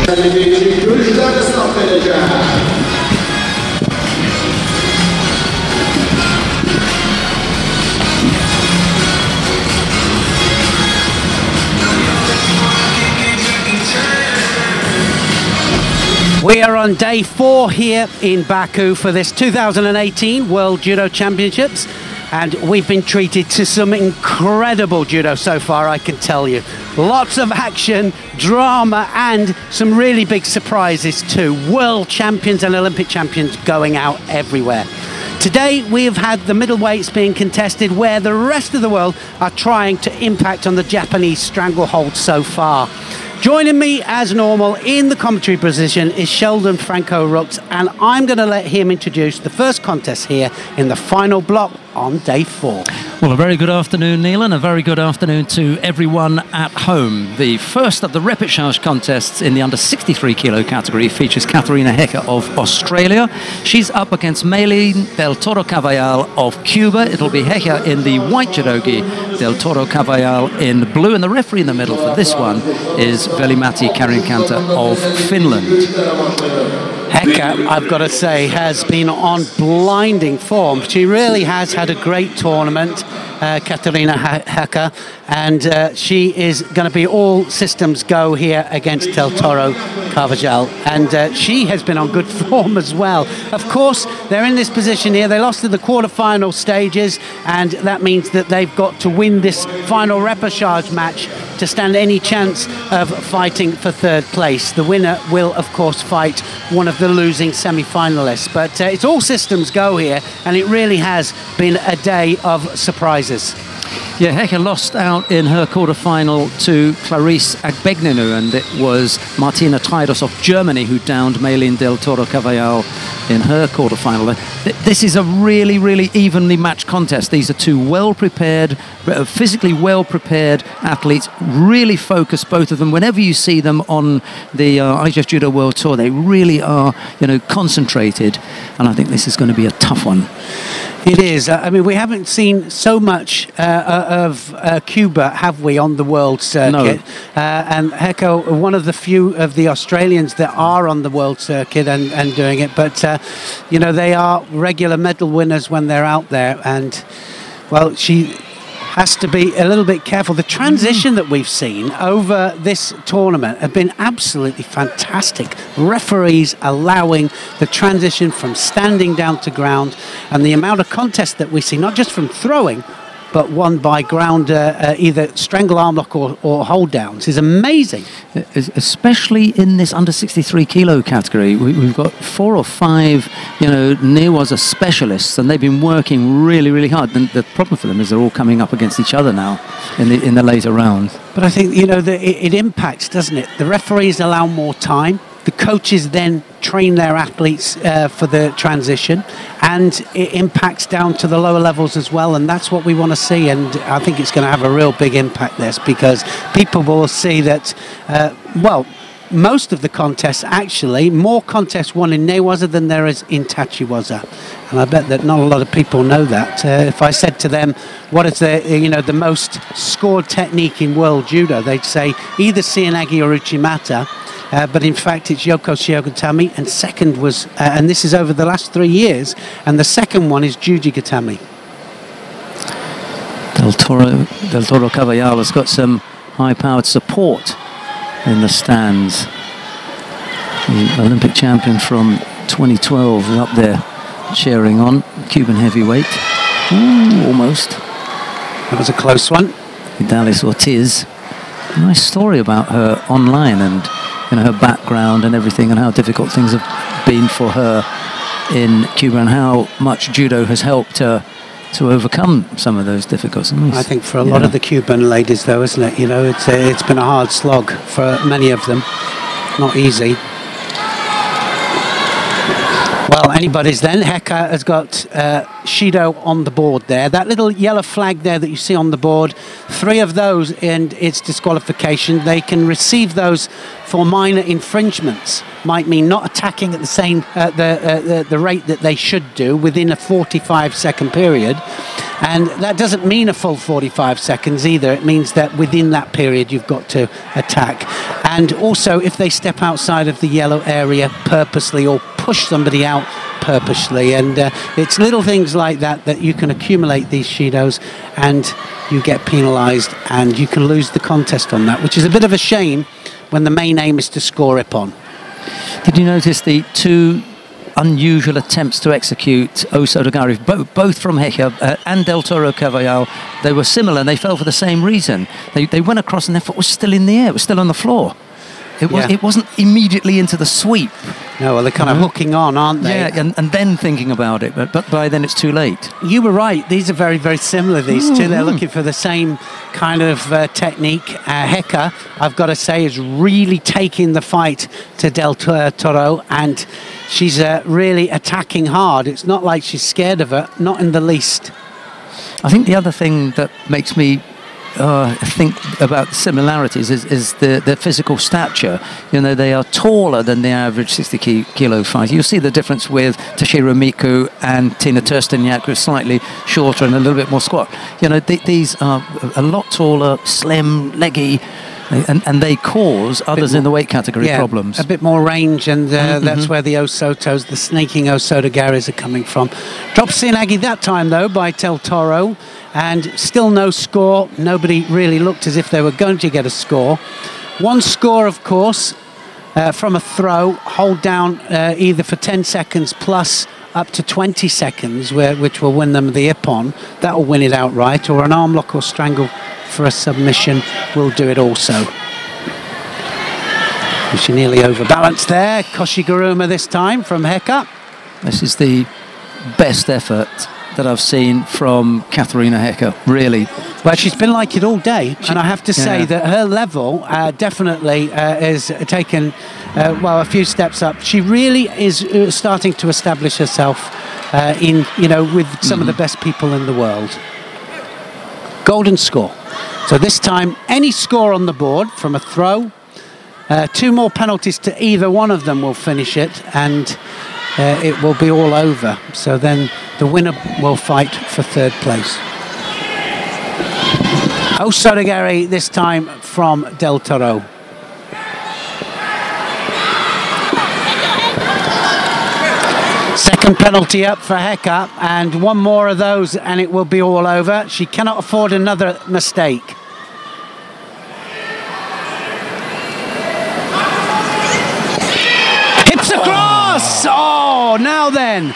We are on day 4 here in Baku for this 2018 World Judo Championships, and we've been treated to some incredible judo so far, I can tell you. Lots of action, drama, and some really big surprises too. World champions and Olympic champions going out everywhere. Today we have had the middleweights being contested, where the rest of the world are trying to impact on the Japanese stranglehold so far. Joining me as normal in the commentary position is Sheldon Franco Rooks, and I'm going to let him introduce the first contest here in the final block on day 4. Well, a very good afternoon, Neil, and a very good afternoon to everyone at home. The first of the repechage contests in the under 63 kilo category features Katharina Hecker of Australia. She's up against Maylene Del Toro Cavallal of Cuba. It'll be Hecker in the white judogi, Del Toro Cavallal in blue, and the referee in the middle for this one is Veli-Matti Karinkanta of Finland. Hecker, I've got to say, has been on blinding form. She really has had a great tournament, Katharina Hecker, and she is going to be all systems go here against Del Toro Cavallal, and she has been on good form as well. Of course, they're in this position here. They lost in the quarterfinal stages, and that means that they've got to win this final repechage match to stand any chance of fighting for third place. The winner will, of course, fight one of the losing semi-finalists. But it's all systems go here, and it really has been a day of surprises. Yeah, Hecker lost out in her quarterfinal to Clarice Agbegnenu, and it was Martina Treidos of Germany who downed Maylene Del Toro Cavallal in her quarterfinal. This is a really, really evenly matched contest. These are two well-prepared, physically well-prepared athletes, really focused, both of them. Whenever you see them on the IJF Judo World Tour, they really are, concentrated, and I think this is going to be a tough one. It is. I mean, we haven't seen so much of Cuba, have we, on the world circuit? No. And Hecker, one of the few of the Australians that are on the world circuit and doing it. But, they are regular medal winners when they're out there. And, well, she has to be a little bit careful. The transition that we've seen over this tournament have been absolutely fantastic. Referees allowing the transition from standing down to ground, and the amount of contest that we see, not just from throwing, but won by ground, either strangle arm lock or hold downs, is amazing. Especially in this under 63 kilo category, we've got 4 or 5, Newaza specialists, and they've been working really, really hard. And the problem for them is they're all coming up against each other now in the later rounds. But I think it impacts, doesn't it? The referees allow more time. The coaches then train their athletes for the transition, and it impacts down to the lower levels as well, and that's what we want to see. And I think it's going to have a real big impact, this, because people will see that, most of the contests, actually, more contests won in Newaza than there is in Tachiwaza. And I bet that not a lot of people know that. If I said to them, what is the most scored technique in world judo, they'd say either Seoinage or Uchimata. But in fact, it's Yoko Shiogatami, and second was, and this is over the last 3 years, and the second one is Juji Gatami. Del Toro Cavallal has got some high-powered support in the stands. The Olympic champion from 2012 is up there cheering on, Cuban heavyweight. Ooh, almost. That was a close one. Vidalis Ortiz. Nice story about her online, and her background and everything, and how difficult things have been for her in Cuba, and how much judo has helped her to overcome some of those difficulties. I think for a lot of the Cuban ladies, though, isn't it? It's been a hard slog for many of them. Not easy. Well, anybody's then. Hecker has got Shido on the board there. That little yellow flag there that you see on the board, 3 of those and its disqualification. They can receive those for minor infringements. Might mean not attacking at the same the rate that they should do within a 45-second period. And that doesn't mean a full 45 seconds either. It means that within that period you've got to attack. And also, if they step outside of the yellow area purposely or push somebody out purposely, and it's little things like that that you can accumulate these Shidos and you get penalised and you can lose the contest on that, which is a bit of a shame when the main aim is to score Ippon. Did you notice the two unusual attempts to execute Osodogari, both from Heka and Del Toro Cavallal? They were similar and they fell for the same reason. They went across and their foot was still in the air, it was still on the floor. It wasn't immediately into the sweep. No, well, they're kind of hooking on, aren't they? Yeah, and then thinking about it, but by then it's too late. You were right. These are very, very similar, these two. They're looking for the same kind of technique. Heka, I've got to say, is really taking the fight to Del Toro, and she's really attacking hard. It's not like she's scared of her, not in the least. I think the other thing that makes me think about similarities is the physical stature. You know, they are taller than the average 60 kilo fighter. You'll see the difference with Toshiro Miku and Tina Tursteniak, who's slightly shorter and a little bit more squat. You know, these are a lot taller, slim, leggy, and they cause others in the weight category problems. A bit more range, and that's where the Osotos, the snaking Osodogaris, are coming from. Drops Sinagi that time, though, by Del Toro. And still no score. Nobody really looked as if they were going to get a score. One score, of course, from a throw, hold down either for 10 seconds plus up to 20 seconds, which will win them the Ippon. That will win it outright, or an arm lock or strangle for a submission will do it also. She nearly overbalanced there. Koshiguruma this time from Heka. This is the best effort that I've seen from Katharina Heka, really. Well, she's been like it all day, and I have to say that her level definitely is taken, a few steps up. She really is starting to establish herself with some of the best people in the world. Golden score. So this time, any score on the board from a throw, 2 more penalties to either one of them will finish it, and it will be all over. So then the winner will fight for 3rd place. Osodogari this time from Del Toro. Second penalty up for Heka, and one more of those and it will be all over. She cannot afford another mistake. Hips across! Oh, now then.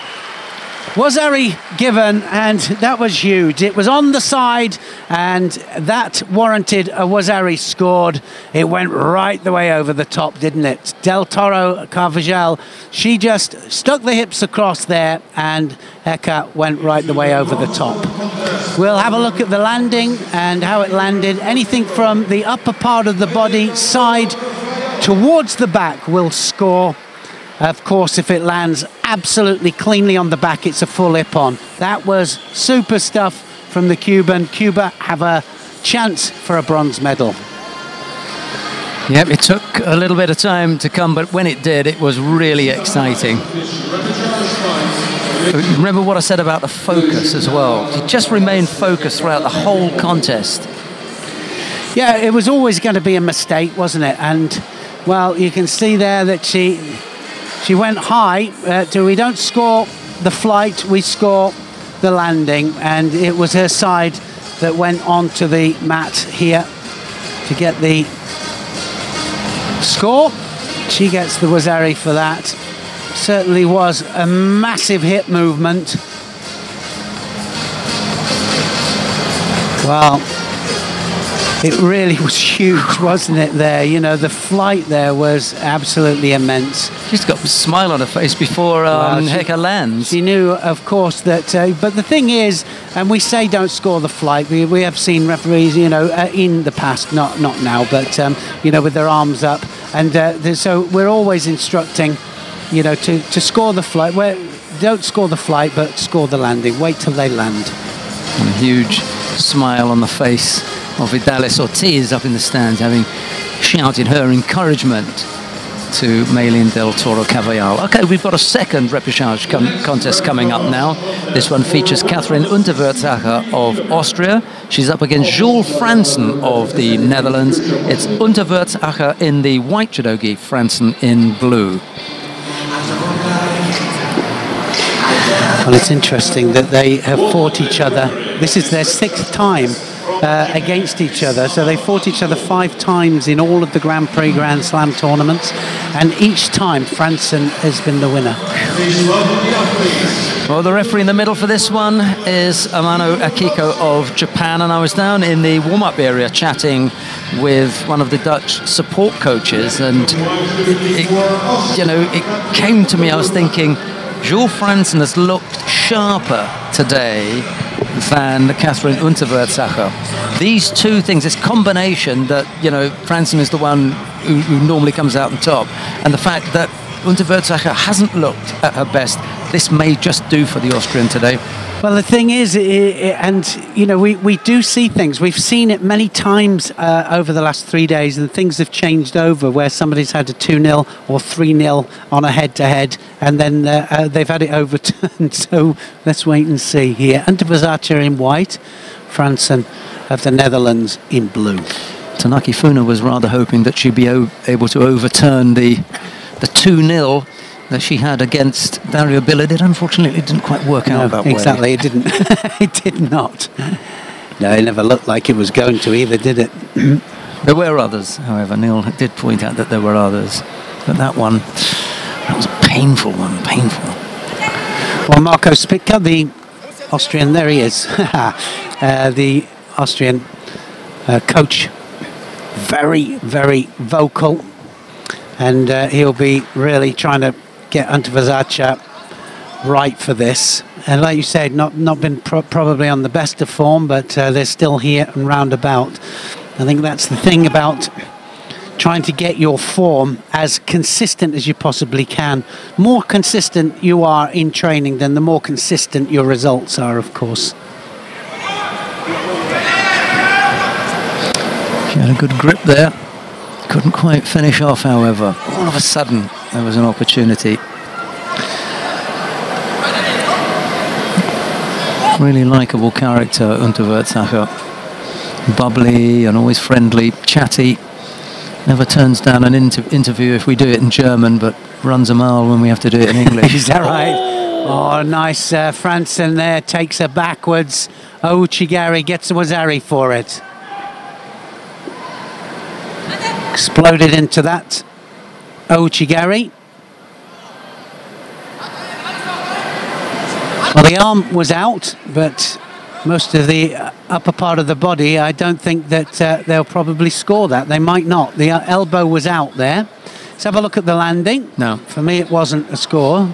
Wazari given, and that was huge. It was on the side, and that warranted a Wazari scored. It went right the way over the top, didn't it? Del Toro Carvajal, she just stuck the hips across there, and Heka went right the way over the top. We'll have a look at the landing and how it landed. Anything from the upper part of the body, side towards the back will score. Of course, if it lands absolutely cleanly on the back, it's a full Ippon. That was super stuff from the Cuban. Cuba have a chance for a bronze medal. Yep, it took a little bit of time to come, but when it did, it was really exciting. Remember what I said about the focus as well. She just remained focused throughout the whole contest. Yeah, it was always going to be a mistake, wasn't it? And, well, you can see there that she went high. We don't score the flight, we score the landing, and it was her side that went onto the mat here to get the score. She gets the Wazari for that. Certainly was a massive hip movement. Well, it really was huge, wasn't it, there? You know, the flight there was absolutely immense. She's got a smile on her face before Heka lands. She knew, of course, that... but the thing is, and we say don't score the flight. We have seen referees, in the past, not now, but, with their arms up. And so we're always instructing, to score the flight. Don't score the flight, but score the landing. Wait till they land. And a huge smile on the face of Vidales Ortiz up in the stands, having shouted her encouragement. to Maylene del Toro Cavallal. Okay, we've got a second repechage contest coming up now. This one features Catherine Unterwürzacher of Austria. She's up against Jules Fransen of the Netherlands. It's Unterwürzacher in the white judogi, Fransen in blue. Well, it's interesting that they have fought each other. This is their 6th time against each other. So they fought each other 5 times in all of the Grand Prix Grand Slam tournaments. And each time, Fransen has been the winner. Well, the referee in the middle for this one is Amano Akiko of Japan. And I was down in the warm-up area chatting with one of the Dutch support coaches. And, it came to me, I was thinking, Jules Fransen has looked sharper today than Catherine Unterwürzacher. These two things, this combination that, Fransen is the one who normally comes out on top, and the fact that Unterwürzacher hasn't looked at her best, this may just do for the Austrian today. Well, the thing is, we do see things. We've seen it many times over the last 3 days, and things have changed over where somebody's had a 2-0 or 3-0 on a head-to-head, and then they've had it overturned. So let's wait and see here. Unterwürzacher in white, Fransen of the Netherlands in blue. Tanaki Funa was rather hoping that she'd be able to overturn the 2-0 that she had against Dario Billet. It unfortunately didn't quite work out that way. Exactly, it didn't. It did not. No, it never looked like it was going to either, did it? There were others, however. Neil did point out that there were others. But that was a painful one, painful. Well, Marco Spitka, the Austrian, there he is. The Austrian coach, very, very vocal. And he'll be really trying to get Unterwürzacher right for this. And like you said, not been probably on the best of form, but they're still here and round about. I think that's the thing about trying to get your form as consistent as you possibly can. More consistent you are in training, then the more consistent your results are, of course. She had a good grip there. Couldn't quite finish off, however. All of a sudden, there was an opportunity. Really likeable character, Unterwürzacher. Bubbly and always friendly, chatty. Never turns down an interview if we do it in German, but runs a mile when we have to do it in English. Is that right? Oh, nice. Fransen there takes her backwards. Uchigari gets a Wazari for it. Exploded into that. Uchigari. Well, the arm was out, but most of the upper part of the body, I don't think that they'll probably score that. They might not. The elbow was out there. Let's have a look at the landing. No. For me, it wasn't a score.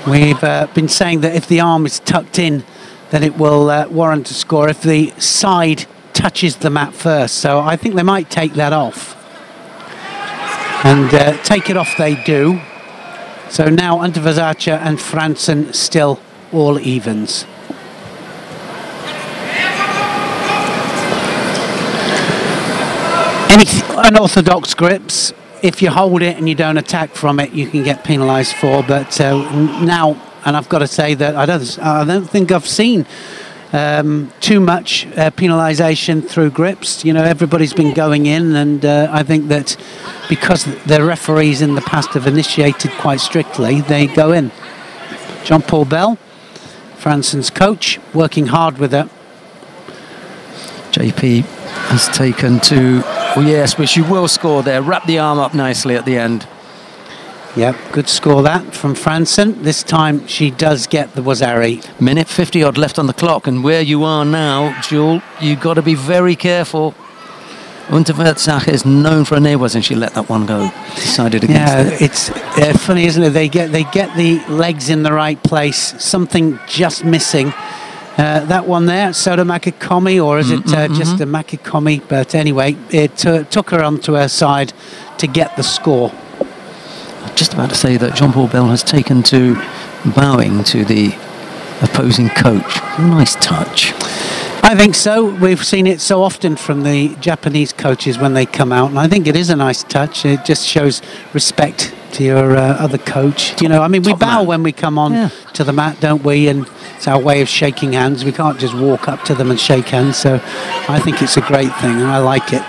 We've been saying that if the arm is tucked in, then it will warrant a score if the side touches the mat first. So I think they might take that off. And take it off they do. So now Unterwürzacher and Fransen still all evens. Any unorthodox grips, if you hold it and you don't attack from it, you can get penalised for. But now, and I've got to say that I don't think I've seen too much penalisation through grips. Everybody's been going in, and I think that because the referees in the past have initiated quite strictly, they go in. Jean-Paul Bell, Fransen's coach, working hard with her. JP has taken to, oh yes, which you will score there. Wrap the arm up nicely at the end. Yep, good score that from Fransen. This time she does get the Wazari. Minute 50 odd left on the clock, and where you are now, Jules, you've got to be very careful. Unterwürzacher is known for a Newaz, and she let that one go. Decided against it. It's funny, isn't it? They get the legs in the right place. Something just missing. That one there, Soda Makikomi, or is it just a Makikomi? But anyway, it took her onto her side to get the score. Just about to say that Jean-Paul Bell has taken to bowing to the opposing coach. Nice touch. I think so. We've seen it so often from the Japanese coaches when they come out, and I think it is a nice touch. It just shows respect to your other coach. You know, I mean, we bow when we come on to the mat, don't we? And it's our way of shaking hands. We can't just walk up to them and shake hands. So I think it's a great thing, and I like it.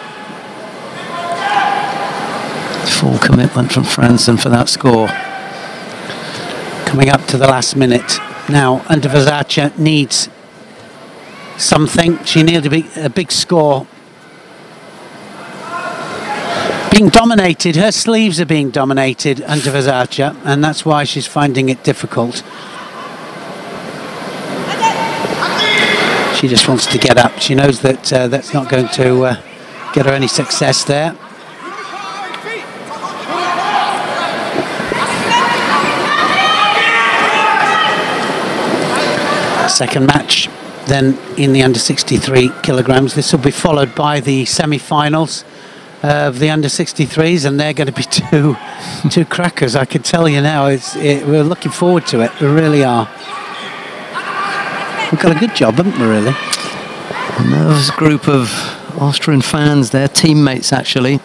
Full commitment from Franzen for that score. Coming up to the last minute. Now, Untitled needs something. She needed a big score. Being dominated, her sleeves are being dominated under Untitled, and that's why she's finding it difficult. She just wants to get up. She knows that that's not going to get her any success there. Second match then in the under 63 kilograms. This will be followed by the semi-finals of the under 63s, and they're going to be two crackers. I can tell you now. We're looking forward to it. We really are. We've got a good job, haven't we, really? A nervous group of Austrian fans, their teammates actually.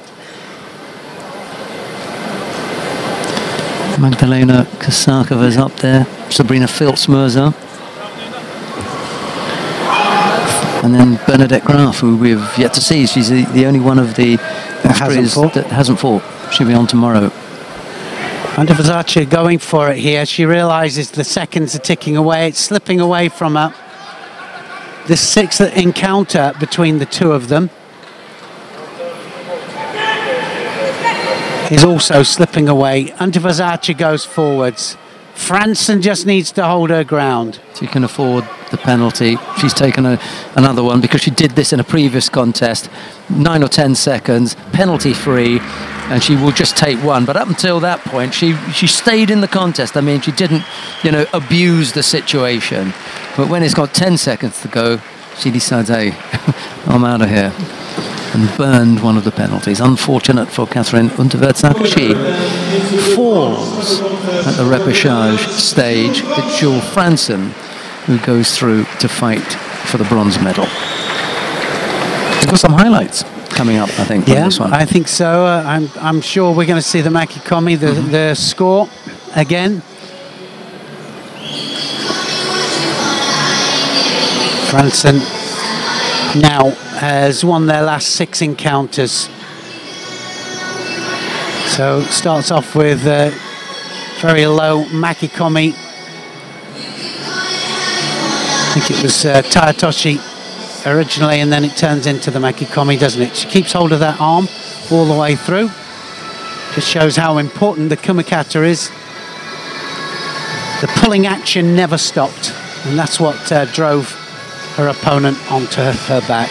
Magdalena Kosakova's up there, Sabrina Filzmerzer. And then Bernadette Graf, who we've yet to see. She's the only one of the Austrians that hasn't fought. She'll be on tomorrow. Untitled going for it here. She realises the seconds are ticking away. It's slipping away from her. The sixth encounter between the two of them is also slipping away. Untitled goes forwards. Franzen just needs to hold her ground. She can afford the penalty. She's taken another one because she did this in a previous contest. 9 or 10 seconds, penalty free, and she will just take one. But up until that point, she stayed in the contest. I mean, she didn't, abuse the situation. But when it's got 10 seconds to go, she decides, hey, I'm out of here. And burned one of the penalties. Unfortunate for Catherine Untitled. She falls at the repechage stage. It's Jules Franzen who goes through to fight for the bronze medal. We've got some highlights coming up, I think. Yeah, this one. I think so. I'm sure we're going to see the Makikomi, the score again. Franzen now has won their last 6 encounters. So starts off with very low Makikomi. I think it was Tayatoshi originally, and then it turns into the Makikomi, doesn't it? She keeps hold of that arm all the way through. Just shows how important the kumikata is. The pulling action never stopped, and that's what drove her opponent onto her back.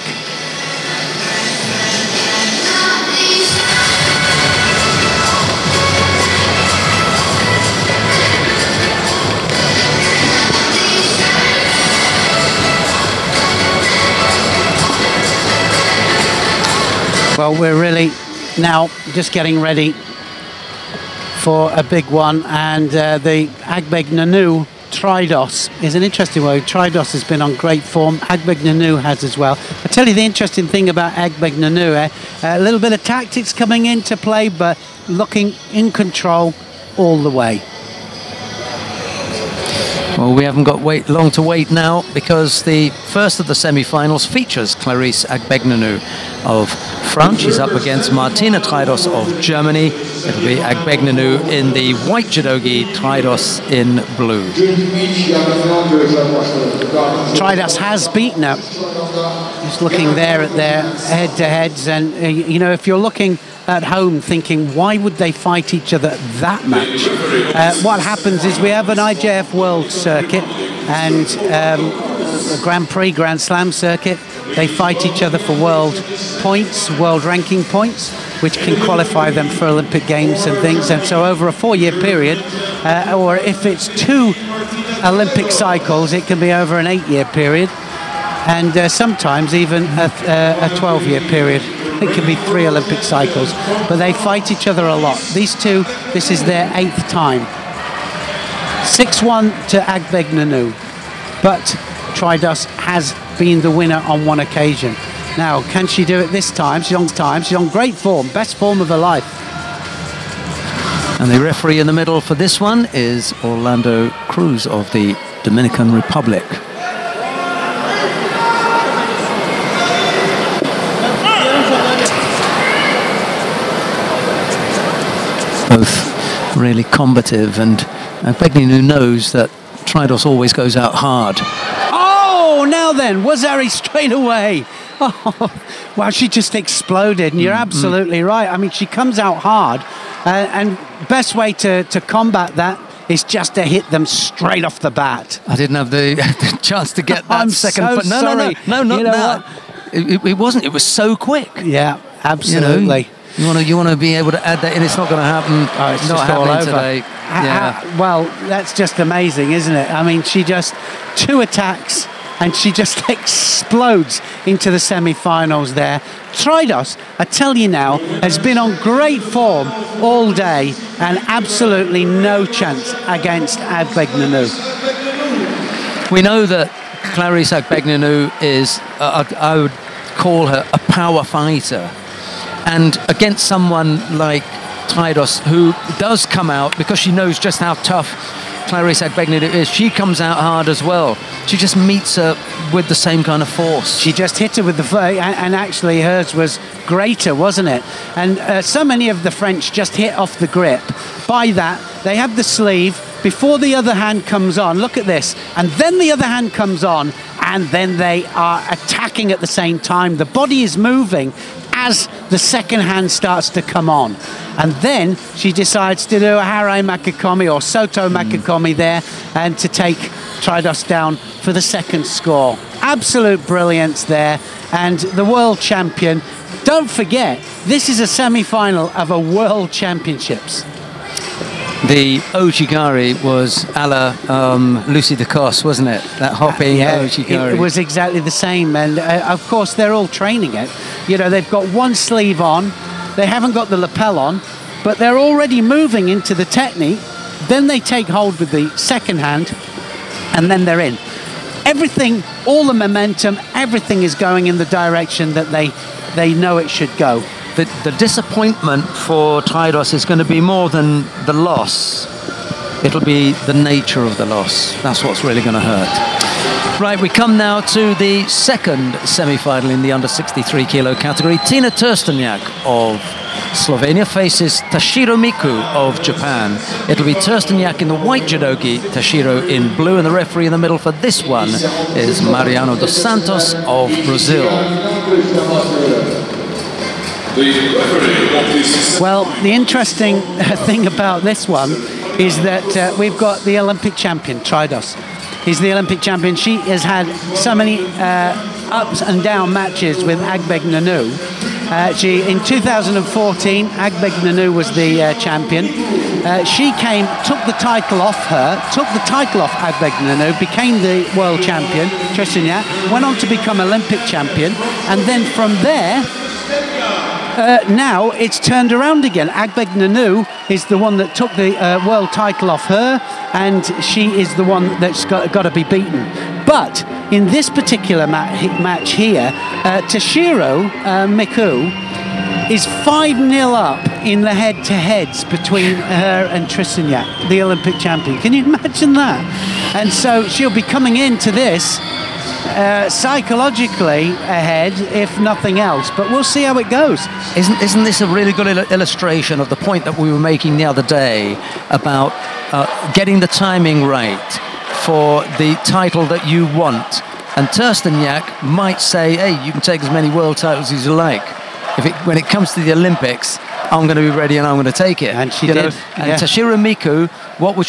Well, we're really now just getting ready for a big one, and the Agbegnanu Tridos is an interesting one. Tridos has been on great form. Agbegnanu has as well. I tell you the interesting thing about Agbegnanu, a little bit of tactics coming into play, but looking in control all the way. Well, we haven't got long to wait now, because the first of the semi-finals features Clarisse Agbegnanu of France. She's up against Martina Tridos of Germany. It'll be Agbegnanu in the white judogi, Tridos in blue. Tridos has beaten her. Just looking there at their head-to-heads, and if you're looking at home thinking, why would they fight each other that much? What happens is we have an IJF World Circuit and a Grand Prix, Grand Slam circuit. They fight each other for world points, world ranking points, which can qualify them for Olympic Games and things. And so over a 4-year period, or if it's 2 Olympic cycles, it can be over an 8-year period, and sometimes even a 12-year period. It can be 3 Olympic cycles, but they fight each other a lot. These two, this is their 8th time. 6-1 to Agbegnanu, but Tridos has being the winner on one occasion. Now, can she do it this time? She's on great form, best form of her life. And the referee in the middle for this one is Orlando Cruz of the Dominican Republic. Both really combative, and Agbegninu knows that Traidos always goes out hard. Oh, now then, Wazari straight away. Oh, well, she just exploded, and you're absolutely right. I mean, she comes out hard, and best way to combat that is just to hit them straight off the bat. I didn't have the chance to get that I'm second. so But no, sorry. not You know that. It wasn't. It was so quick. Yeah, absolutely. You want to be able to add that in. It's not going to happen. Oh, it's not just all happening over. today. Yeah. Well, that's just amazing, isn't it? I mean, she just 2 attacks and she just explodes into the semi-finals there. Traidos, I tell you now, has been on great form all day and absolutely no chance against Agbegninu. We know that Clarisse Agbegninu is, I would call her a power fighter. And against someone like Traidos, who does come out, because she knows just how tough Clarisse Agbegninu is, she comes out hard as well. She just meets her with the same kind of force. She just hit her with the and actually hers was greater, wasn't it? And so many of the French just hit off the grip. By that, they have the sleeve before the other hand comes on. Look at this. And then the other hand comes on, and then they are attacking at the same time. The body is moving as the second hand starts to come on. And then she decides to do a Harai Makikomi or Soto Makikomi there, and to take Traidos down for the second score. Absolute brilliance there. And the world champion, don't forget, this is a semi-final of a world championships. The Ojigari was a la Lucy DeCoste, wasn't it? That hopping Ojigari. It was exactly the same. And of course, they're all training it. You know, they've got one sleeve on, they haven't got the lapel on, but they're already moving into the technique. Then they take hold with the second hand, and then they're in. Everything, all the momentum, everything is going in the direction that they know it should go. The disappointment for Traidos is going to be more than the loss. It'll be the nature of the loss. That's what's really going to hurt. Right, we come now to the second semi-final in the under 63 kilo category. Tina Trstenjak of Slovenia faces Toshiro Miku of Japan. It'll be Trstenjak in the white judogi, Toshiro in blue, and the referee in the middle for this one is Mariano dos Santos of Brazil. Well, the interesting thing about this one is that we've got the Olympic champion, Traidos. He's the Olympic champion. She has had so many ups and down matches with Agbegninu. In 2014, Agbegninu was the champion. She took the title off Agbegninu, became the world champion, Trstenjak, went on to become Olympic champion, and then from there, now it's turned around again. Agbegninu is the one that took the world title off her, and she is the one that's got to be beaten. But in this particular match here, Toshiro Miku is 5-0 up in the head-to-heads between her and Trstenjak, the Olympic champion. Can you imagine that? And so she'll be coming into this psychologically ahead, if nothing else, but we'll see how it goes. Isn't this a really good illustration of the point that we were making the other day about getting the timing right for the title that you want? And Trstenjak might say, hey, you can take as many world titles as you like. When it comes to the Olympics, I'm going to be ready and I'm going to take it. And she did. And Toshiro Miku, what would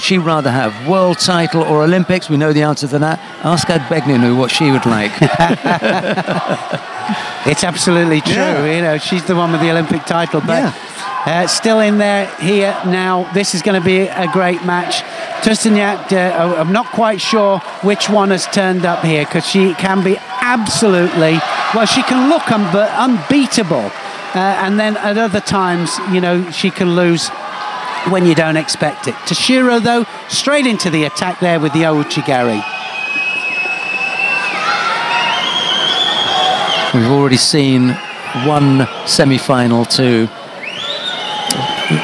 she rather have? World title or Olympics? We know the answer to that. Ask Agbegninu what she would like. It's absolutely true. Yeah. You know, she's the one with the Olympic title, but still in there here now. This is going to be a great match. Trstenjak, I'm not quite sure which one has turned up here, because she can be absolutely, well, she can look unbeatable. And then at other times, you know, she can lose when you don't expect it. Toshiro, though, straight into the attack there with the Ouchigari. We've already seen one semi-final to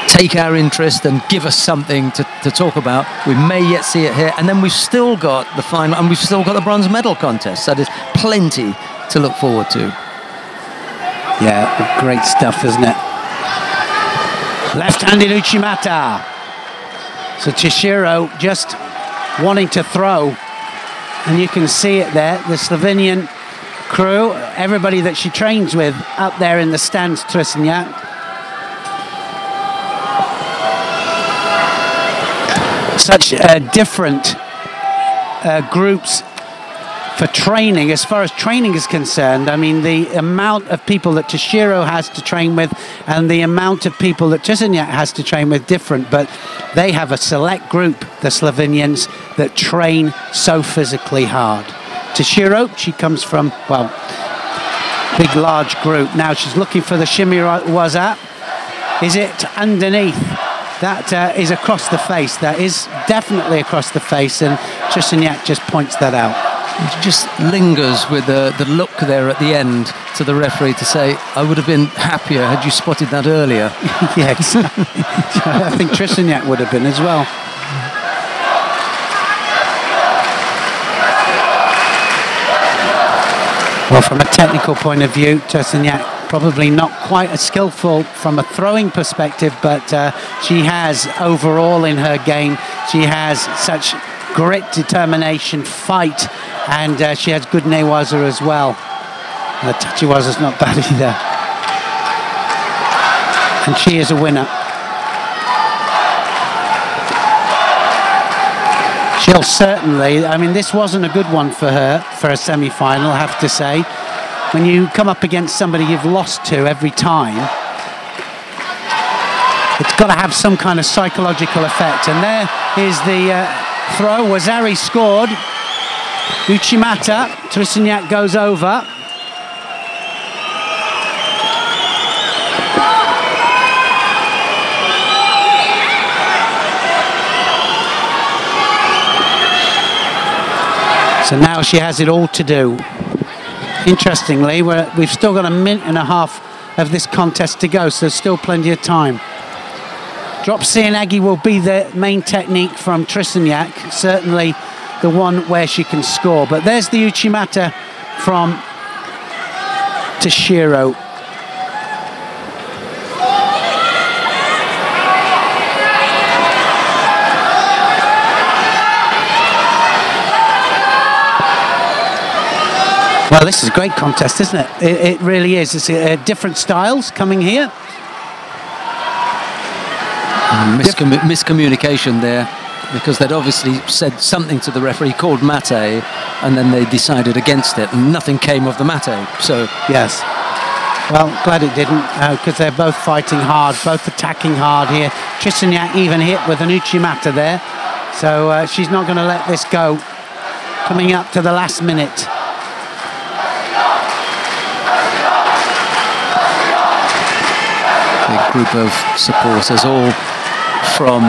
take our interest and give us something to talk about. We may yet see it here, and then we've still got the final, and we've still got the bronze medal contest. So there's plenty to look forward to. Yeah, great stuff, isn't it? Left-handed Uchimata. So Chishiro just wanting to throw, and you can see it there. The Slovenian crew, everybody that she trains with up there in the stands, Trstenjak. Such different groups for training. As far as training is concerned, I mean, the amount of people that Toshiro has to train with and the amount of people that Trstenjak has to train with different, but they have a select group, the Slovenians, that train so physically hard. Toshiro, she comes from, well, big large group. Now she's looking for the shimiwaza. Is it underneath? That is across the face. That is definitely across the face, and Trstenjak just points that out. It just lingers with the look there at the end to the referee to say, I would have been happier had you spotted that earlier. Yeah, exactly. I think Trstenjak would have been as well. Well, from a technical point of view, Trstenjak probably not quite as skillful from a throwing perspective, but she has overall in her game, she has such grit, determination, fight, and she has good newaza as well. The tachiwaza's not bad either. And she is a winner. She'll certainly, I mean, this wasn't a good one for her for a semi-final, I have to say. When you come up against somebody you've lost to every time, it's got to have some kind of psychological effect. And there is the throw. Wazari scored. Uchimata, Trstenjak goes over. So now she has it all to do. Interestingly, we've still got a minute and a half of this contest to go, so there's still plenty of time. Drop Seoinage will be the main technique from Trstenjak, certainly the one where she can score. But there's the Uchimata from Toshiro. Well, this is a great contest, isn't it? It really is. It's different styles coming here. Miscommunication there, because they'd obviously said something to the referee called mate, and then they decided against it, and nothing came of the mate. So yes. Well, glad it didn't, because they're both fighting hard, both attacking hard here. Trstenjak even hit with an Uchimata there, so she's not going to let this go. Coming up to the last minute. Big group of supporters, all from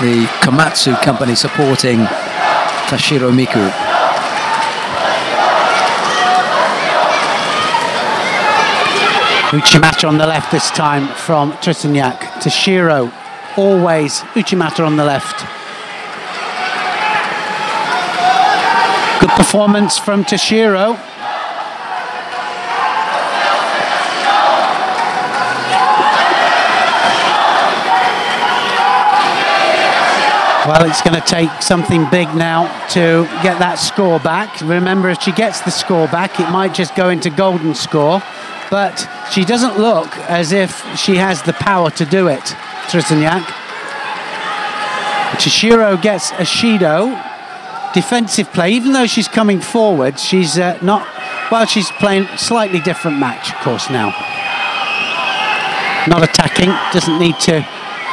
the Komatsu company supporting Toshiro Miku. Uchimata on the left this time from Trstenjak. Toshiro, always Uchimata on the left. Good performance from Toshiro. Well, it's going to take something big now to get that score back. Remember, if she gets the score back, it might just go into golden score. But she doesn't look as if she has the power to do it, Trstenjak. Toshiro gets a Shido. Defensive play. Even though she's coming forward, she's not... Well, she's playing slightly different match, of course, now. Not attacking. Doesn't need to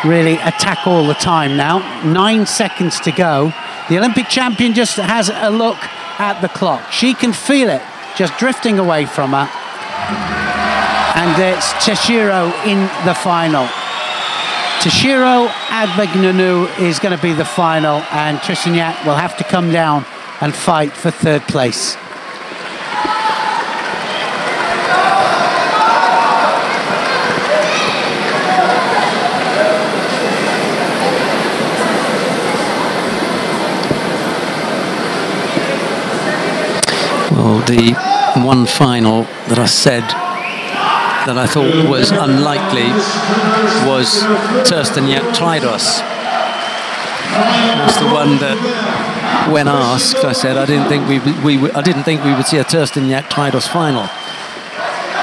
really attack all the time now. 9 seconds to go. The Olympic champion just has a look at the clock. She can feel it just drifting away from her. And it's Toshiro in the final. Toshiro Agbegnanu is going to be the final, and Trstenjak will have to come down and fight for third place. Well, the one final that I said that I thought was unlikely was Tursteniak Traidos. That's the one that, when asked, I said I didn't think we would see a Tursteniak Traidos final,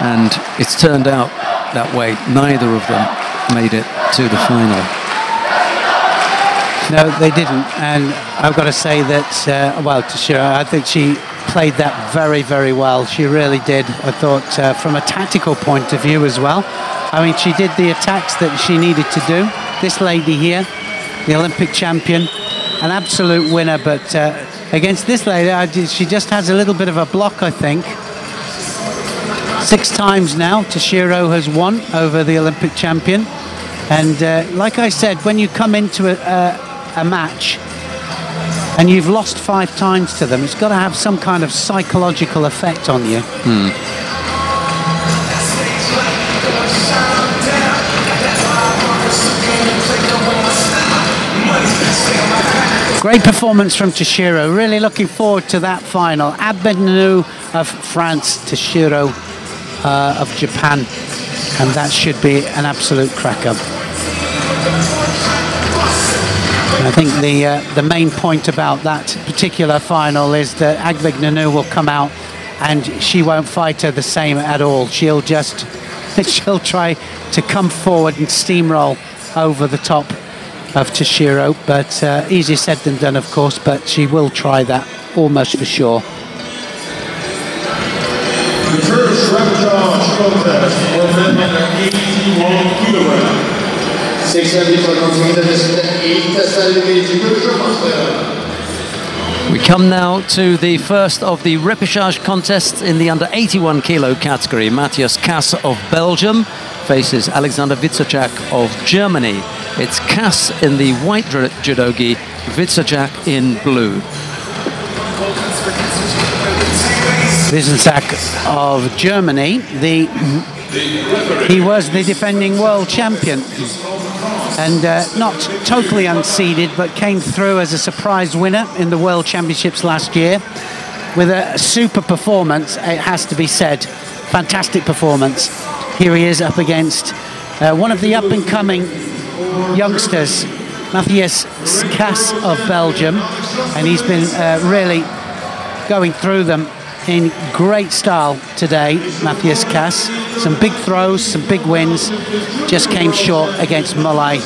and it's turned out that way. Neither of them made it to the final. No, they didn't, and I've got to say that well, Toshiro, I think she played that very, very well. She really did. I thought from a tactical point of view as well. I mean, she did the attacks that she needed to do. This lady here, the Olympic champion, an absolute winner, but against this lady, she just has a little bit of a block, I think. 6 times now, Toshiro has won over the Olympic champion. And like I said, when you come into a match and you've lost 5 times to them, it's got to have some kind of psychological effect on you. Great performance from Toshiro. Really looking forward to that final. Agbegnanu of France, Toshiro of Japan, and that should be an absolute cracker. I think the main point about that particular final is that Agbegnanu will come out and she won't fight her the same at all. She'll try to come forward and steamroll over the top of Toshiro, but easier said than done, of course, but she will try that almost for sure. The first repechage contest, 181 kilograms. We come now to the first of the repechage contests in the under 81 kilo category. Matthias Kass of Belgium faces Alexander Witzerczak of Germany. It's Kass in the white judogi, Witzerczak in blue. Witzerczak of Germany, he was the defending world champion, and not totally unseeded, but came through as a surprise winner in the World Championships last year with a super performance, it has to be said. Fantastic performance. Here he is up against one of the up-and-coming youngsters, Matthias Kass of Belgium, and he's been really going through them in great style today, Matthias Kass. Some big throws, some big wins, just came short against Molay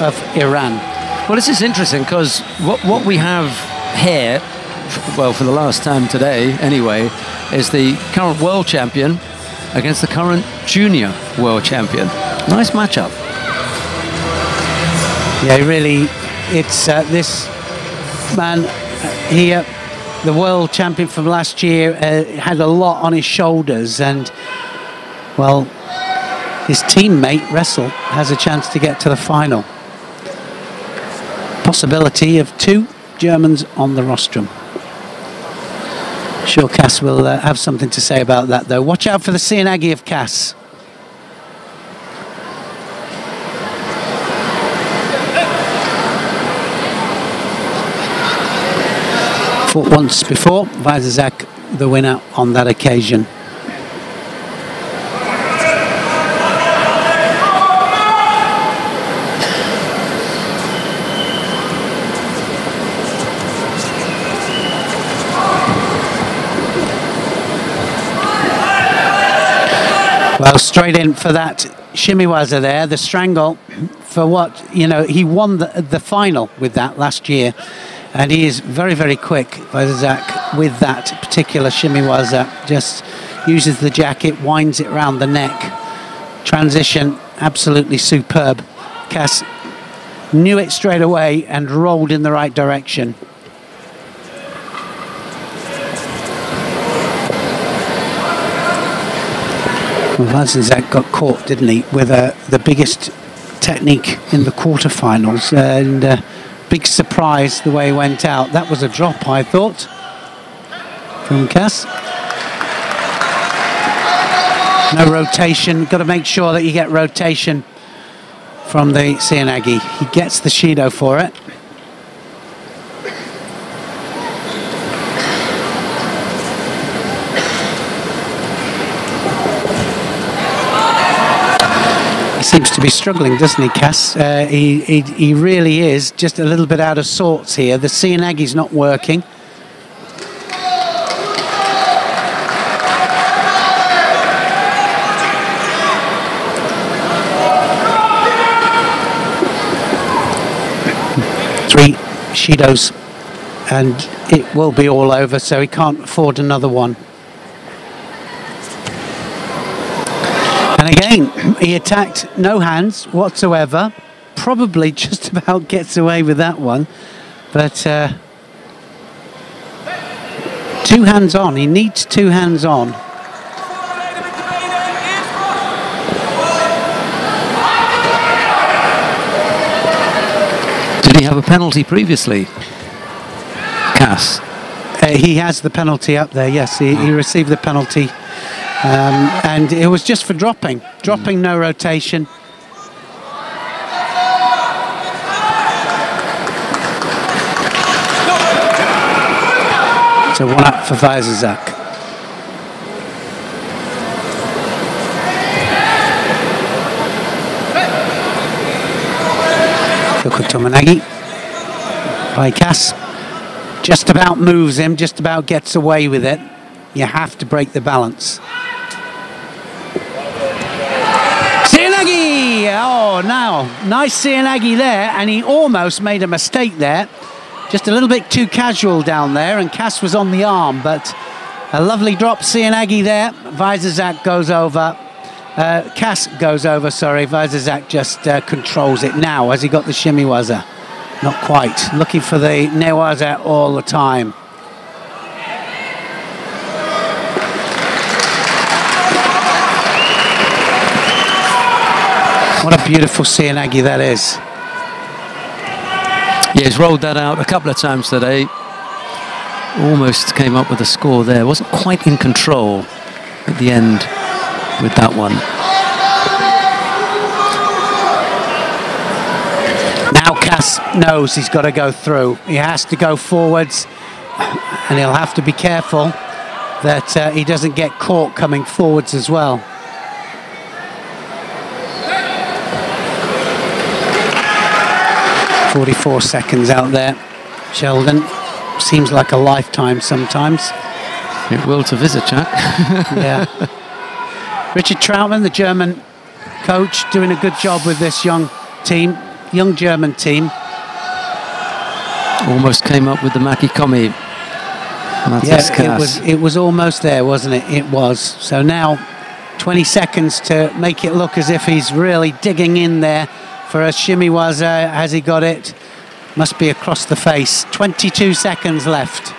of Iran. Well, this is interesting because what we have here, well, for the last time today anyway, is the current world champion against the current junior world champion. Nice matchup. Yeah, really, it's this man here, the world champion from last year, had a lot on his shoulders, and well, his teammate Ressel has a chance to get to the final. Possibility of 2 Germans on the rostrum. Sure, Kass will have something to say about that, though. Watch out for the Seoinage of Kass. Fought once before, Witzerczak the winner on that occasion. Well, straight in for that shimiwaza there, the strangle, for what, you know, he won the final with that last year, and he is very, very quick, Witzerczak, with that particular shimiwaza. Just uses the jacket, winds it around the neck. Transition, absolutely superb. Kass knew it straight away and rolled in the right direction. Well, Witzerczak got caught, didn't he, with the biggest technique in the quarterfinals, and big surprise the way he went out. That was a drop, I thought, from Kass. No rotation. Got to make sure that you get rotation from the Seoinage. He gets the Shido for it. Seems to be struggling, doesn't he, Cass? He really is just a little bit out of sorts here. The Seonagi's not working. Three Shidos, and it will be all over, so he can't afford another one. And again, he attacked no hands whatsoever. Probably just about gets away with that one. But 2 hands on. He needs 2 hands on. Did he have a penalty previously, Cass? He has the penalty up there, yes. He received the penalty. And it was just for dropping, no rotation. So 1 up for Weiserzak. Look at Tominagi by Cass. Just about moves him, just about gets away with it. You have to break the balance. Seoinagi! Oh, now, nice Seoinagi there, and he almost made a mistake there. Just a little bit too casual down there, and Cass was on the arm, but a lovely drop Seoinagi there. Weiserzak goes over. Cass goes over, sorry. Weiserzak just controls it now. Has he got the shimiwaza? Not quite. Looking for the newaza all the time. What a beautiful Seoinagi that is. Yeah, he's rolled that out a couple of times today. Almost came up with a score there. Wasn't quite in control at the end with that one. Now Cass knows he's got to go through. He has to go forwards, and he'll have to be careful that he doesn't get caught coming forwards as well. "44 seconds out there, Sheldon. Seems like a lifetime sometimes." It will to visit, Jack. Yeah. Richard Trautmann, the German coach, doing a good job with this young team, young German team. Almost came up with the Makikomi. Yeah, it was almost there, wasn't it? It was. So now 20 seconds to make it look as if he's really digging in there for a shimiwaza. Has he got it? Must be across the face. 22 seconds left.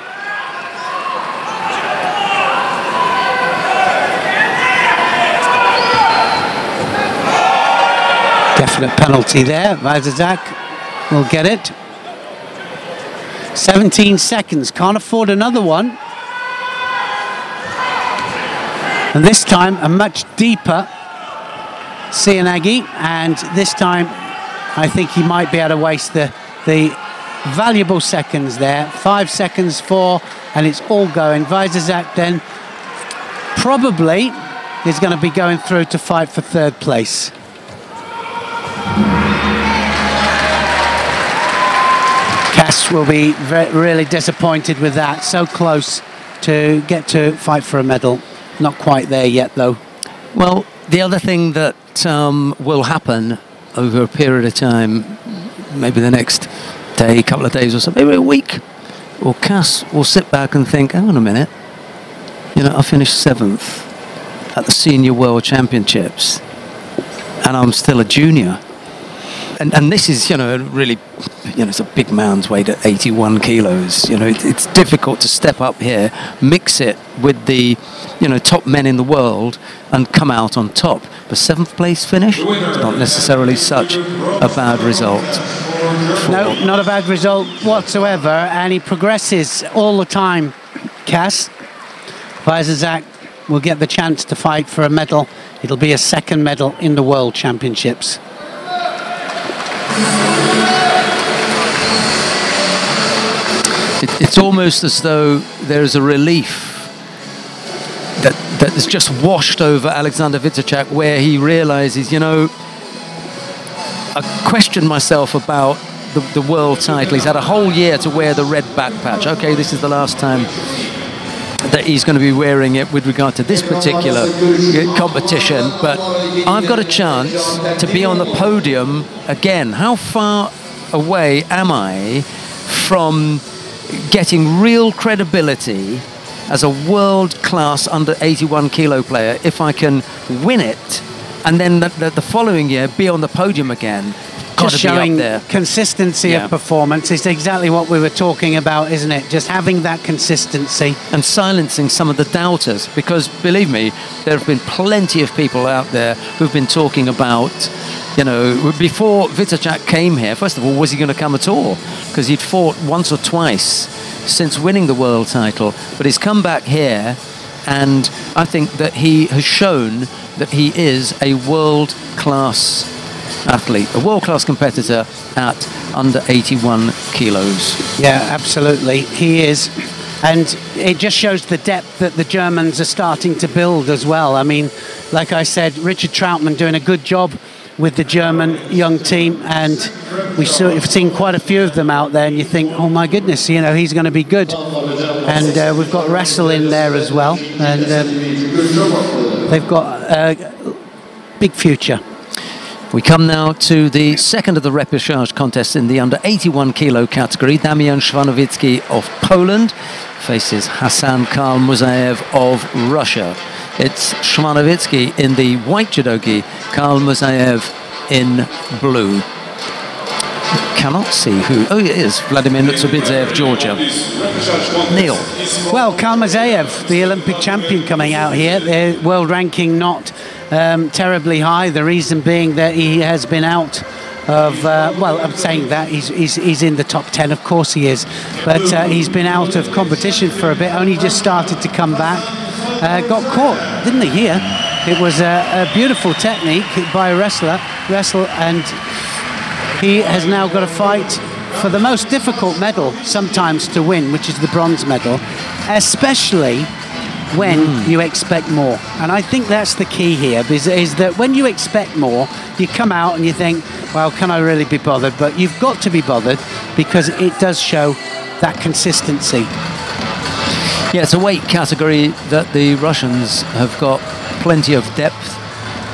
Definite penalty there. Weiserzak will get it. 17 seconds. Can't afford another one. And this time a much deeper Seoinagi, and this time I think he might be able to waste the valuable seconds there. 5 seconds, 4, and it's all going. Weiserzak then probably is going to be going through to fight for 3rd place. Cass will be really disappointed with that. So close to get to fight for a medal. Not quite there yet, though. Well, the other thing that will happen over a period of time, maybe the next day, couple of days or so, maybe a week, or Cass will sit back and think, hang on a minute, you know, I finished 7th at the Senior World Championships and I'm still a junior. And this is, you know, really, you know, it's a big man's weight at 81 kilos. You know, it's difficult to step up here, mix it with the, you know, top men in the world and come out on top. But 7th place finish, it's not necessarily such a bad result. No, not a bad result whatsoever. And he progresses all the time, Cass. Weiserzak will get the chance to fight for a medal. It'll be a 2nd medal in the World Championships. It's almost as though there is a relief that is just washed over Alexander Wytyczak, where he realizes, you know, questioned myself about the world title. He's had a whole year to wear the red back patch. Okay, this is the last time that he's going to be wearing it with regard to this particular competition, but I've got a chance to be on the podium again. How far away am I from getting real credibility as a world-class under 81 kilo player if I can win it and then the following year be on the podium again? Just showing consistency of performance is exactly what we were talking about, isn't it? Just having that consistency. And silencing some of the doubters, because believe me, there have been plenty of people out there who've been talking about, you know, before Vitacek came here, first of all, was he going to come at all? Because he'd fought once or twice since winning the world title, but he's come back here, and I think that he has shown that he is a world-class athlete, a world-class competitor at under 81 kilos. Yeah, absolutely, he is. And it just shows the depth that the Germans are starting to build as well. I mean, like I said, Richard Troutman doing a good job with the German young team, and we've seen quite a few of them out there, and you think, oh my goodness, you know, he's going to be good. And we've got Wrestle in there as well, and they've got a big future. We come now to the second of the repechage contests in the under 81 kilo category. Damian Shwanowicki of Poland faces Hassan Karl-Musaev of Russia. It's Shwanowicki in the white judogi, Karl-Musaev in blue. Cannot see who. Oh, it is Vladimir Nutsubidze of Georgia. Neil. Well, Karl-Musaev, the Olympic champion, coming out here. The world ranking not terribly high. The reason being that he has been out of, well, I'm saying that he's in the top 10, of course he is, but he's been out of competition for a bit, only just started to come back. Got caught, didn't he, here? It was a beautiful technique by a wrestler, and he has now got to fight for the most difficult medal sometimes to win, which is the bronze medal, especially when you expect more. And I think that's the key here, is that when you expect more, you come out and you think, well, can I really be bothered? But you've got to be bothered, because it does show that consistency. Yeah, it's a weight category that the Russians have got plenty of depth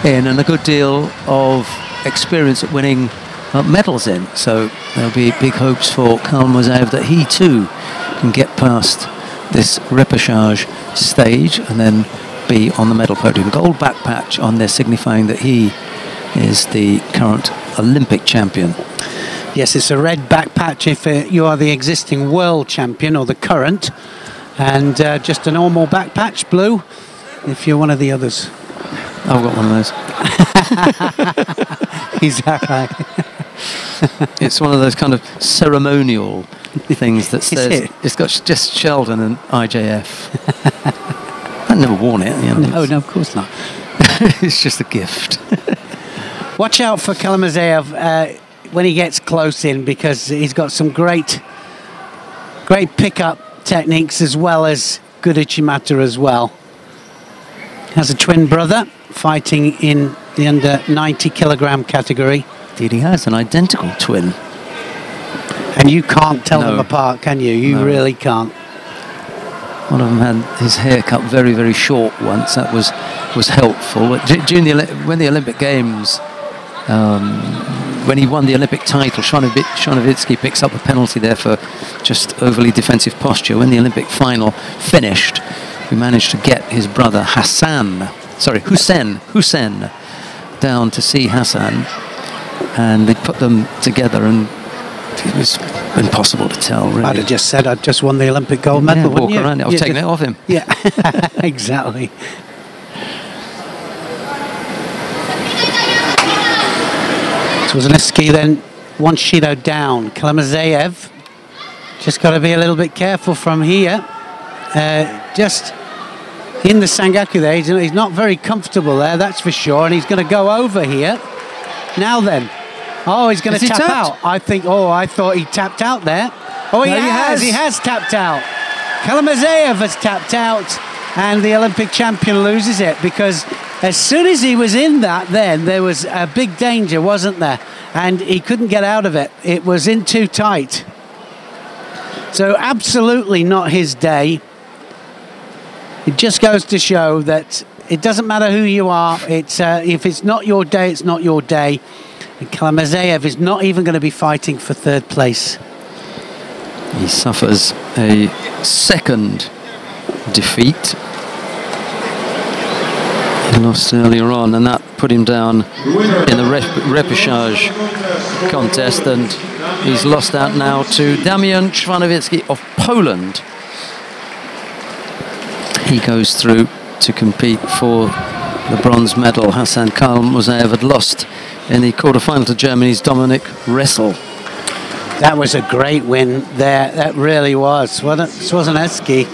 in and a good deal of experience at winning medals in. So there'll be big hopes for Karl-Musaev that he too can get past this repechage stage and then be on the medal podium. Gold back patch on there signifying that he is the current Olympic champion. Yes, it's a red back patch if you are the existing world champion or the current, and just a normal back patch, blue, if you're one of the others. I've got one of those. Is that right? It's one of those kind of ceremonial things that says it's got just Sheldon and IJF. I've never worn it. You know, no, of course not. It's just a gift. Watch out for Karl-Musaev when he gets close in, because he's got some great pickup techniques as well as good Uchimata as well. Has a twin brother fighting in the under 90 kilogram category. Indeed, he has an identical twin. And you can't tell them apart, can you? You really can't. One of them had his hair cut very, very short once. That was helpful. When the Olympic Games, when he won the Olympic title, Shwanowicki picks up a penalty there for just overly defensive posture. When the Olympic final finished, we managed to get his brother Hussein down to see Hassan, and they put them together, and it was impossible to tell, really. I'd have just said I'd just won the Olympic gold medal, wouldn't you? Around it. I've taken it off him. Yeah, exactly. Swazniewski then wants Shido down. Karl-Musaev just got to be a little bit careful from here. Just in the Sangaku there, he's not very comfortable there, that's for sure, and he's going to go over here. Now then. Oh, he's going to tap out. I thought he tapped out there. Oh, he has tapped out. Karl-Musaev has tapped out. and the Olympic champion loses it, because as soon as he was in that, then there was a big danger, wasn't there? And he couldn't get out of it. It was in too tight. So absolutely not his day. It just goes to show that it doesn't matter who you are. It's if it's not your day, it's not your day. And Kalamazeyev is not even going to be fighting for third place. He suffers a second defeat. He lost earlier on, and that put him down in the repechage contest, and he's lost out now to Damian Chwanowicki of Poland. He goes through to compete for the bronze medal. Hassan Kalamazeyev had lost in the quarterfinal to Germany's Dominic Ressel. That was a great win there. That really was. Swazanecki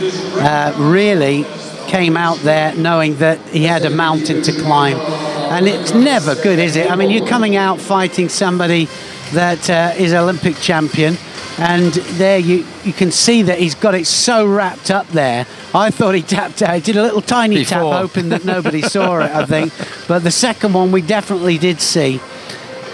really came out there knowing that he had a mountain to climb. And it's never good, is it? I mean, you're coming out fighting somebody that is Olympic champion, and there you can see that he's got it so wrapped up there. I thought he tapped out. He did a little tiny tap, hoping that nobody saw it, I think. But the second one we definitely did see.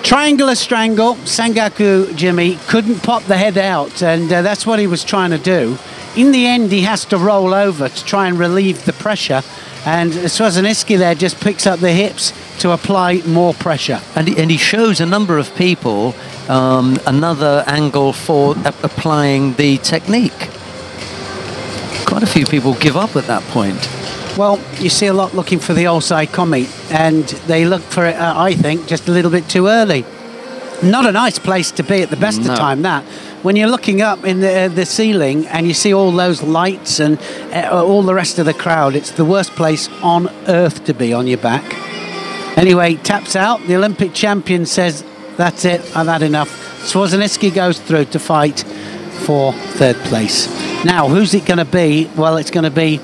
Triangular strangle. Sangaku Jimmy couldn't pop the head out, and that's what he was trying to do. In the end, he has to roll over to try and relieve the pressure, and Swazanecki there just picks up the hips to apply more pressure. And he shows a number of people another angle for applying the technique. Quite a few people give up at that point. Well, you see a lot looking for the Osai Komi, and they look for it, I think, just a little bit too early. Not a nice place to be at the best of time, that. When you're looking up in the ceiling and you see all those lights and all the rest of the crowd, it's the worst place on earth to be on your back. Anyway, taps out. The Olympic champion says, that's it, I've had enough. Swazanecki goes through to fight for third place. Now, who's it going to be? Well, it's going to be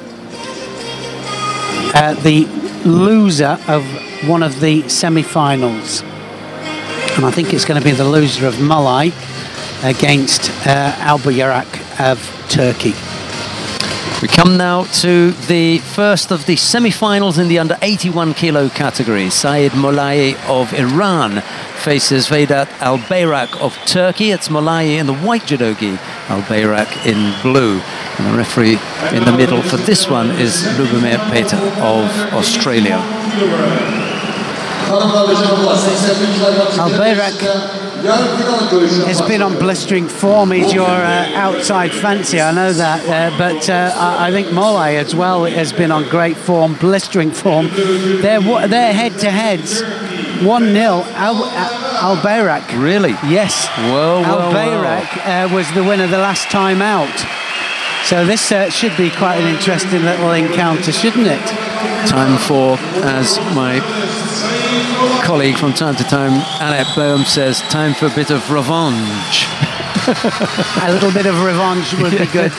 the loser of one of the semi-finals. And I think it's going to be the loser of Malai against Albayrak of Turkey. We come now to the first of the semi-finals in the under 81 kilo category. Saeed Molayi of Iran faces Vedat Albayrak of Turkey. It's Molayi in the white judogi, Albayrak in blue. And the referee in the middle for this one is Lubomir Peter of Australia. Albayrak has been on blistering form. He's your outside fancy, I know that, but I think Molayi as well has been on great form, blistering form. They're head-to-heads, 1-0. Albayrak. Really? Yes. Albayrak was the winner the last time out. So this should be quite an interesting little encounter, shouldn't it? Time for, as my colleague from time to time, Annette Boehm, says, time for a bit of revenge. A little bit of revenge would be good.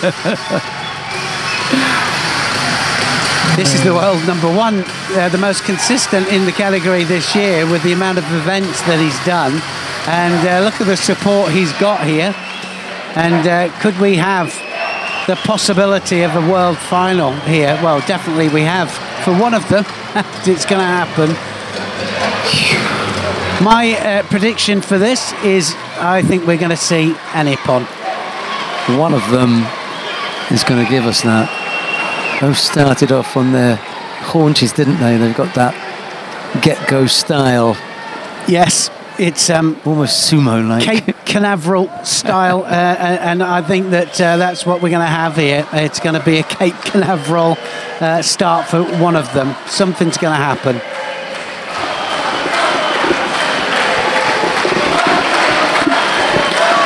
This is the world #1, the most consistent in the category this year with the amount of events that he's done. And look at the support he's got here. And could we have the possibility of a world final here? Well, definitely we have. For one of them, it's going to happen. My prediction for this is I think we're going to see an Ippon. One of them is going to give us that. Both started off on their haunches, didn't they? They've got that get-go style. Yes, it's almost sumo-like. Cape Canaveral style, and I think that that's what we're going to have here. It's going to be a Cape Canaveral start for one of them. Something's going to happen.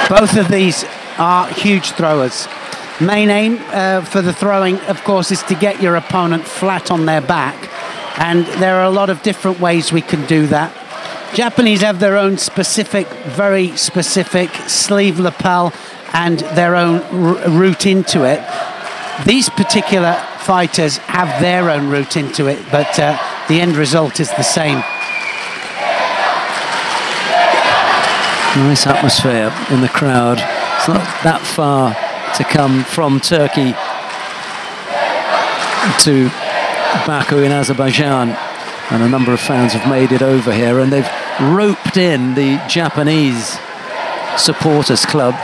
Both of these are huge throwers. Main aim for the throwing, of course, is to get your opponent flat on their back. And there are a lot of different ways we can do that. Japanese have their own specific, very specific sleeve lapel and their own route into it. These particular fighters have their own route into it, but the end result is the same. Nice atmosphere in the crowd. It's not that far to come from Turkey to Baku in Azerbaijan, and a number of fans have made it over here, and they've roped in the Japanese supporters club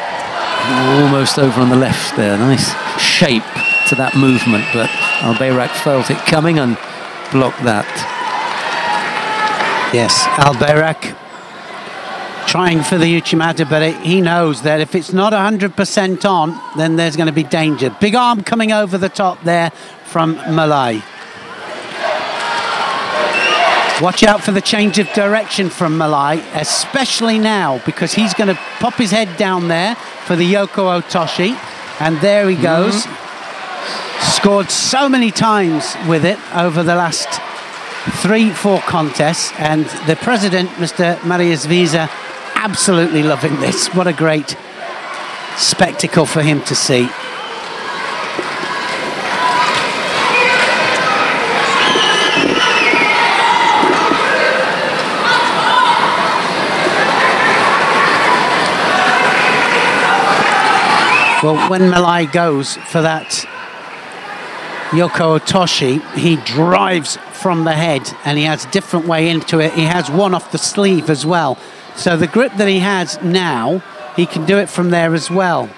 almost over on the left there. Nice shape to that movement, but Albayrak felt it coming and blocked that. Yes, Albayrak trying for the Uchimata, but he knows that if it's not 100% on, then there's going to be danger. Big arm coming over the top there from Malai. Watch out for the change of direction from Malai, especially now, because he's going to pop his head down there for the Yoko Otoshi, and there he goes. Scored so many times with it over the last 3-4 contests, and the president, Mr. Marius Visa, absolutely loving this. What a great spectacle for him to see. Well, when Malai goes for that Yoko Otoshi, he drives from the head, and he has a different way into it. He has one off the sleeve as well. So the grip that he has now, he can do it from there as well.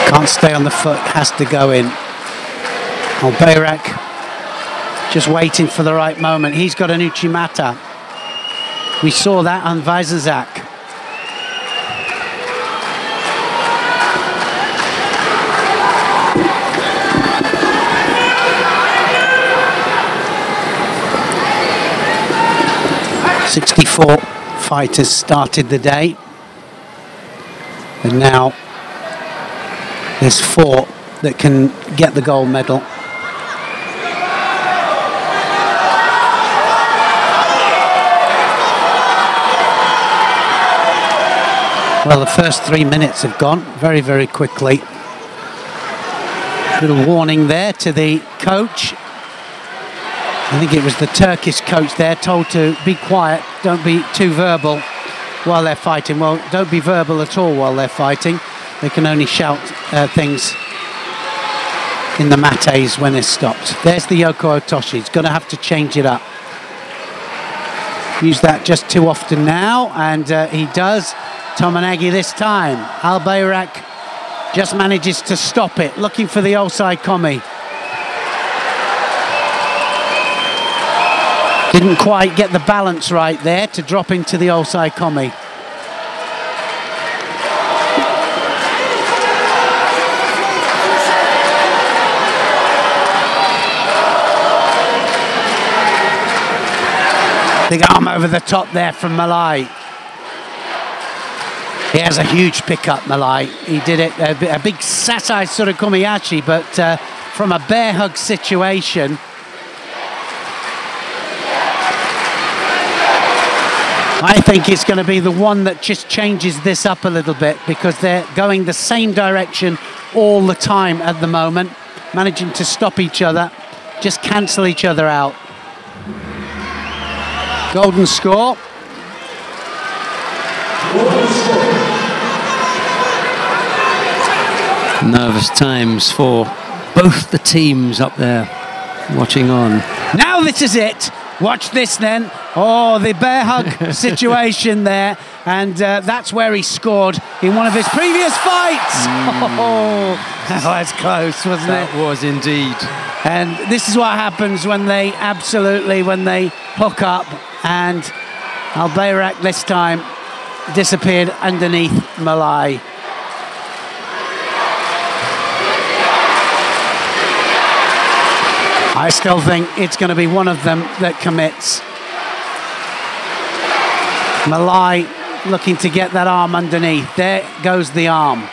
Can't stay on the foot, has to go in. Albayrak just waiting for the right moment. He's got an Uchimata. We saw that on Weizsäck. "64 fighters started the day, and now there's 4 that can get the gold medal." Well, the first 3 minutes have gone very, very quickly. Little warning there to the coach. I think it was the Turkish coach there, told to be quiet, don't be too verbal while they're fighting. Well, don't be verbal at all while they're fighting. They can only shout things in the mates when they're stopped. There's the Yoko Otoshi. He's going to have to change it up. Use that just too often now, and he does. Tomonagi this time. Albayrak just manages to stop it, looking for the Osai Komi. Didn't quite get the balance right there to drop into the Osai Komi. Big arm over the top there from Malai. He has a huge pickup, Malai. He did it, a big Sasai Surukumiyachi, but from a bear hug situation. I think it's going to be the one that just changes this up a little bit, because they're going the same direction all the time at the moment, managing to stop each other, just cancel each other out. Golden score. Nervous times for both the teams up there watching on. Now this is it. Watch this then. Oh, the bear hug situation there. And that's where he scored in one of his previous fights. Oh, that was close, wasn't it? That was indeed. And this is what happens when they hook up. And Albayrak this time disappeared underneath Malai. I still think it's going to be one of them that commits. Malai looking to get that arm underneath. There goes the arm.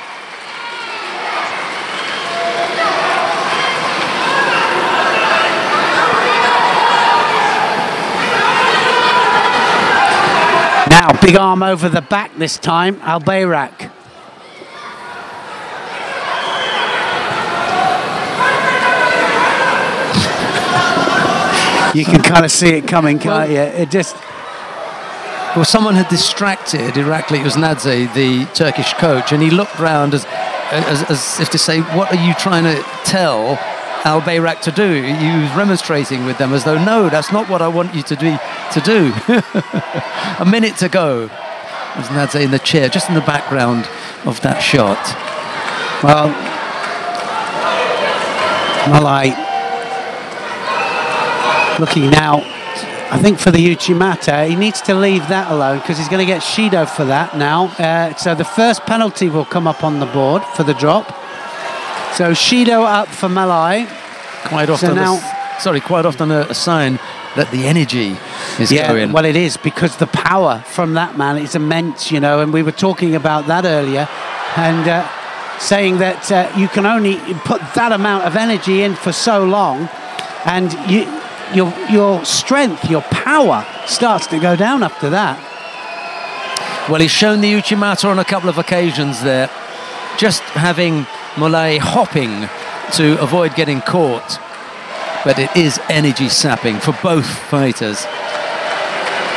Now, big arm over the back this time, Albayrak. You can kind of see it coming, can't you? It just... Well, someone had distracted Irakli Uznadze, the Turkish coach, and he looked round as if to say, what are you trying to tell Al Bayrak to do? He was remonstrating with them as though, no, that's not what I want you to do. A minute to go. Uznadze in the chair, just in the background of that shot. Well, Malai looking now, I think for the Uchimata, he needs to leave that alone because he's going to get Shido for that now. So the first penalty will come up on the board for the drop. So Shido up for Malai. Quite often, quite often a sign that the energy is going. Well, it is, because the power from that man is immense, you know, and we were talking about that earlier, and saying that you can only put that amount of energy in for so long, and your strength, your power starts to go down after that. Well, he's shown the Uchimata on a couple of occasions there, just having Malai hopping to avoid getting caught. But it is energy sapping for both fighters.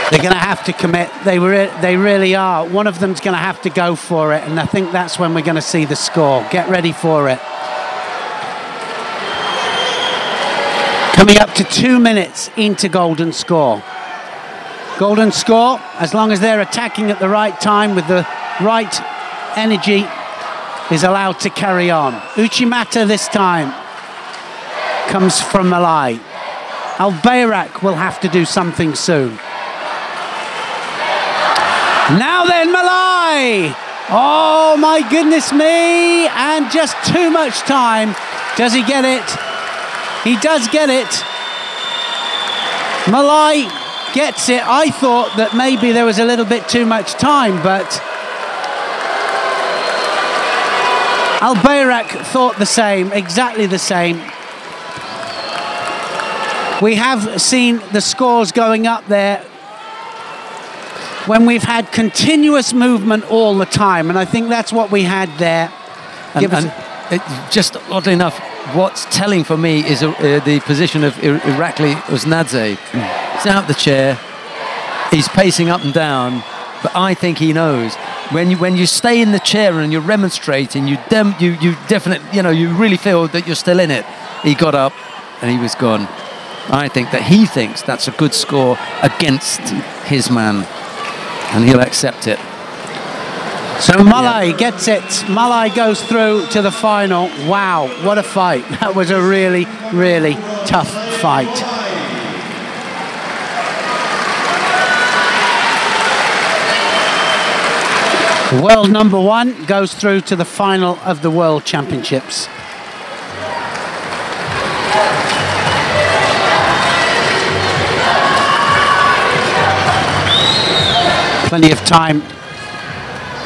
They're going to have to commit. They really are. One of them's going to have to go for it, and I think that's when we're going to see the score. Get ready for it. Coming up to 2 minutes into golden score. Golden score, as long as they're attacking at the right time with the right energy, is allowed to carry on. Uchimata this time comes from Malai. Al Bayrak will have to do something soon. Now then, Malai! Oh my goodness me! And just too much time. Does he get it? He does get it. Malai gets it. I thought that maybe there was a little bit too much time, but Al Bayrak thought the same, exactly the same. We have seen the scores going up there when we've had continuous movement all the time, and I think that's what we had there. Just oddly enough, what's telling for me is the position of Irakli Uznadze. He's out the chair, he's pacing up and down, but I think he knows. When you stay in the chair and you're remonstrating, you definitely, you know, you really feel that you're still in it. He got up and he was gone. I think that he thinks that's a good score against his man, and he'll accept it. So Malai gets it. Malai goes through to the final. Wow, what a fight. That was a really, really tough fight. World number one goes through to the final of the World Championships. Plenty of time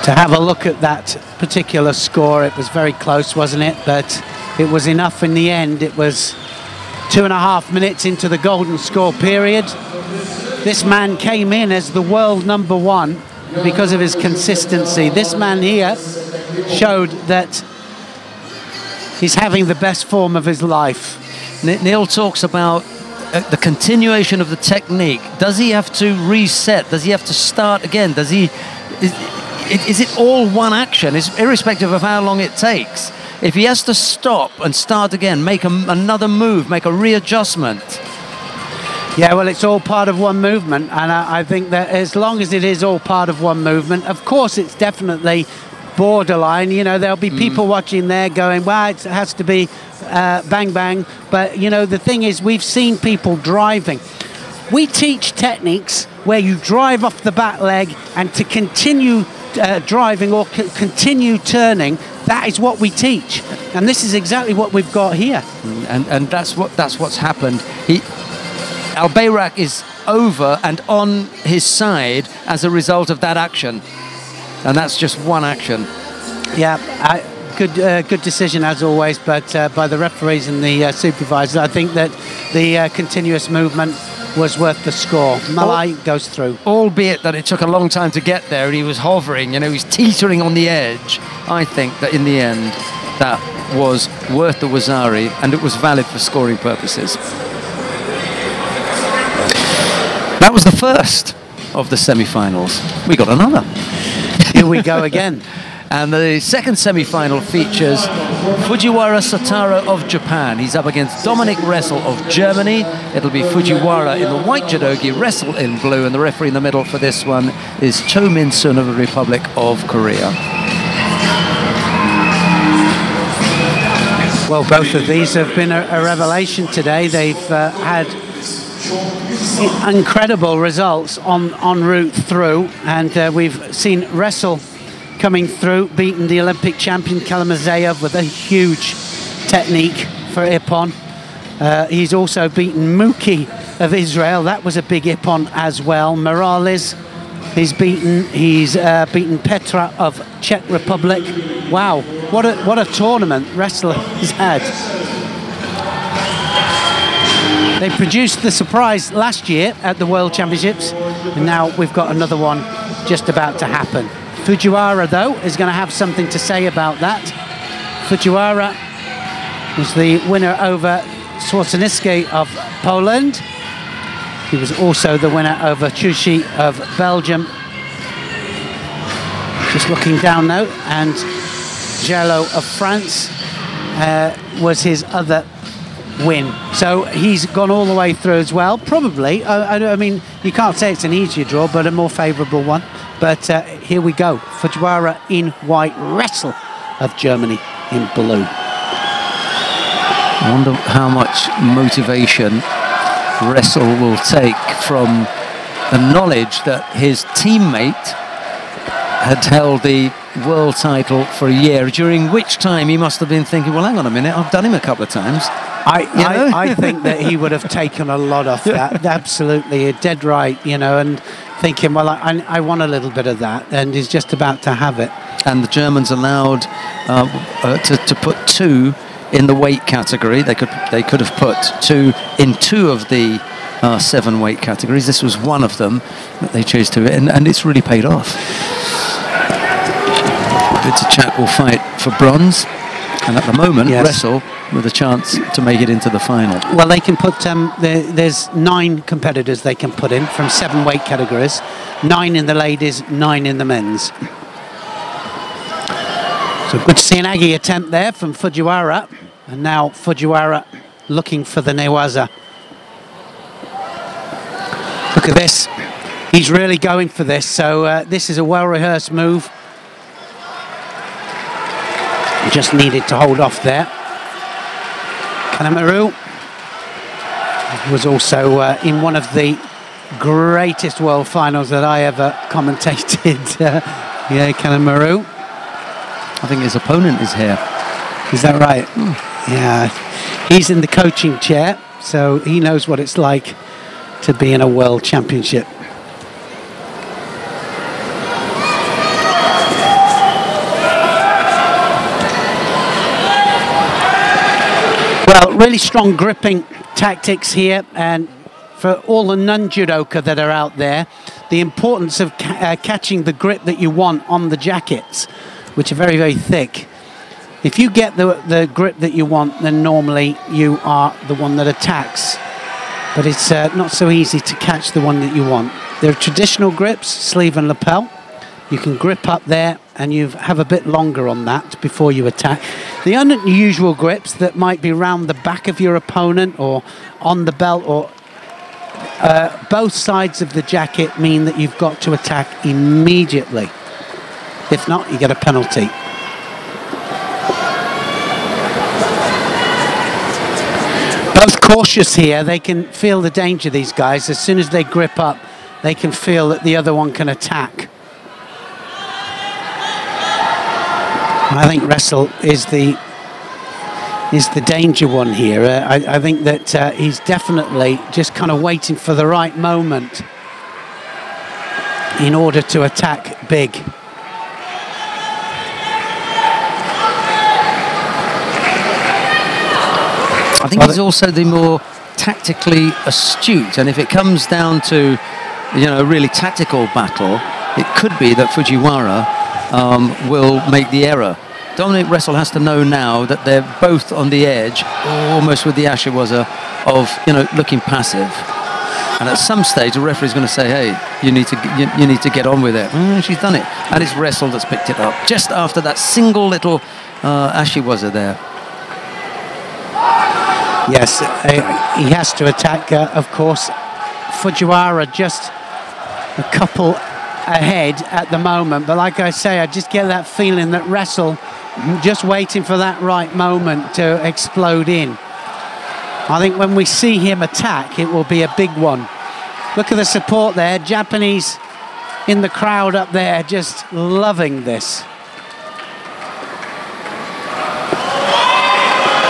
to have a look at that particular score. It was very close, wasn't it? But it was enough in the end. It was 2.5 minutes into the golden score period. This man came in as the world number one because of his consistency. This man here showed that he's having the best form of his life. Neil talks about the continuation of the technique. Does he have to reset? Does he have to start again? Does he? Is it all one action? It's irrespective of how long it takes. If he has to stop and start again, make another move, make a readjustment. Yeah, well, it's all part of one movement, and I think that as long as it is all part of one movement, of course it's definitely borderline. You know, there'll be people watching there going, well, it has to be bang bang, but you know, the thing is, we've seen people driving. We teach techniques where you drive off the back leg, and to continue driving or continue turning, that is what we teach, and this is exactly what we've got here. And that's what's happened. Al Bayrak is over and on his side as a result of that action, and that's just one action. Yeah, good decision as always, but by the referees and the supervisors. I think that the continuous movement was worth the score. Malai goes through. Albeit that it took a long time to get there, and he was hovering, you know, he's teetering on the edge. I think that in the end, that was worth the Wazari, and it was valid for scoring purposes. That was the first of the semi-finals. We got another. Here we go again. And the second semi-final features Fujiwara Satara of Japan. He's up against Dominic Ressel of Germany. It'll be Fujiwara in the white judogi, Ressel in blue, and the referee in the middle for this one is Cho Min-sun of the Republic of Korea. Well, both of these have been a revelation today. They've had incredible results en route through, and we've seen Ressel coming through, beating the Olympic champion Kalamazov with a huge technique for Ippon. He's also beaten Muki of Israel. That was a big Ippon as well. Morales, he's beaten Petra of Czech Republic. Wow, what a tournament Ressel has had. They produced the surprise last year at the World Championships, and now we've got another one just about to happen. Fujiwara, though, is going to have something to say about that. Fujiwara was the winner over Swarteniski of Poland. He was also the winner over Chushi of Belgium. Just looking down now, and Gello of France was his other win. So he's gone all the way through as well. Probably, I mean, you can't say it's an easier draw, but a more favourable one. But here we go. Fujiwara in white, Ressel of Germany in blue. I wonder how much motivation Ressel will take from the knowledge that his teammate had held the world title for a year, during which time he must have been thinking, well, hang on a minute, I've done him a couple of times. I think that he would have taken a lot off that. Absolutely, you're dead right, you know, and thinking, well, I want a little bit of that, and he's just about to have it. And the Germans allowed to put 2 in the weight category. They could have put 2 in 2 of the 7 weight categories. This was one of them that they chose to, and it's really paid off. Chap will fight for bronze, and at the moment, yes, Ressel with a chance to make it into the final. Well, they can put there's 9 competitors they can put in from 7 weight categories, 9 in the ladies, 9 in the men's. So good to see an Agi attempt there from Fujiwara, and now Fujiwara looking for the Newaza. Look at this, he's really going for this. So this is a well-rehearsed move. Just needed to hold off there. Kanemaru was also in one of the greatest world finals that I ever commentated. Yeah, Kanemaru. I think his opponent is here. Is that right? Yeah. He's in the coaching chair, so he knows what it's like to be in a world championship. Well, really strong gripping tactics here, and for all the non-judoka that are out there, the importance of catching the grip that you want on the jackets, which are very, very thick. If you get the grip that you want, then normally you are the one that attacks. But it's not so easy to catch the one that you want. There are traditional grips, sleeve and lapel. You can grip up there and you have a bit longer on that before you attack. The unusual grips that might be round the back of your opponent or on the belt or both sides of the jacket mean that you've got to attack immediately. If not, you get a penalty. Both cautious here. They can feel the danger, these guys. As soon as they grip up, they can feel that the other one can attack. I think Ressel is the danger one here. I think that he's definitely just kind of waiting for the right moment in order to attack big. I think he's also the more tactically astute, and if it comes down to, you know, a really tactical battle, it could be that Fujiwara will make the error. Dominic Ressel has to know now that they're both on the edge, almost with the Ashiwaza of, you know, looking passive. And at some stage, the referee's going to say, hey, you need to get on with it. She's done it. And it's Wrestle that's picked it up. Just after that single little Ashiwaza there. Yes, he has to attack, of course. Fujiwara just a couple ahead at the moment. But like I say, I just get that feeling that Wrestle just waiting for that right moment to explode in. I think when we see him attack, it will be a big one. Look at the support there. Japanese in the crowd up there just loving this.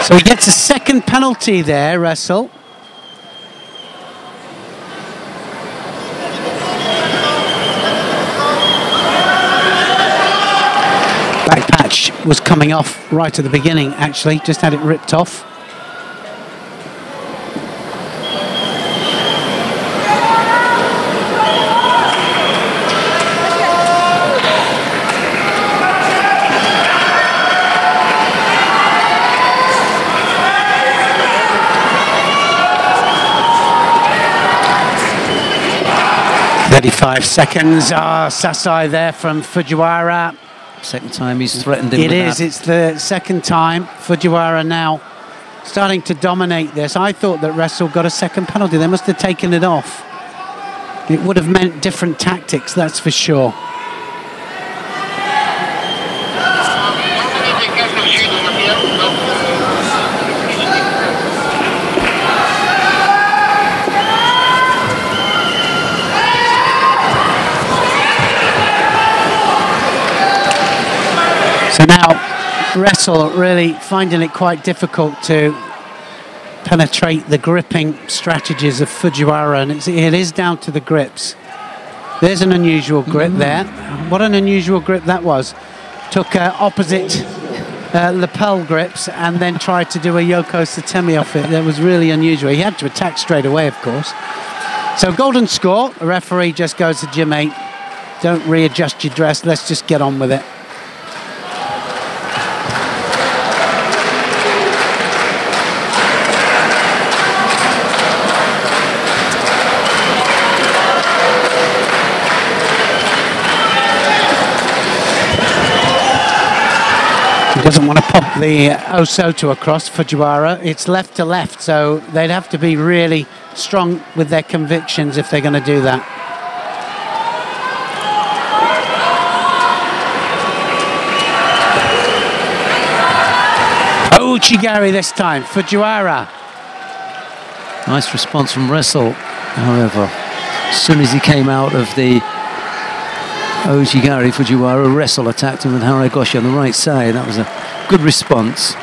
So he gets a second penalty there, Wrestle. Back patch was coming off right at the beginning, actually. Just had it ripped off. Seconds. Sasai there from Fujiwara. Second time he's threatened him. It's the second time. Fujiwara now starting to dominate this. I thought that Wrestle got a second penalty. They must have taken it off. It would have meant different tactics, that's for sure. So now Wrestle really finding it quite difficult to penetrate the gripping strategies of Fujiwara, and it is down to the grips. There's an unusual grip there. What an unusual grip that was. Took opposite lapel grips and then tried to do a Yoko Satemi off it. That was really unusual. He had to attack straight away, of course. So golden score. The referee just goes to Gym 8. Don't readjust your dress. Let's just get on with it. He doesn't want to pop the Osoto across Fujiwara. It's left to left, so they'd have to be really strong with their convictions if they're going to do that. Uchigari this time, Fujiwara. Nice response from Wrestle, however. As soon as he came out of the Ojigari, Fujiwara, Wrestle attacked him with Haragoshi on the right side. That was a good response.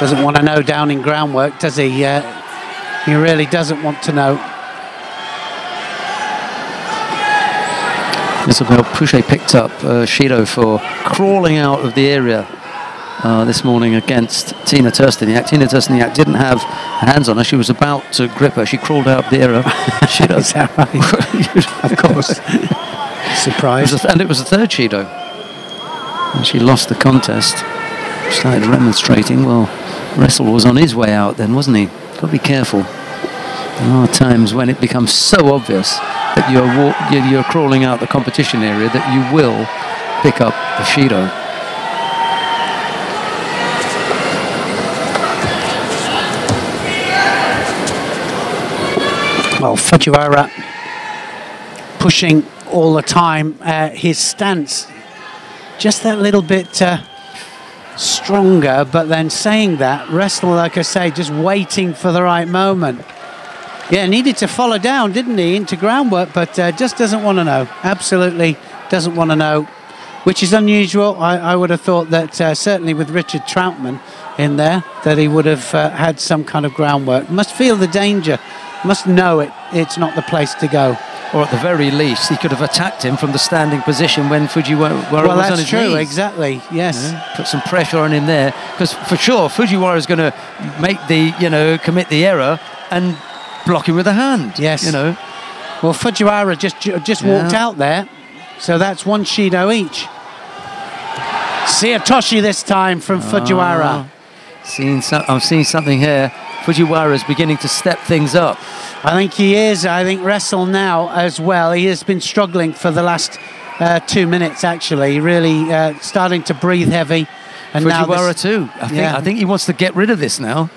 Doesn't want to know down in groundwork, does he? He really doesn't want to know. Isabel Pouchet picked up Shido for crawling out of the area this morning against Tina Tursteniak. Tina Tursteniak didn't have hands on her. She was about to grip her. She crawled out of the area. Shido. Is that right? Of course. Surprised. And it was the third Shido. And she lost the contest. Started remonstrating. Well, Wrestle was on his way out then, wasn't he? Got to be careful. There are times when it becomes so obvious that you're crawling out the competition area that you will pick up the Shido. Well, Fujiwara pushing all the time. His stance just that little bit stronger, but then saying that, Wrestle, like I say, just waiting for the right moment. Yeah, needed to follow down, didn't he, into groundwork, but just doesn't want to know. Absolutely doesn't want to know, which is unusual. I would have thought that certainly with Richard Troutman in there, that he would have had some kind of groundwork. Must feel the danger, must know it's not the place to go. Or at the very least, he could have attacked him from the standing position when Fujiwara was on his knees. Well, that's true, exactly, yes. Put some pressure on him there, because for sure, Fujiwara is going to make the, commit the error and block him with a hand. Yes. Well, Fujiwara just walked out there, so that's one Shido each. Siatoshi this time from Fujiwara. I'm seeing something here. Fujiwara is beginning to step things up. I think he is. I think Wrestle now as well. He has been struggling for the last 2 minutes, actually. Really starting to breathe heavy. And Fujiwara too. I think he wants to get rid of this now.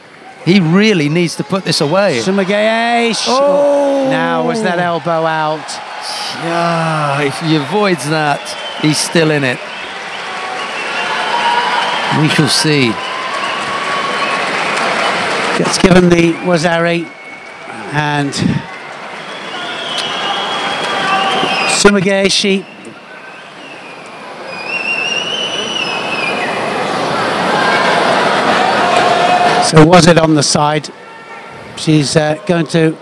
He really needs to put this away. Sumagay. Oh! Now was that elbow out? Yeah, if he avoids that, he's still in it. We shall see. Gets given the Wazari and Sumageshi. So was it on the side? She's going to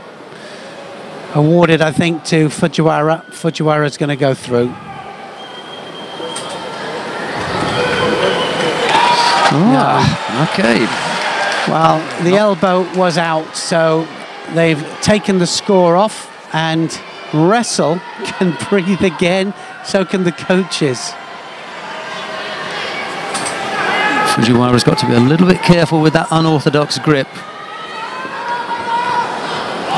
award it, I think, to Fujiwara. Fujiwara's going to go through. Oh, okay. Well, the elbow was out, so they've taken the score off, and Wrestle can breathe again, so can the coaches. Fujiwara's got to be a little bit careful with that unorthodox grip.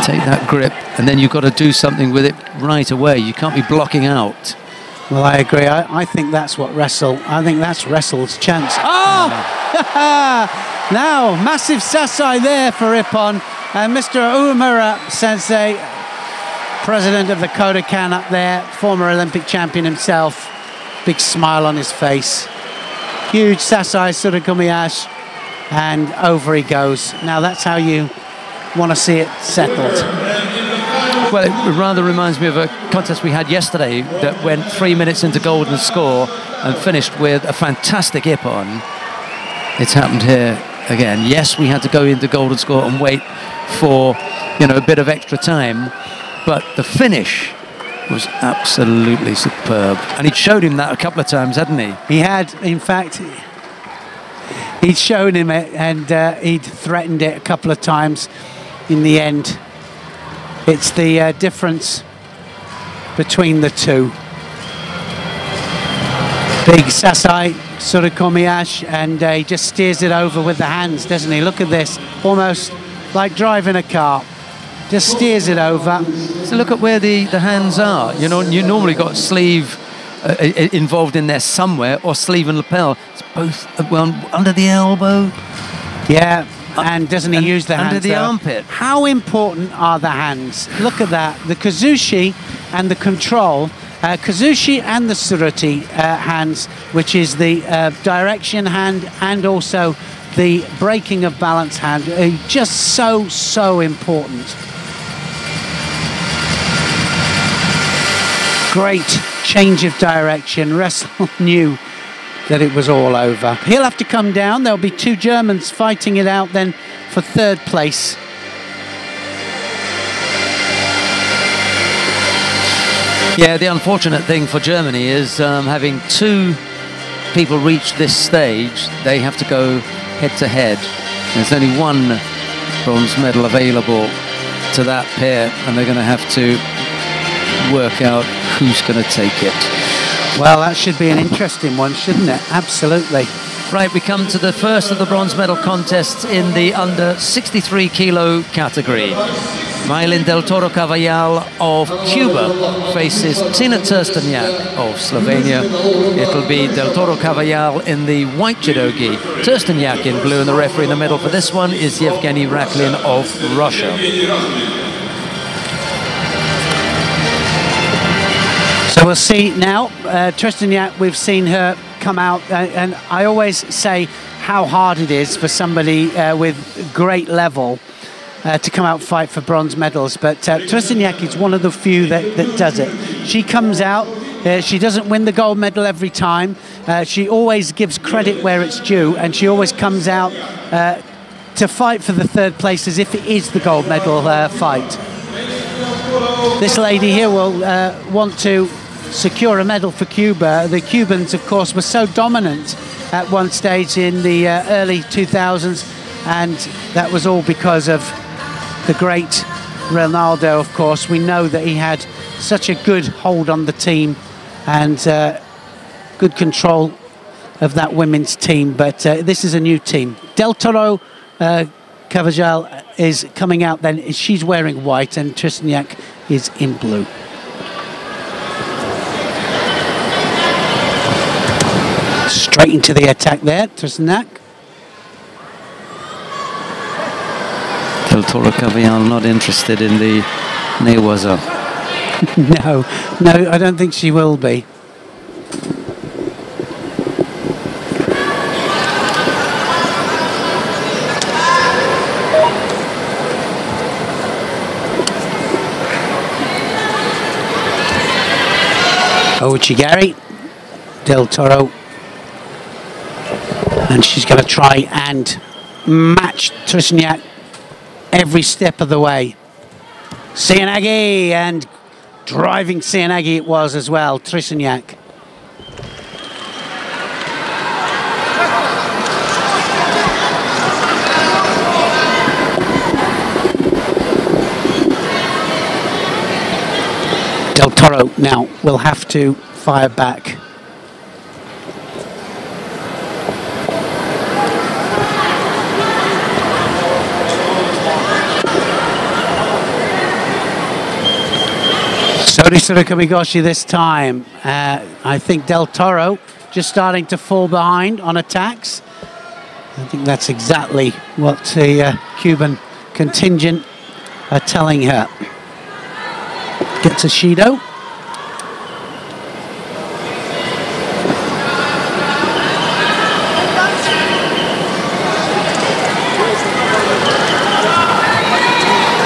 Take that grip, and then you've got to do something with it right away. You can't be blocking out. Well, I agree. I think that's what I think that's Wrestle's chance. Oh! Now, massive Sasai there for Ippon. And Mr. Umura Sensei, president of the Kodokan up there, former Olympic champion himself. Big smile on his face. Huge Sasai Surikomiyashi, and over he goes. Now that's how you want to see it settled. Well, it rather reminds me of a contest we had yesterday that went 3 minutes into golden score and finished with a fantastic Ippon. It's happened here again. Yes, we had to go into golden score and wait for, a bit of extra time, but the finish was absolutely superb. And he'd showed him that a couple of times, hadn't he? He had, in fact, he'd shown him it, and he'd threatened it a couple of times. In the end, it's the difference between the two. Big Sasai Surikomiyashi, and he just steers it over with the hands, doesn't he? Look at this, almost like driving a car. Just steers it over. So look at where the hands are. You normally got sleeve involved in there somewhere, or sleeve and lapel. It's both under the elbow. Yeah, and doesn't he use the hands under the armpit? How important are the hands? Look at that. The Kazushi and the control. Kazushi and the Suruti hands, which is the direction hand and also the breaking of balance hand, just so important. Great change of direction. Wrestle knew that it was all over. He'll have to come down. There'll be two Germans fighting it out then for third place. Yeah, the unfortunate thing for Germany is having two people reach this stage, they have to go head-to-head. There's only one bronze medal available to that pair, and they're going to have to work out who's going to take it. Well, that should be an interesting one, shouldn't it? Absolutely. Right, we come to the first of the bronze medal contests in the under 63 kilo category. Maylin del Toro Cavallal of Cuba faces Tina Trsteniak of Slovenia. It'll be del Toro Cavallal in the white judogi, Trsteniak in blue, and the referee in the middle for this one is Yevgeny Raklin of Russia. So we'll see now. Trsteniak, we've seen her come out, and I always say how hard it is for somebody with great level to come out fight for bronze medals, but Trsteniak is one of the few that does it. She comes out, she doesn't win the gold medal every time, she always gives credit where it's due, and she always comes out to fight for the third place as if it is the gold medal fight. This lady here will want to secure a medal for Cuba. The Cubans, of course, were so dominant at one stage in the early 2000s, and that was all because of the great Ronaldo, of course. We know that he had such a good hold on the team and good control of that women's team, but this is a new team. Del Toro Cavallal is coming out then. She's wearing white and Trysniak is in blue. Straight into the attack there, Trysniak. Del Toro Cavallal not interested in the Newaza. No, I don't think she will be. Ouchigari, Del Toro, and she's going to try and match Trysniak every step of the way. Seoinage, and driving Seoinage it was as well, Trysniak. Del Toro now will have to fire back. Sorisuru Kamigoshi this time. I think Del Toro just starting to fall behind on attacks. I think that's exactly what the Cuban contingent are telling her. Gets a Shido.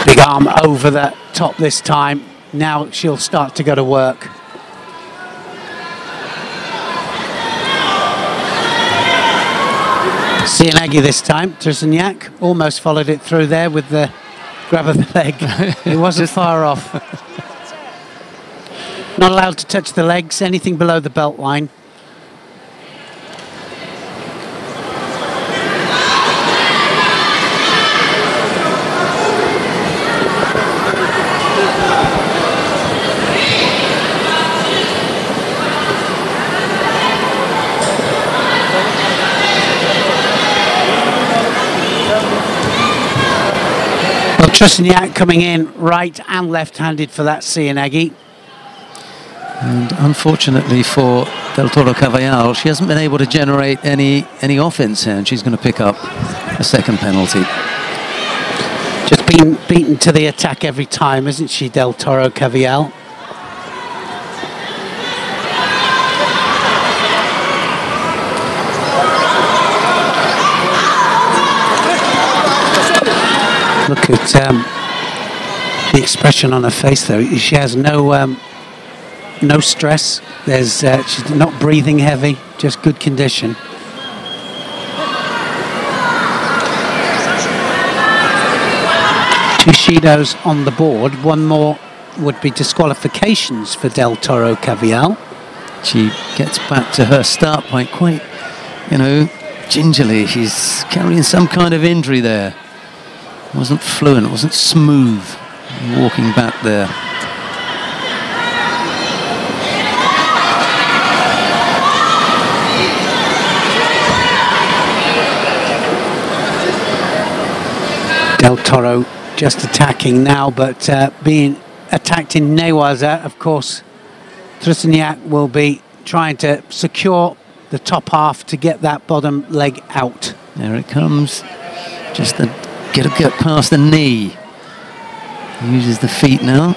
Big arm over the top this time. Now she'll start to go to work. Seoinage this time. Trysniak almost followed it through there with the grab of the leg. It wasn't far off. Not allowed to touch the legs, anything below the belt line. Trysniak coming in right and left-handed for that Seoinage. And unfortunately for Del Toro Cavallal, she hasn't been able to generate any offense here, and she's going to pick up a second penalty. Just being beaten to the attack every time, isn't she, Del Toro Cavallal? Look at the expression on her face, though. She has no stress. She's not breathing heavy, just good condition. Two Shidos on the board. One more would be disqualifications for Del Toro Cavallal. She gets back to her start point quite, gingerly. She's carrying some kind of injury there. It wasn't fluent, it wasn't smooth walking back there. Del Toro just attacking now, but being attacked in Newaza, of course. Trysniak will be trying to secure the top half to get that bottom leg out. There it comes. Just to get past the knee. Uses the feet now.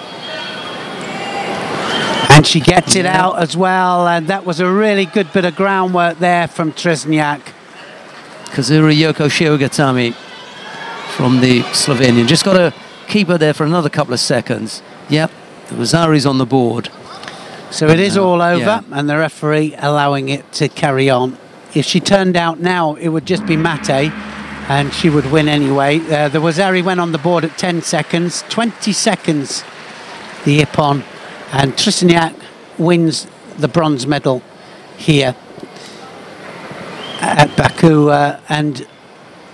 And she gets it out as well, and that was a really good bit of groundwork there from Trysniak. Kazura Yoko Shiogatami from the Slovenian. Just got to keep her there for another couple of seconds. Yep, the Rosari's on the board. So it is all over, and the referee allowing it to carry on. If she turned out now, it would just be Mate, and she would win anyway. The Rosari went on the board at 10 seconds, 20 seconds the Ippon, and Trysniak wins the bronze medal here at Baku. And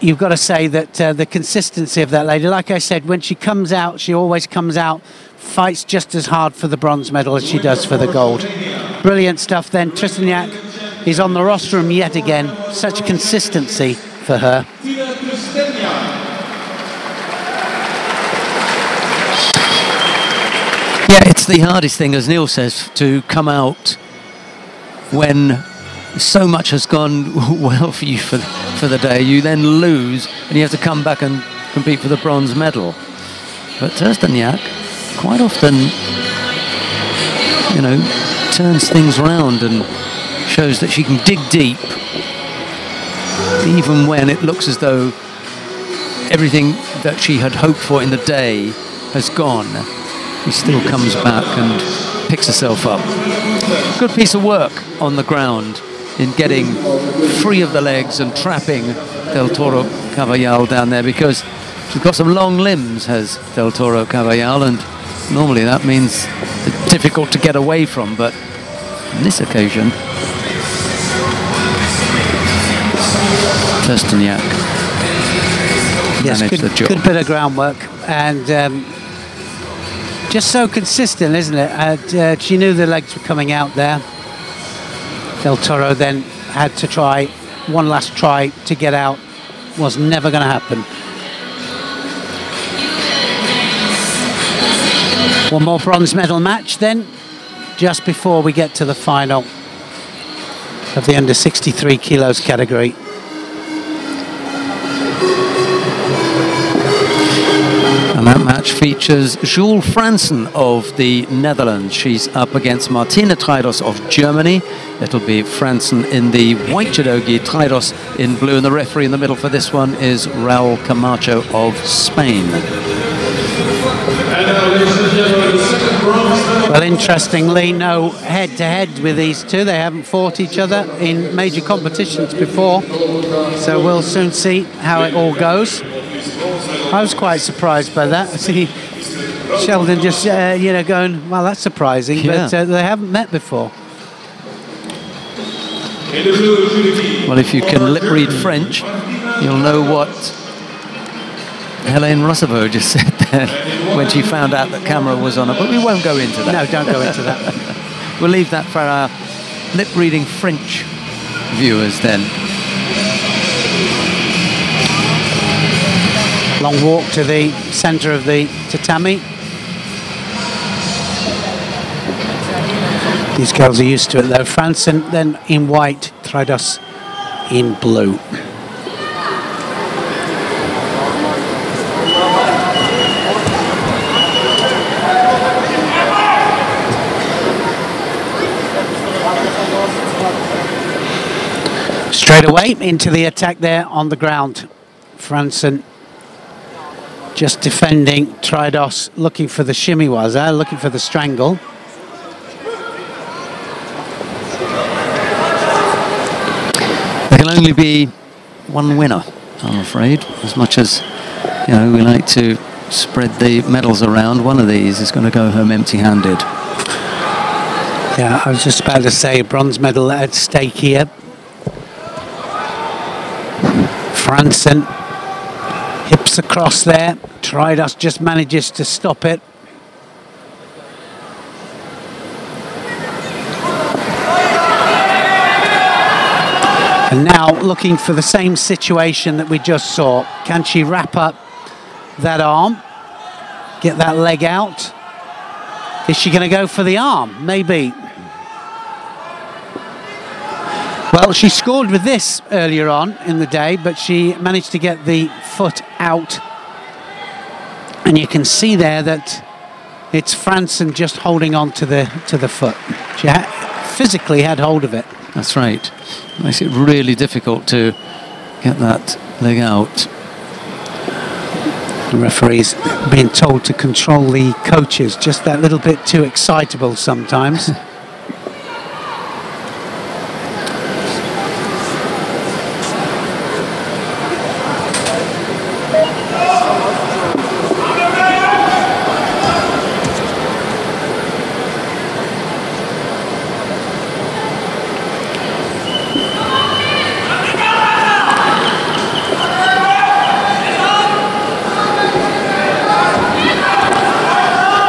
you've got to say that the consistency of that lady, like I said, when she comes out, she always comes out, fights just as hard for the bronze medal as she does for the gold. Brilliant stuff then. Trysniak is on the rostrum yet again. Such consistency for her. Yeah, it's the hardest thing, as Neil says, to come out when so much has gone well for you for the day. You then lose, and you have to come back and compete for the bronze medal. But Tersteniak quite often, you know, turns things round and shows that she can dig deep, even when it looks as though everything that she had hoped for in the day has gone. She still comes back and picks herself up. Good piece of work on the ground in getting free of the legs and trapping Del Toro Caballal down there, because she's got some long limbs, has Del Toro Caballal, and normally that means it's difficult to get away from, but on this occasion, Tersteniak managed the job. Good bit of groundwork, and just so consistent, isn't it? She knew the legs were coming out there. Del Toro then had to try one last try to get out. Was never going to happen. One more bronze medal match then, just before we get to the final of the under 63 kilos category. And that match features Jules Fransen of the Netherlands. She's up against Martina Traidos of Germany. It'll be Fransen in the white judogi, Traidos in blue, and the referee in the middle for this one is Raul Camacho of Spain. Well, interestingly, no head-to-head with these two. They haven't fought each other in major competitions before, so we'll soon see how it all goes. I was quite surprised by that. I see Sheldon just, you know, going, well, that's surprising, yeah. But they haven't met before. Well, if you can lip read French, you'll know what Helene Rossevaux just said there when she found out that camera was on her, but we won't go into that. No, don't go into that. We'll leave that for our lip-reading French viewers then. Long walk to the centre of the tatami. These girls are used to it though. Fransen then in white, Traidos in blue. Straight away into the attack there on the ground. Fransen just defending, Traidos looking for the shimmy waza, looking for the strangle. There can only be one winner, I'm afraid. As much as, you know, we like to spread the medals around, one of these is going to go home empty-handed. Yeah, I was just about to say a bronze medal at stake here. Fransen, hips across there. Traidos just manages to stop it. And now looking for the same situation that we just saw. Can she wrap up that arm? Get that leg out? Is she going to go for the arm? Maybe. Well, she scored with this earlier on in the day, but she managed to get the foot out. And you can see there that it's Fransen just holding on to the foot. She physically had hold of it. That's right. Makes it really difficult to get that leg out. The referee's being told to control the coaches, just that little bit too excitable sometimes.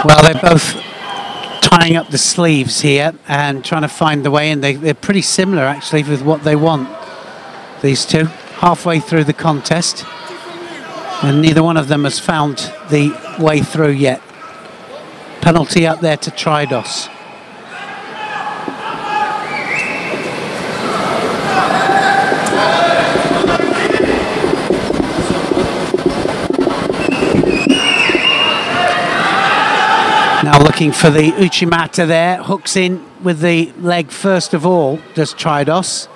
Well, they're both tying up the sleeves here and trying to find the way in. They're pretty similar, actually, with what they want, these two, halfway through the contest. And neither one of them has found the way through yet. Penalty up there to Tridos. Now looking for the Uchimata there, hooks in with the leg first of all, does Tridos.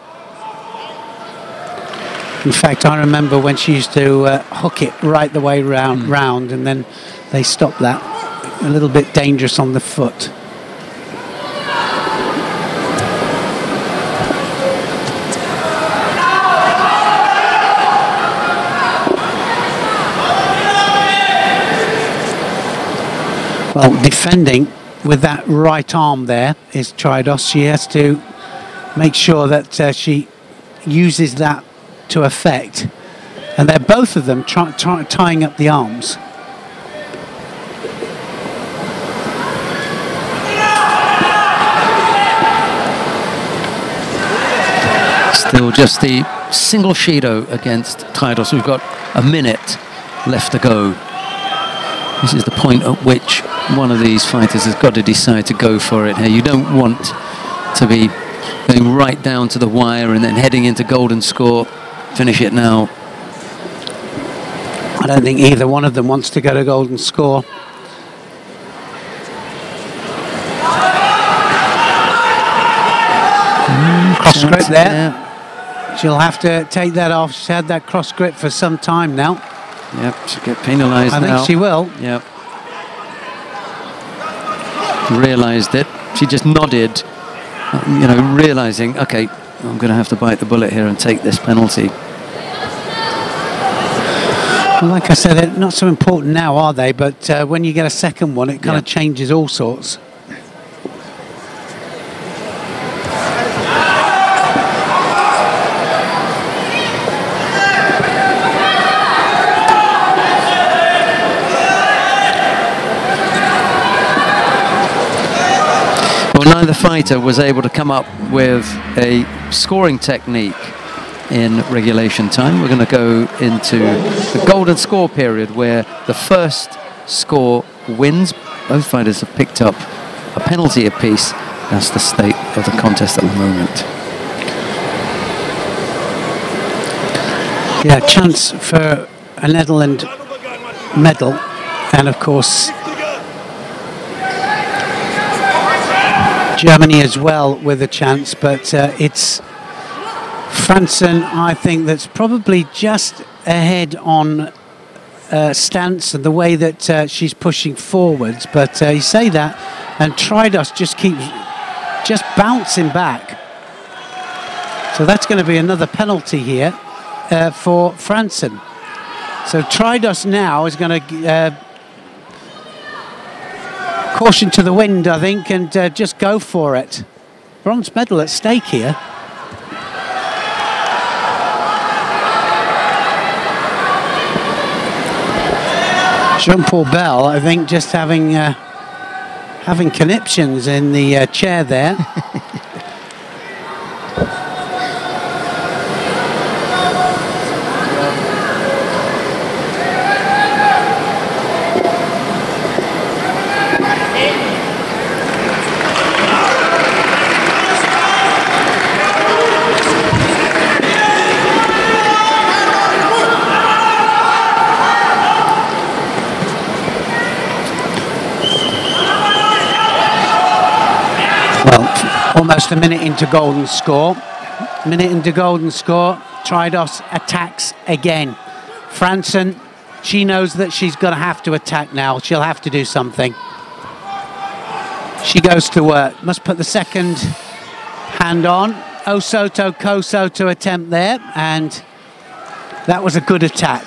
In fact, I remember when she used to hook it right the way round, and then they stopped that. A little bit dangerous on the foot. Well, defending with that right arm there is Tridos. She has to make sure that she uses that to effect. And they're both of them tying up the arms. Still just the single Shido against Tridos. We've got a minute left to go. This is the point at which one of these fighters has got to decide to go for it here. You don't want to be going right down to the wire and then heading into golden score. Finish it now. I don't think either one of them wants to go to golden score. Cross grip there. Yeah. She'll have to take that off. She's had that cross grip for some time now. Yep, she'll get penalised now. I think she will. Yep. Realised it. She just nodded, you know, realising, okay, I'm going to have to bite the bullet here and take this penalty. Well, like I said, they're not so important now, are they? But when you get a second one, it kind of changes all sorts. Neither fighter was able to come up with a scoring technique in regulation time. We're going to go into the golden score period where the first score wins. Both fighters have picked up a penalty apiece. That's the state of the contest at the moment. Yeah, chance for a Netherlands medal, and of course Germany as well with a chance, but it's Franson, I think, that's probably just ahead on stance and the way that she's pushing forwards. But you say that, and Tridos just keeps bouncing back. So that's going to be another penalty here for Franson. So Tridos now is going to caution to the wind, I think, and just go for it. Bronze medal at stake here. Jean-Paul Bell, I think, just having conniptions in the chair there. Almost a minute into golden score. Minute into golden score. Tridos attacks again. Franson, she knows that she's going to have to attack now. She'll have to do something. She goes to work. Must put the second hand on. Osoto Koso to attempt there, and that was a good attack.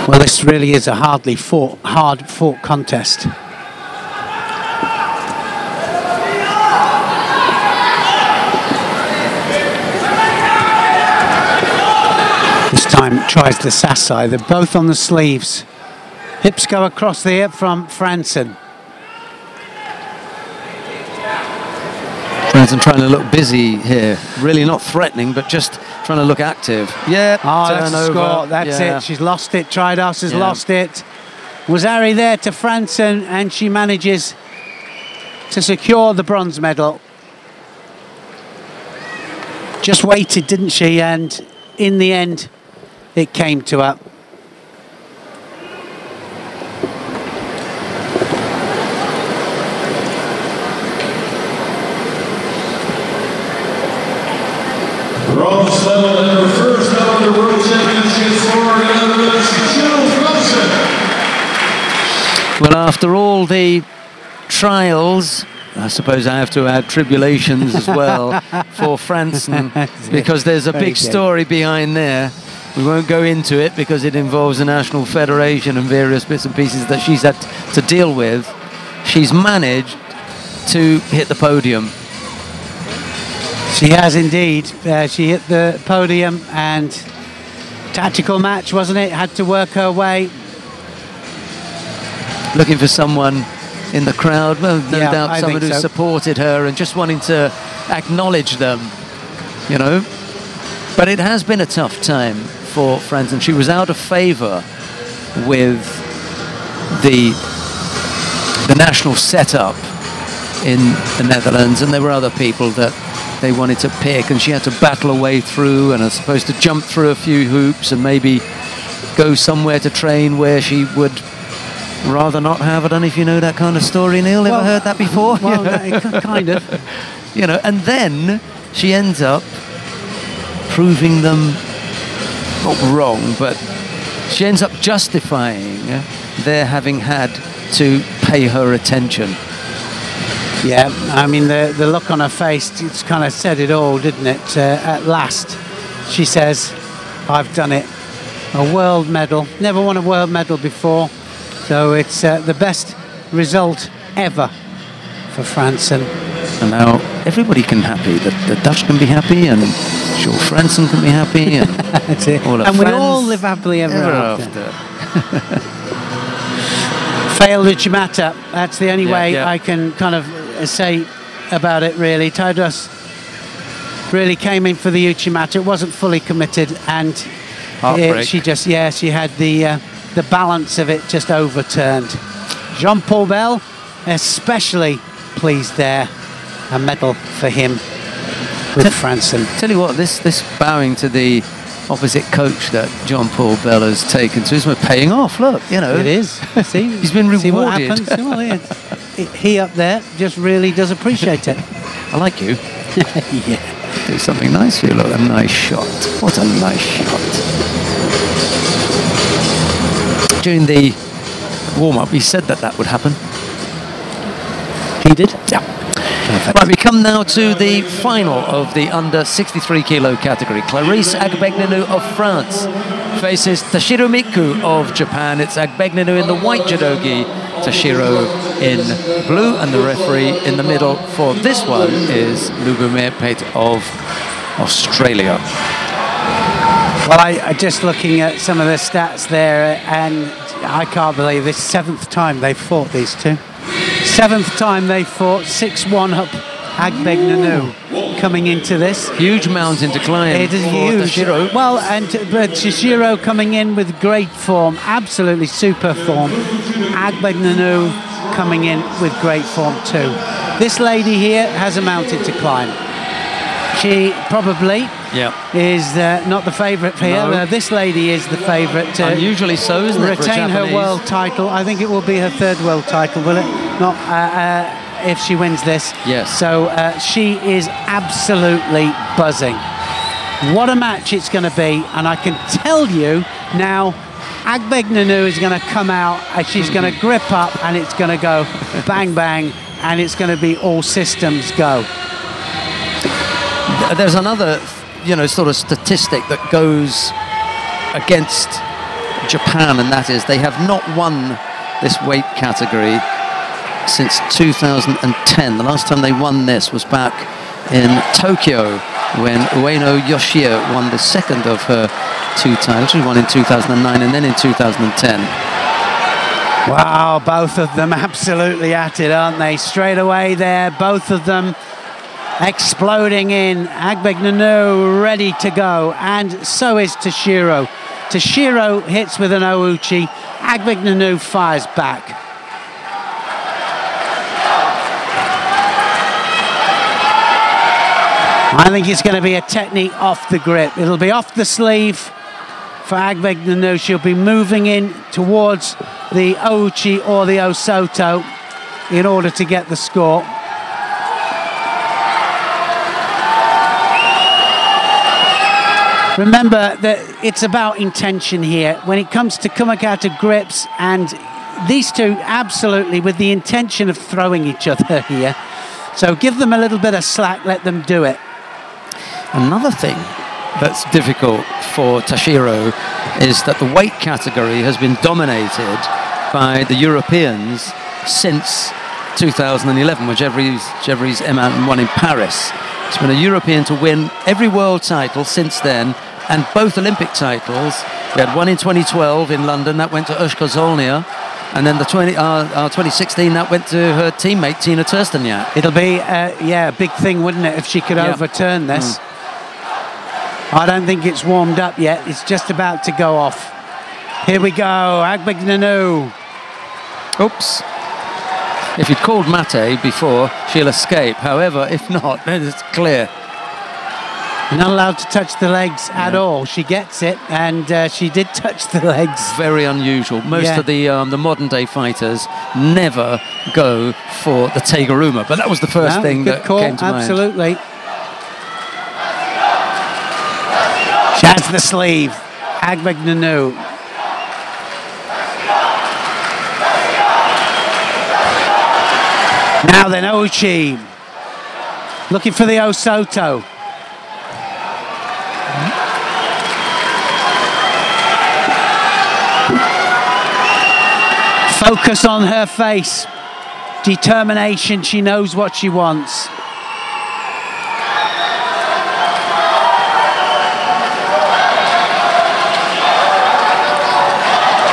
Well, this really is a hard fought contest. This time tries the Sasai. They're both on the sleeves. Hips go across the hip from Franson. Franson trying to look busy here. Really not threatening, but just trying to look active. Yeah, oh, that's a turnover. score. That's Yeah. it. She's lost it. Tridos has lost it. Wazari there to Franson, and she manages to secure the bronze medal. Just waited, didn't she? And in the end, it came to her. Bronze medal and her first medal in the World Championships for the Netherlands, Jill Franson. Well, after all the trials, I suppose I have to add tribulations as well for Franson, because there's a big story behind there. We won't go into it because it involves the National Federation and various bits and pieces that she's had to deal with. She's managed to hit the podium. She has indeed. She hit the podium, and tactical match, wasn't it? Had to work her way. Looking for someone in the crowd, well, no doubt I someone who think so. supported her and just wanting to acknowledge them, you know. But it has been a tough time for Franson. She was out of favour with the national setup in the Netherlands, and there were other people that they wanted to pick, and she had to battle her way through, and was supposed to jump through a few hoops and maybe go somewhere to train where she would rather not have. I don't know if you know that kind of story, Neil. Ever heard that before? Well, kind of. You know, and then she ends up proving them not wrong, but she ends up justifying their having had to pay her attention. Yeah, I mean, the look on her face, it's kind of said it all, didn't it? At last, she says, I've done it. A world medal. Never won a world medal before. So it's the best result ever for Franson. And now everybody can be happy. The Dutch can be happy, and sure Franson can be happy, and that's it. All and we fans all live happily ever after. Failed Uchimata. That's the only way I can kind of say about it, really. Taidos really came in for the Uchimata. It wasn't fully committed, and she just, she had the balance of it just overturned. Jean-Paul Bell, especially pleased there. A medal for him with Franson. Tell you what, this bowing to the opposite coach that Jean-Paul Bell has taken to is paying off. Look, you know. It is. See, he's been rewarded. See what happens? Well, he up there just really does appreciate it. I like you. Yeah. Do something nice for you. Look, a nice shot. What a nice shot. During the warm-up, he said that would happen. He did? Yeah. Perfect. Right, we come now to the final of the under 63 kilo category. Clarisse Agbegnenu of France faces Tashiro Miku of Japan. It's Agbegnenu in the white judogi, Tashiro in blue, and the referee in the middle for this one is Lubumirpet of Australia. Well, I just looking at some of the stats there, and I can't believe this 7th time they've fought, these two. 7th time they fought, 6-1 up Agbegnenu coming into this. Huge mountain to climb. It is huge. Tashiro. Well, but Tashiro coming in with great form, absolutely super form. Agbegnenu coming in with great form too. This lady here has a mountain to climb. She probably is not the favourite here. No. This lady is the favourite to unusually so, isn't it, for a retain her Japanese world title. I think it will be her 3rd world title, will it? Not if she wins this. Yes. So she is absolutely buzzing. What a match it's going to be, and I can tell you now, Agbegnenu is going to come out, and she's going to grip up, and it's going to go bang bang, and it's going to be all systems go. There's another, sort of statistic that goes against Japan, and that is they have not won this weight category since 2010. The last time they won this was back in Tokyo when Ueno Yoshie won the 2nd of her 2 titles. She won in 2009 and then in 2010. Wow, both of them absolutely at it, aren't they? Straight away there, both of them exploding in. Agbegnanu ready to go, and so is Toshiro. Toshiro hits with an Ouchi, Agbegnanu fires back. I think it's going to be a technique off the grip. It'll be off the sleeve for Agbegnanu. She'll be moving in towards the Ouchi or the Osoto in order to get the score. Remember that it's about intention here. When it comes to Kumagata grips, and these two absolutely with the intention of throwing each other here. So give them a little bit of slack, let them do it. Another thing that's difficult for Toshiro is that the weight category has been dominated by the Europeans since 2011, when Jeffries Emma won in Paris. It's been a European to win every world title since then, and both Olympic titles. We had one in 2012 in London, that went to Ushka Zolnia, and then the 2016, that went to her teammate Tina Tursteniak. It'll be, a big thing, wouldn't it, if she could overturn this. I don't think it's warmed up yet. It's just about to go off. Here we go, Agbegnanu. Oops. If you'd called Mate before, she'll escape. However, if not, then it's clear. You're not allowed to touch the legs at all. She gets it, and she did touch the legs. Very unusual. Most of the modern day fighters never go for the Teguruma, but that was the first thing that came to mind. Absolutely. She has the sleeve. Agbegnanu. Now then, Ouchi. Looking for the Osoto. Focus on her face. Determination. She knows what she wants.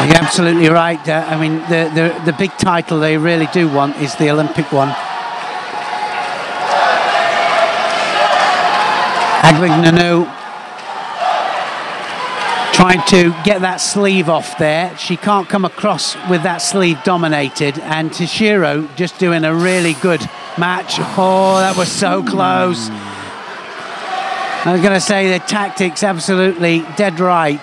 You're absolutely right. I mean, the big title they really do want is the Olympic one. Agbegnanu trying to get that sleeve off there. She can't come across with that sleeve dominated, and Toshiro just doing a really good match. Oh, that was so close. I was going to say the tactics absolutely dead right.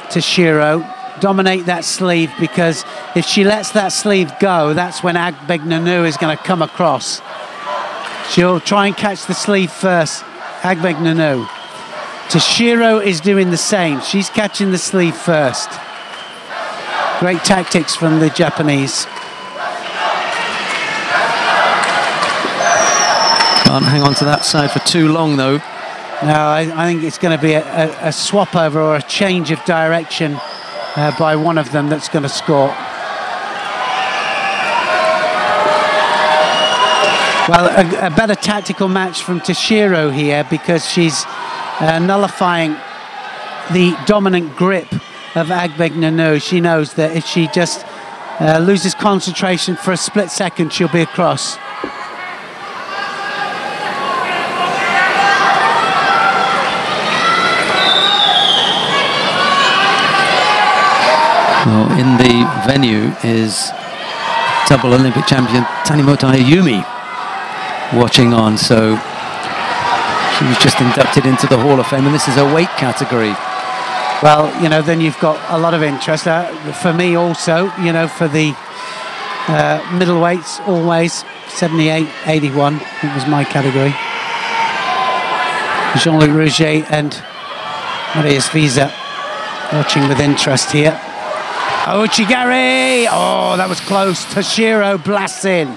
Toshiro dominate that sleeve, because if she lets that sleeve go, that's when Agbegnanu is going to come across. She'll try and catch the sleeve first, Agbegnanu. Toshiro is doing the same. She's catching the sleeve first. Great tactics from the Japanese. Can't hang on to that side for too long, though. No, I think it's going to be a swap over or a change of direction by one of them that's going to score. Well, a better tactical match from Toshiro here, because she's nullifying the dominant grip of Agbegnanu. She knows that if she just loses concentration for a split second, she'll be across. Well, in the venue is double Olympic champion Tanimoto Ayumi watching on, so she was just inducted into the Hall of Fame, and this is a weight category. Well, you know, then you've got a lot of interest. For me also, you know, for the middleweights, always 78, 81, it was my category. Jean-Luc Rouget and Marius Visa watching with interest here. Ouchigari! Oh, that was close. Toshiro blasts in.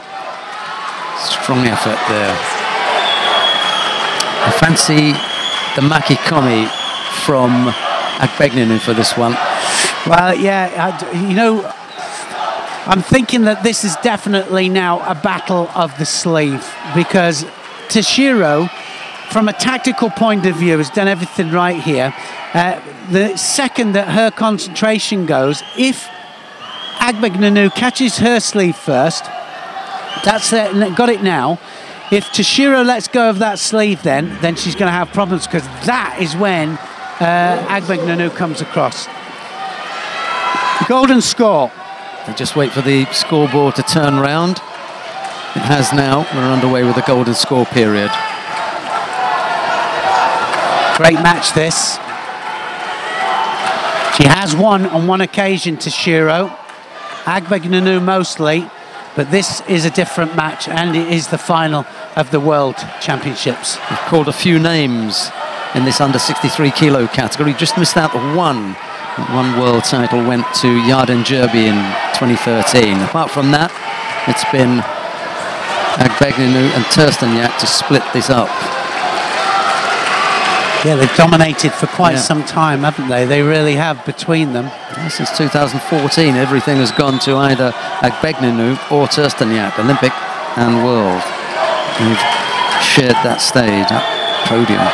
Strong effort there. I fancy the Makikomi from Agbegnanu for this one. Well, yeah, you know, I'm thinking that this is definitely now a battle of the sleeve, because Toshiro, from a tactical point of view, has done everything right here. The second that her concentration goes, if Agbegnanu catches her sleeve first, that's it, got it now. If Toshiro lets go of that sleeve then she's going to have problems, because that is when Agbegnanu comes across. Golden score. They just wait for the scoreboard to turn round. It has now. We're underway with the golden score period. Great match this. She has won on one occasion, Toshiro. Agbegnanu mostly, but this is a different match, and it is the final of the World Championships. We've called a few names in this under 63 kilo category. Just missed out the one. One world title went to Yarden Jerby in 2013. Apart from that, it's been Agbegnanu and Tersteniak to split this up. Yeah, they've dominated for quite some time, haven't they? They really have between them. Since 2014, everything has gone to either Agbegnanu or Tersteniak, Olympic and world. Who've shared that stage, that podium.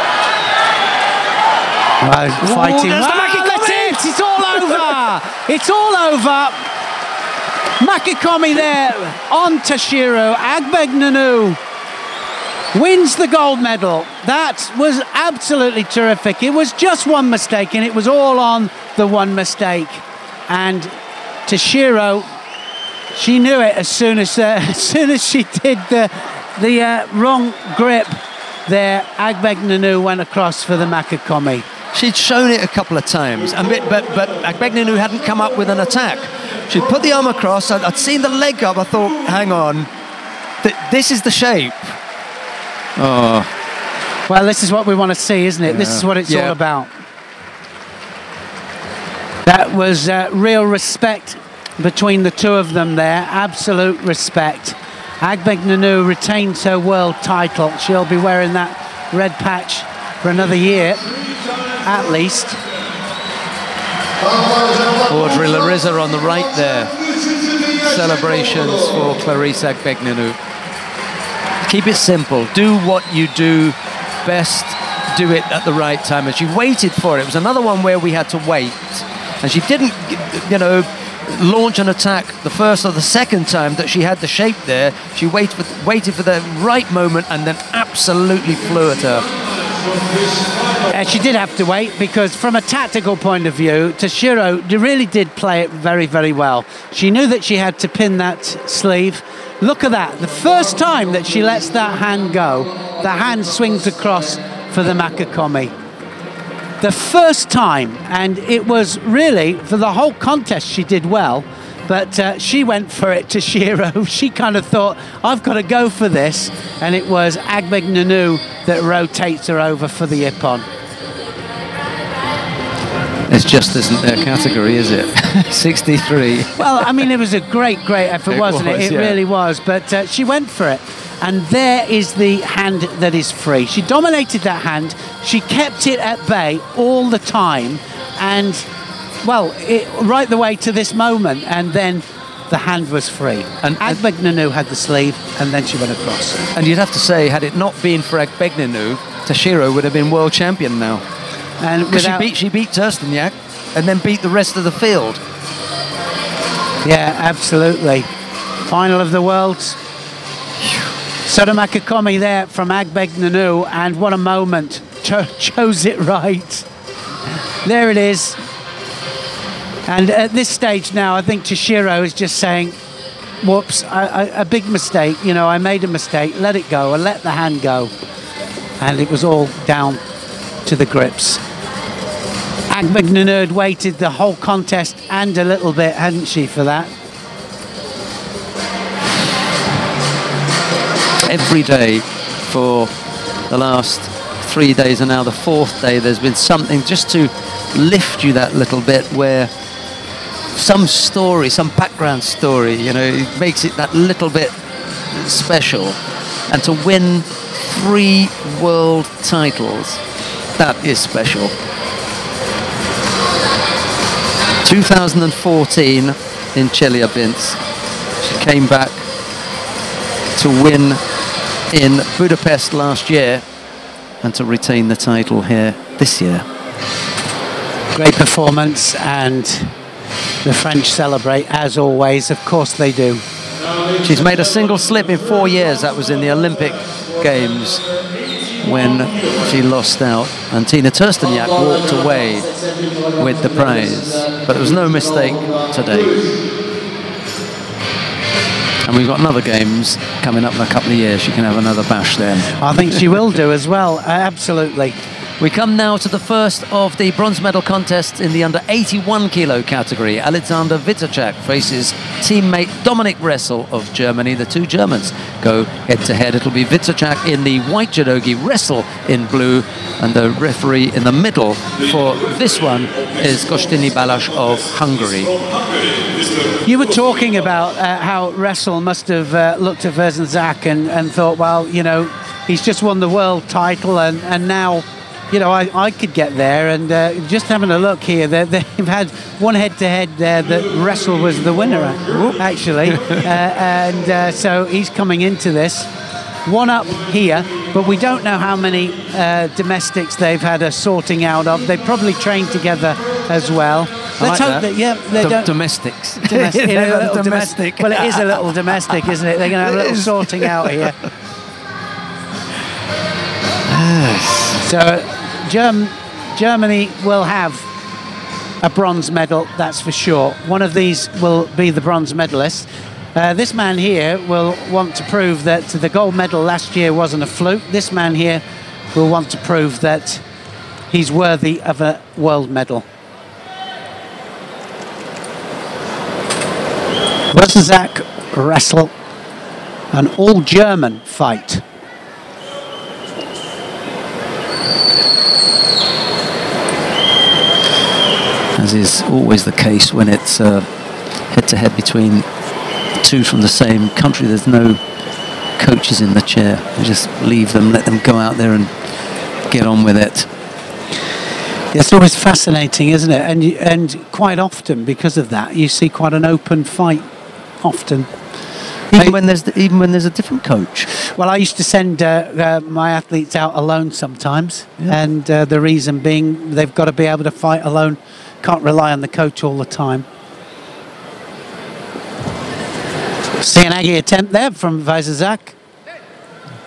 Fighting. That's it! It's all over! It's all over! Makikomi there on Toshiro. Agbegnanu wins the gold medal. That was absolutely terrific. It was just one mistake, and it was all on the one mistake. And Toshiro, she knew it as soon as she did the wrong grip there. Agbegnanu went across for the Makikomi. She'd shown it a couple of times, but Agbegnanu hadn't come up with an attack. She'd put the arm across. I'd seen the leg up. I thought, hang on, this is the shape. Oh, well, this is what we want to see, isn't it? Yeah. This is what it's all about. That was real respect between the two of them there. Absolute respect. Agbegnanu retains her world title. She'll be wearing that red patch for another year, at least. Audrey Larissa on the right there. Celebrations for Clarisse Agbegnanu. Keep it simple. Do what you do best. Do it at the right time. And she waited for it. It was another one where we had to wait. And she didn't, launch an attack the first or the second time that she had the shape there. She waited for the right moment and then absolutely flew at her. She did have to wait, because from a tactical point of view, Toshiro really did play it very, very well. She knew that she had to pin that sleeve. Look at that. The first time that she lets that hand go, the hand swings across for the Makikomi. The first time, and it was really, for the whole contest, she did well, but she went for it, Toshiro. She kind of thought, I've got to go for this, and it was Agbegnanu that rotates her over for the Ippon. It just isn't their category, is it? 63. Well, I mean, it was a great effort, wasn't it? It really was, but she went for it. And there is the hand that is free. She dominated that hand. She kept it at bay all the time. And, well, right the way to this moment. And then the hand was free. And Agbegnanu had the sleeve, and then she went across. And you'd have to say, had it not been for Agbegnanu, Toshiro would have been world champion now. And she beat Tersteniak and then beat the rest of the field. Yeah, absolutely. Final of the Worlds. Sora Makikomi there from Agbegnanu, and what a moment. Chose it right. There it is. And at this stage now, I think Toshiro is just saying, whoops, a big mistake. I made a mistake. Let it go. I let the hand go. And it was all down to the grips. Agbegnanu had waited the whole contest and a little bit, hadn't she, for that? Every day for the last 3 days, and now the fourth day, there's been something just to lift you that little bit, where some story, some background story, it makes it that little bit special. And to win 3 world titles, that is special. 2014 in Chelyabinsk, she came back to win in Budapest last year and to retain the title here this year. Great performance, and The French celebrate, as always. Of course they do. She's made a single slip in 4 years. That was in the Olympic Games when she lost out. And Tina Tursteniak walked away with the prize. But it was no mistake today. And we've got another Games coming up in a couple of years. She can have another bash then. I think she will do as well. Absolutely. We come now to the first of the bronze medal contests in the under 81 kilo category. Alexander Witterczak faces teammate Dominik Ressel of Germany. The two Germans go head to head. It'll be Witterczak in the white judogi, Ressel in blue, and the referee in the middle for this one is Kostini Balázs of Hungary. You were talking about how Ressel must have looked at Witterczak and thought, well, you know, he's just won the world title and now, you know, I could get there. And just having a look here, they've had one head-to-head there that Ressel was the winner, actually. So he's coming into this. One up here, but we don't know how many domestics they've had a sorting out of. They probably trained together as well. Let's hope that, yeah, they don't... Domestics. Domestic. Well, it is a little domestic, isn't it? They're going to have a little sorting out here. So Germany will have a bronze medal, that's for sure. One of these will be the bronze medalist. This man here will want to prove that the gold medal last year wasn't a fluke. This man here will want to prove that he's worthy of a world medal. Witterczak, Ressel, an all-German fight. As is always the case when it's head-to-head between two from the same country, there's no coaches in the chair. You just leave them, let them go out there and get on with it. It's always fascinating, isn't it? And quite often, because of that, you see quite an open fight. Often, even when there's a different coach. Well, I used to send my athletes out alone sometimes, and the reason being they've got to be able to fight alone. Can't rely on the coach all the time. See an Aggie attempt there from Witterczak.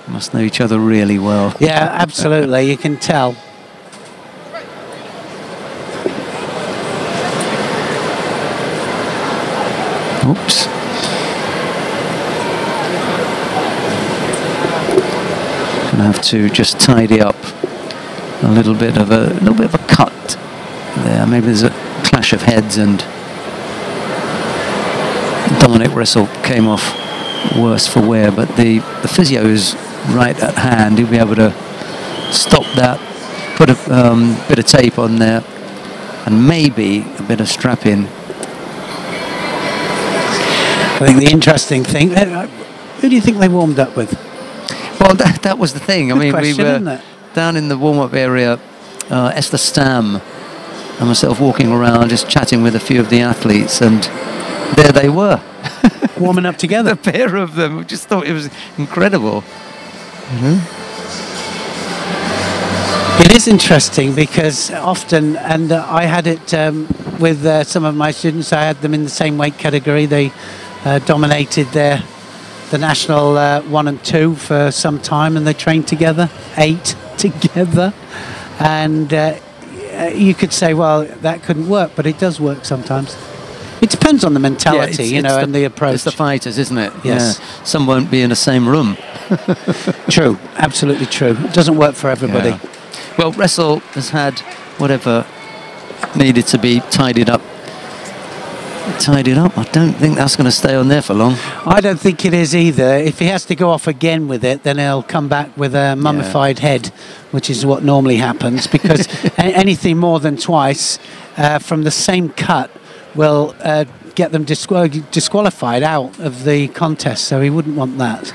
Must know each other really well. Yeah, absolutely. You can tell. Oops. Gonna have to just tidy up a little bit of a cut there. Maybe there's a clash of heads and Dominik Ressel came off worse for wear, but the physio is right at hand. He'll be able to stop that, put a bit of tape on there, and maybe a bit of strap in. I think the interesting thing, who do you think they warmed up with? Well, that was the thing. I mean, question, we were isn't it? down in the warm-up area, Esther Stam and myself walking around, just chatting with a few of the athletes, and there they were. Warming up together. The pair of them. We just thought it was incredible. Mm-hmm. It is interesting because often, and I had it with some of my students, I had them in the same weight category. They dominated the national 1 and 2 for some time, and they trained together, 8 together, and you could say, well, that couldn't work, but it does work sometimes. It depends on the mentality, and the approach. It's the fighters, isn't it? Yes. Yeah. Some won't be in the same room. True, absolutely true. It doesn't work for everybody. Yeah. Well, Ressel has had whatever needed to be tidied up. I don't think that's going to stay on there for long. I don't think it is either. If he has to go off again with it, then he'll come back with a mummified head, which is what normally happens, because anything more than twice from the same cut will get them disqualified out of the contest, so he wouldn't want that.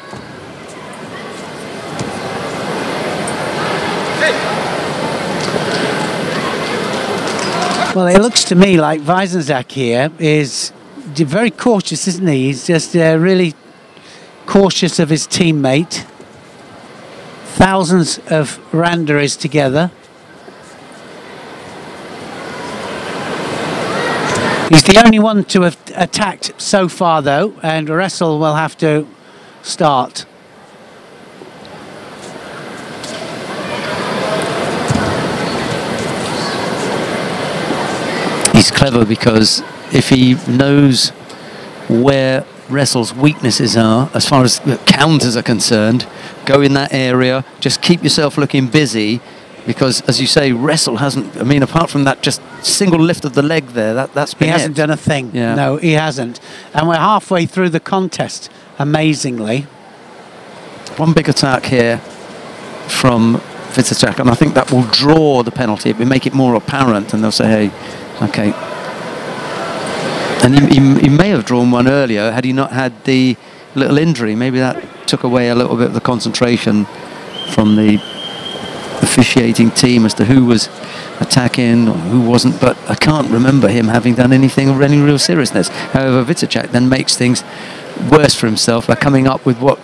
Well, it looks to me like Witterczak here is very cautious, isn't he? He's just really cautious of his teammate. Thousands of randeris together. He's the only one to have attacked so far, though, and Wrestle will have to start. He's clever because if he knows where Wrestle's weaknesses are, as far as counters are concerned, go in that area, just keep yourself looking busy, because, as you say, Wrestle hasn't, I mean, apart from that just single lift of the leg there, that's been He hasn't done a thing. Yeah. No, he hasn't. And we're halfway through the contest, amazingly. One big attack here from Vitzicek, and I think that will draw the penalty. It will make it more apparent, and they'll say, hey, okay. And he may have drawn one earlier had he not had the little injury. Maybe that took away a little bit of the concentration from the officiating team as to who was attacking or who wasn't, but I can't remember him having done anything of any real seriousness. However, Vitzicek then makes things worse for himself by coming up with what,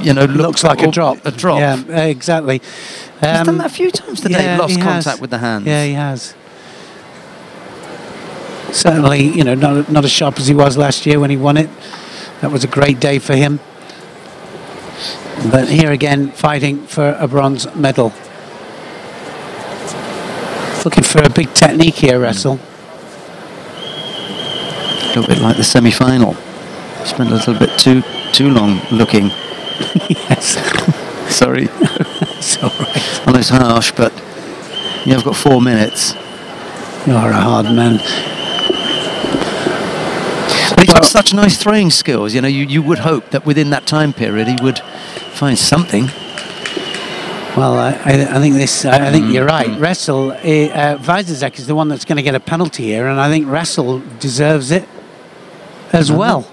you know, looks like a drop. A drop. Yeah, exactly. He's done that a few times today, yeah, lost contact with the hands. Yeah, he has. Certainly, you know, not as sharp as he was last year when he won it. That was a great day for him. But here again, fighting for a bronze medal. Looking for a big technique here, Wrestle. A little bit like the semi-final. Spent a little bit too long looking. Yes. Sorry. It's all right. I know it's harsh, but you've got 4 minutes. You're a hard man. But he's got such nice throwing skills. You know, you would hope that within that time period he would find something. Well, I think this. I think you're right. Wrestle, Vitzicek is the one that's going to get a penalty here, and I think Wrestle deserves it as well.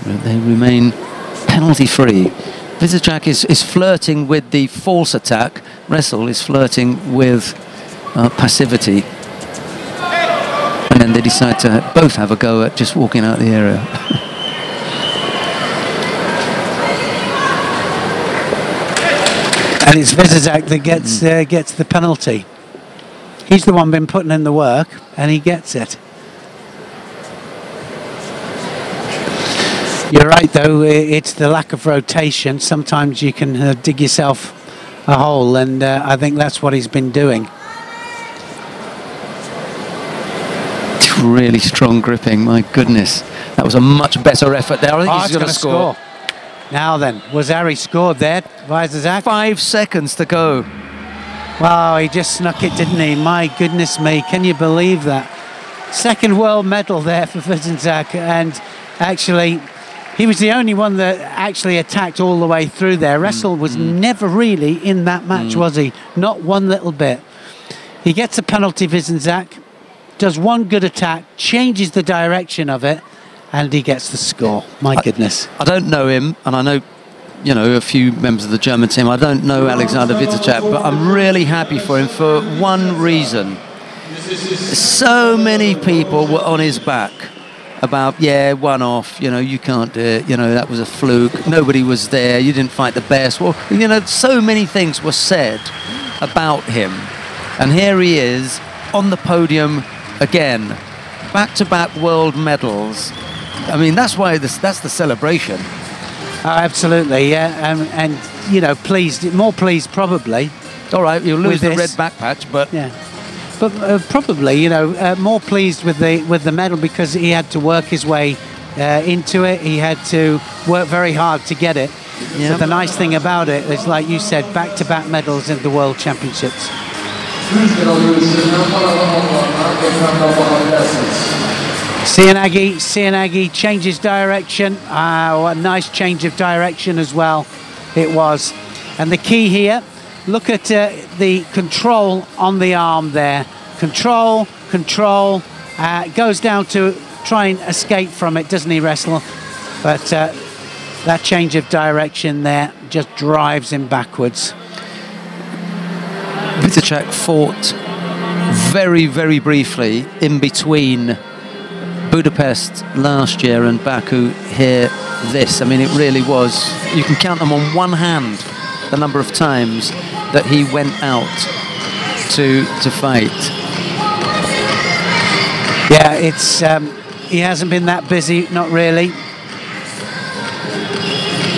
They remain penalty-free. Vitzicek is flirting with the false attack. Wrestle is flirting with passivity. And then they decide to both have a go at just walking out the area. And it's Vitzicek that gets the penalty. He's the one been putting in the work, and he gets it. You're right, though. It's the lack of rotation. Sometimes you can dig yourself a hole, and I think that's what he's been doing. Really strong gripping, my goodness. That was a much better effort there. I think he's going to score. Now then, was Harry scored there, Vitzicek? 5 seconds to go. Wow, he just snuck it, didn't he? My goodness me, can you believe that? Second world medal there for Vitzicek, and actually, he was the only one that actually attacked all the way through there. Wrestle was never really in that match, was he? Not one little bit. He gets a penalty, Vitzicek, does one good attack, changes the direction of it, and he gets the score. My goodness. I don't know him, and I know, you know, a few members of the German team. I don't know Alexander Vitzicek, but I'm really happy for him for one reason. So many people were on his back about, yeah, one off, you know, you can't do it, you know, that was a fluke, nobody was there, you didn't fight the best. Well, you know, so many things were said about him. And here he is on the podium again, back-to-back world medals. I mean, that's why that's the celebration. Absolutely, yeah, and you know, pleased, more pleased probably. All right, you'll lose the red back patch, but yeah, but probably, you know, more pleased with the medal because he had to work his way into it. He had to work very hard to get it. Yeah. But the nice thing about it is, like you said, back-to-back medals in the World Championships. Cianagi changes direction. A nice change of direction as well it was. And the key here, look at the control on the arm there. Control, goes down to try and escape from it, doesn't he, Wrestle? But that change of direction there just drives him backwards. Vitzicek fought very, very briefly in between Budapest last year and Baku here this. I mean, it really was, you can count them on one hand the number of times that he went out to fight. Yeah, it's he hasn't been that busy, not really.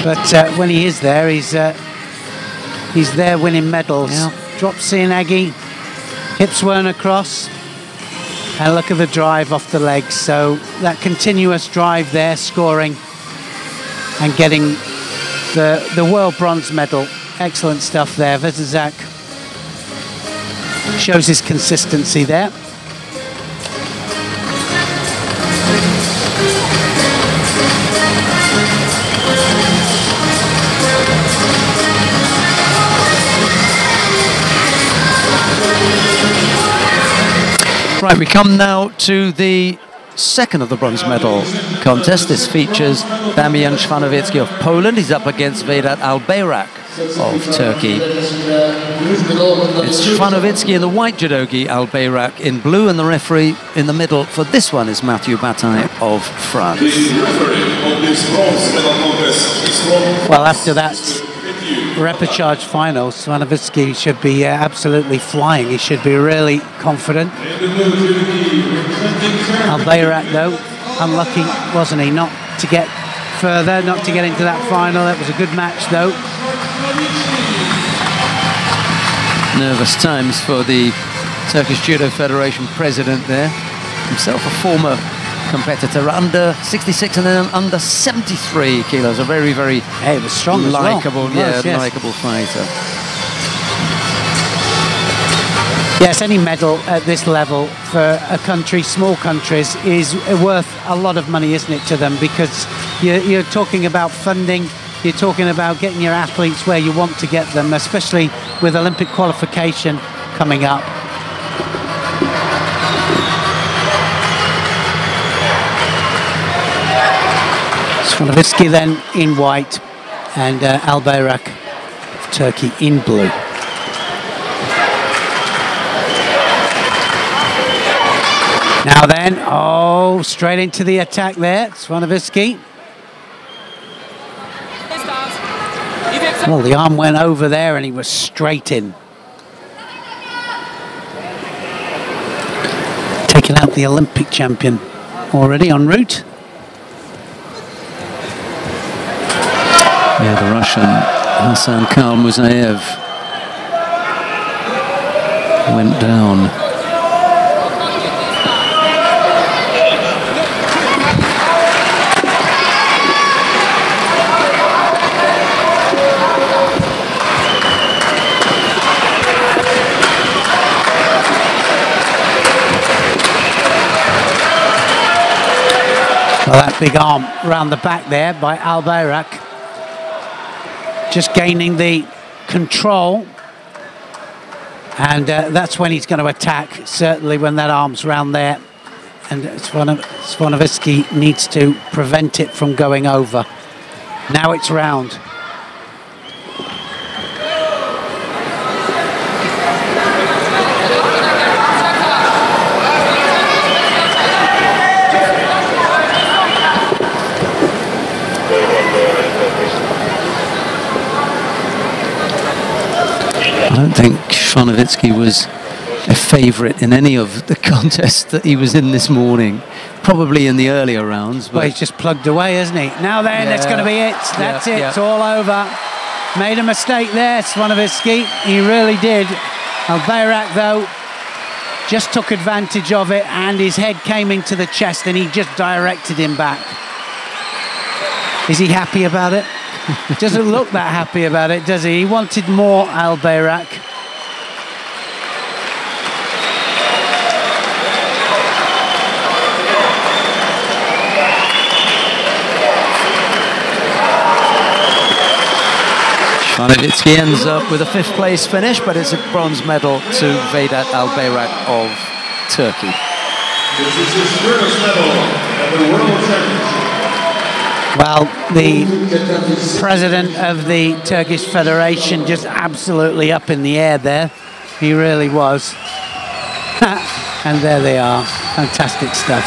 But when he is there, he's there winning medals. Yeah. Drops Cianagi, hips weren't across, and look at the drive off the legs. So that continuous drive there, scoring and getting the world bronze medal. Excellent stuff there. Vezizak shows his consistency there. Right, we come now to the second of the bronze medal contest. This features Damian Shvanovitsky of Poland. He's up against Vedat Albayrak of Turkey. It's Shvanovitsky in the white judogi, Albayrak in blue, and the referee in the middle for this one is Mathieu Bataille of France. Well, after that repechage final, Shvanovitsky should be absolutely flying. He should be really confident. Albayrak, though, unlucky, wasn't he, not to get further, not to get into that final. That was a good match, though. Nervous times for the Turkish Judo Federation president there. Himself a former competitor, under 66 and then under 73 kilos. A very, very it was strong, likeable, yes. likeable fighter. Yes, any medal at this level for a country, small countries, is worth a lot of money, isn't it, to them? Because you're talking about funding, you're talking about getting your athletes where you want to get them, especially with Olympic qualification coming up. Shvanovitsky then in white and Albayrak of Turkey in blue. Now then, oh, straight into the attack there, Shvanovitsky. Well, the arm went over there and he was straight in. Taking out the Olympic champion already en route. Yeah, the Russian Hassan Kalmuzaev went down. Well, that big arm around the back there by Albayrak. Just gaining the control. And that's when he's going to attack, certainly when that arm's round there. And Shvanovitsky needs to prevent it from going over. Now it's round. I don't think Shvanovitsky was a favourite in any of the contests that he was in this morning. Probably in the earlier rounds. But well, he's just plugged away, isn't he? Now then, that's going to be it. That's it. It's all over. Made a mistake there, Shvanovitsky. He really did. Albayrak, though, just took advantage of it, and his head came into the chest, and he just directed him back. Is he happy about it? Doesn't look that happy about it, does he? He wanted more, Albayrak. Shvanovitsky ends up with a 5th place finish, but it's a bronze medal to Vedat Albayrak of Turkey. This is his first medal at the World Championship. Well, the president of the Turkish Federation just absolutely up in the air there. He really was. And there they are. Fantastic stuff.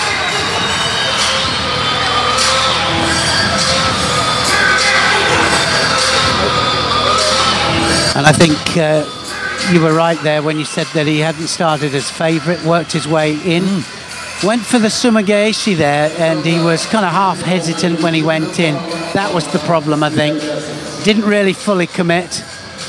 And I think you were right there when you said that he hadn't started as favourite, worked his way in. Went for the sumigaeshi there, and he was kind of half hesitant when he went in. That was the problem, I think. Didn't really fully commit,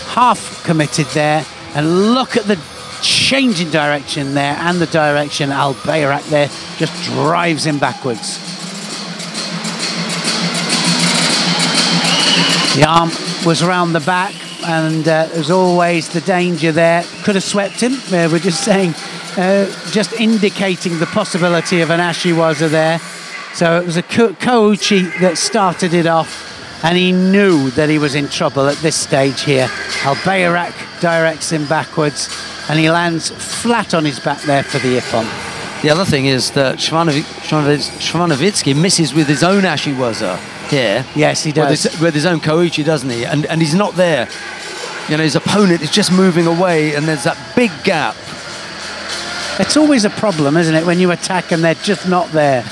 half committed there, and look at the change in direction there, and the direction Al-Bayrak there just drives him backwards. The arm was around the back, and there's always the danger there. Could have swept him. We're just saying, just indicating the possibility of an Ashiwaza there. So it was a Kouchi that started it off, and he knew that he was in trouble at this stage here. Al-Bayrak directs him backwards, and he lands flat on his back there for the Ippon. The other thing is that Shvanovitsky misses with his own Ashiwaza here. Yes, he does. With his own Kouchi, doesn't he? And he's not there. You know, his opponent is just moving away, and there's that big gap. It's always a problem, isn't it, when you attack and they're just not there.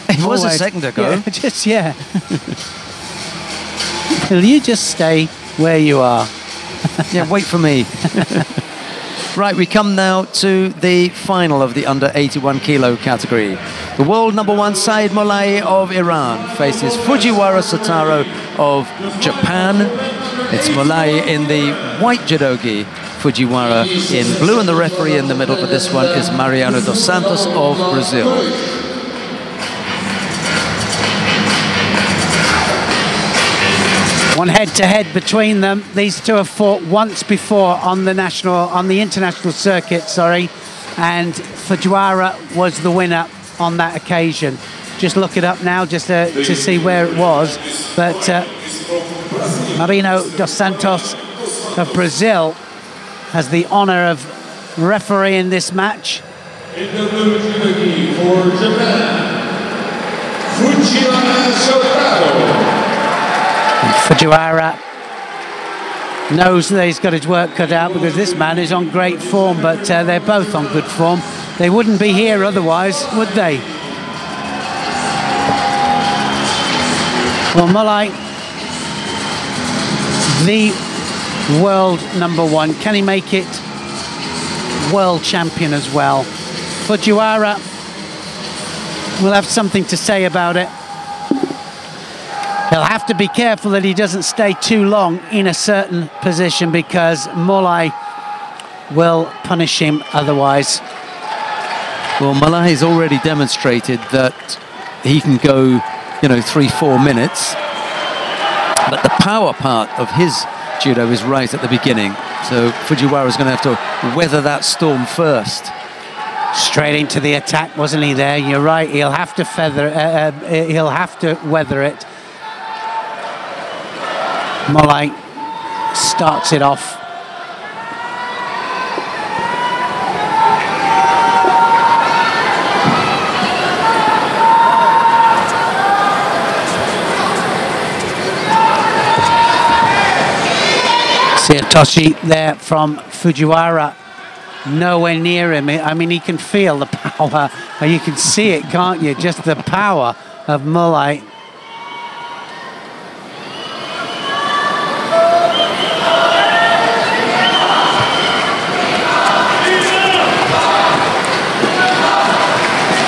It was a second ago. Yeah. Will you just stay where you are? Yeah, wait for me. Right, we come now to the final of the under 81 kilo category. The world #1 Saeed Molay of Iran faces Fujiwara Sotaro of Japan. It's Molay in the white judogi, Fujiwara in blue, and the referee in the middle for this one is Mariano dos Santos of Brazil. One head-to-head between them. These two have fought once before on the international circuit, and Fujiwara was the winner on that occasion. Just look it up now, just to see where it was. But Mariano dos Santos of Brazil has the honor of refereeing this match. In the blue judogi for Japan, Fujiwara Sotaro. Fujiwara knows that he's got his work cut out because this man is on great form, but they're both on good form. They wouldn't be here otherwise, would they? Well, Molay, the world #1. Can he make it world champion as well? Fujiwara will have something to say about it. He'll have to be careful that he doesn't stay too long in a certain position, because Molay will punish him otherwise. Well, Molay has already demonstrated that he can go, 3-4 minutes. But the power part of his judo is right at the beginning. So Fujiwara is going to have to weather that storm first. Straight into the attack, wasn't he there? You're right, he'll have to weather it. Molay starts it off. Toshi there from Fujiwara, nowhere near him. I mean, he can feel the power. You can see it, can't you? Just the power of Molay.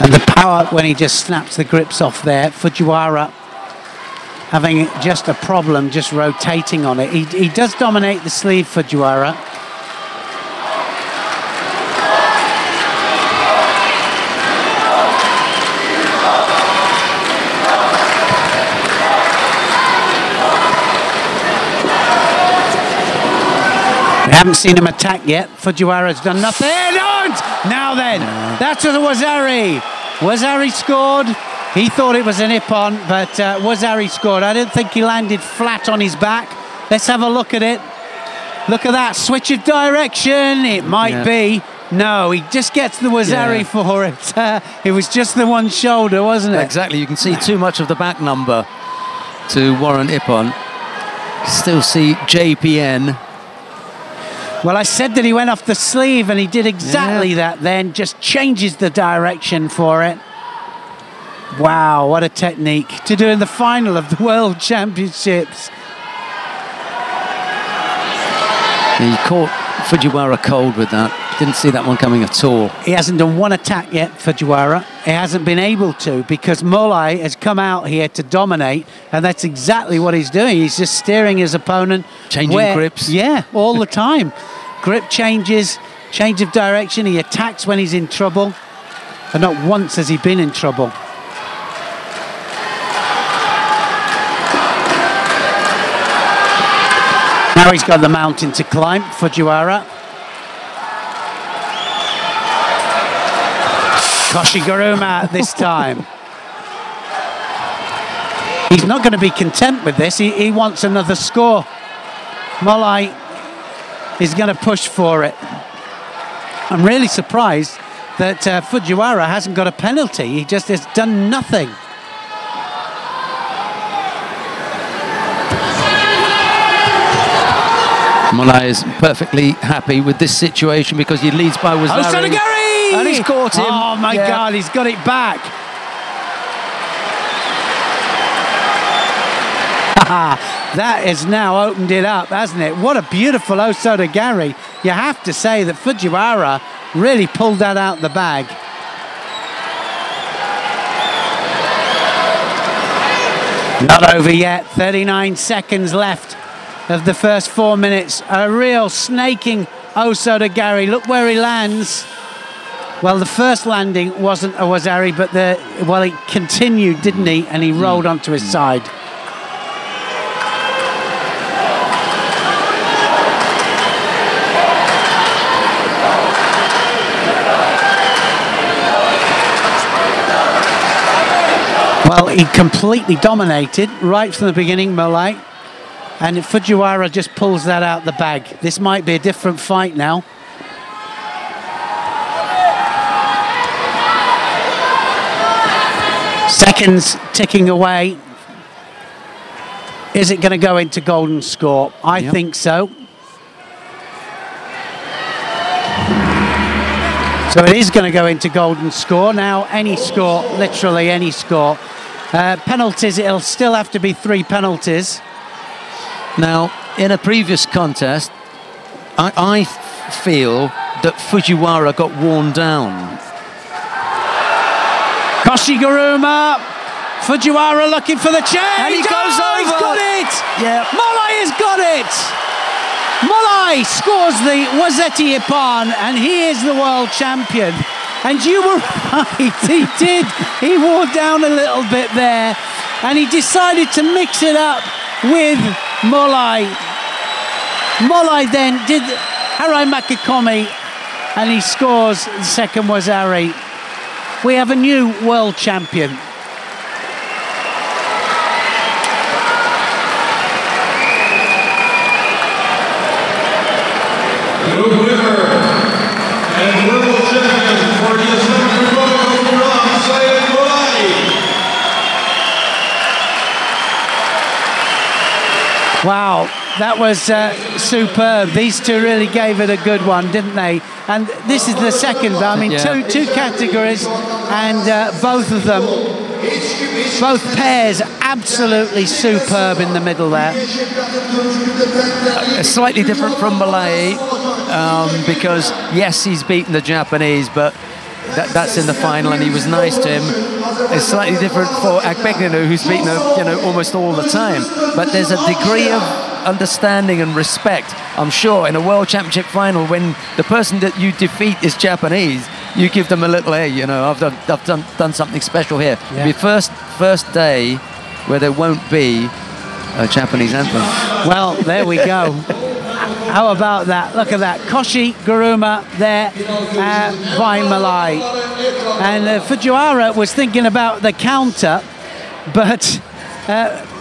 And the power when he just snaps the grips off there. Fujiwara having just a problem just rotating on it. He does dominate the sleeve, Fujiwara. We haven't seen him attack yet. Fujiwara's done nothing. Now then, that's the Wazari. Wazari scored. He thought it was an Ippon, but Wazari scored. I don't think he landed flat on his back. Let's have a look at it. Look at that, switch of direction. It might be. No, he just gets the Wazari for it. It was just the one shoulder, wasn't it? Exactly, you can see too much of the back number to warrant Ippon. Still see JPN. Well, I said that he went off the sleeve, and he did exactly that then, just changes the direction for it. Wow, what a technique to do in the final of the World Championships. He caught Fujiwara cold with that. Didn't see that one coming at all. He hasn't done one attack yet, Fujiwara. He hasn't been able to, because Molai has come out here to dominate, and that's exactly what he's doing. He's just steering his opponent. Changing grips. Yeah, all the time. Grip changes, change of direction. He attacks when he's in trouble, and not once has he been in trouble. Now he's got the mountain to climb, Fujiwara. Koshiguruma this time. He's not going to be content with this. He wants another score. Molai is going to push for it. I'm really surprised that Fujiwara hasn't got a penalty. He just has done nothing. Molai is perfectly happy with this situation because he leads by Wazari. And he's caught him. Oh my God, he's got it back. That has now opened it up, hasn't it? What a beautiful Osoda Gari. You have to say that Fujiwara really pulled that out the bag. Not over yet. 39 seconds left of the first 4 minutes. A real snaking Osoda Gari. Look where he lands. Well, the first landing wasn't a Wazari, but he continued, didn't he? And he rolled onto his side. Well, he completely dominated right from the beginning, Molai. And Fujiwara just pulls that out the bag. This might be a different fight now. Seconds ticking away. Is it going to go into golden score? I think so. So it is going to go into golden score. Now, any score, literally any score. Penalties, it'll still have to be 3 penalties. Now, in a previous contest, I feel that Fujiwara got worn down. Koshiguruma, Fujiwara looking for the change. And he goes over. He's got it. Yeah. Molai has got it. Molai scores the Wazeti Ippon, and he is the world champion. And you were right, he did. He wore down a little bit there, and he decided to mix it up with Molai. Molai then did Harai Makikomi, and he scores the second Wazari. We have a new world champion. The winner and world champion for the Islamic Republic of Iran, Syed Molai. Wow, that was superb. These two really gave it a good one, didn't they? And this is the second, I mean, two categories, and both of them, both pairs, absolutely superb in the middle there. Slightly different from Molai, because yes, he's beaten the Japanese, but that's in the final, and he was nice to him. It's slightly different for Agbegnanu, who's beaten him, almost all the time. But there's a degree of understanding and respect, I'm sure, in a World Championship final, when the person that you defeat is Japanese, you give them a little, hey, I've done something special here. Yeah. It'll be first day where there won't be a Japanese anthem. Well, there we go. How about that? Look at that. Koshiguruma there by Molai. And Fujiwara was thinking about the counter, but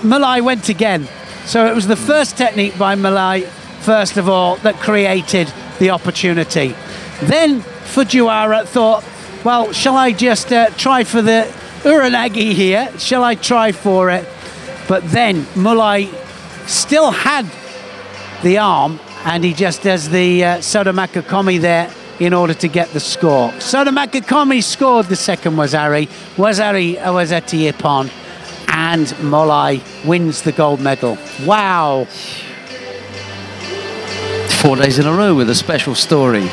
Molai went again. So it was the first technique by Molai, first of all, that created the opportunity. Then Fujiwara thought, well, shall I just try for the Uranagi here? Shall I try for it? But then Molai still had the arm, and he just does the Soda Makikomi there in order to get the score. Soda Makikomi scored the second Wazari. Wazeti Ippon, and Molai wins the gold medal. Wow. 4 days in a row with a special story.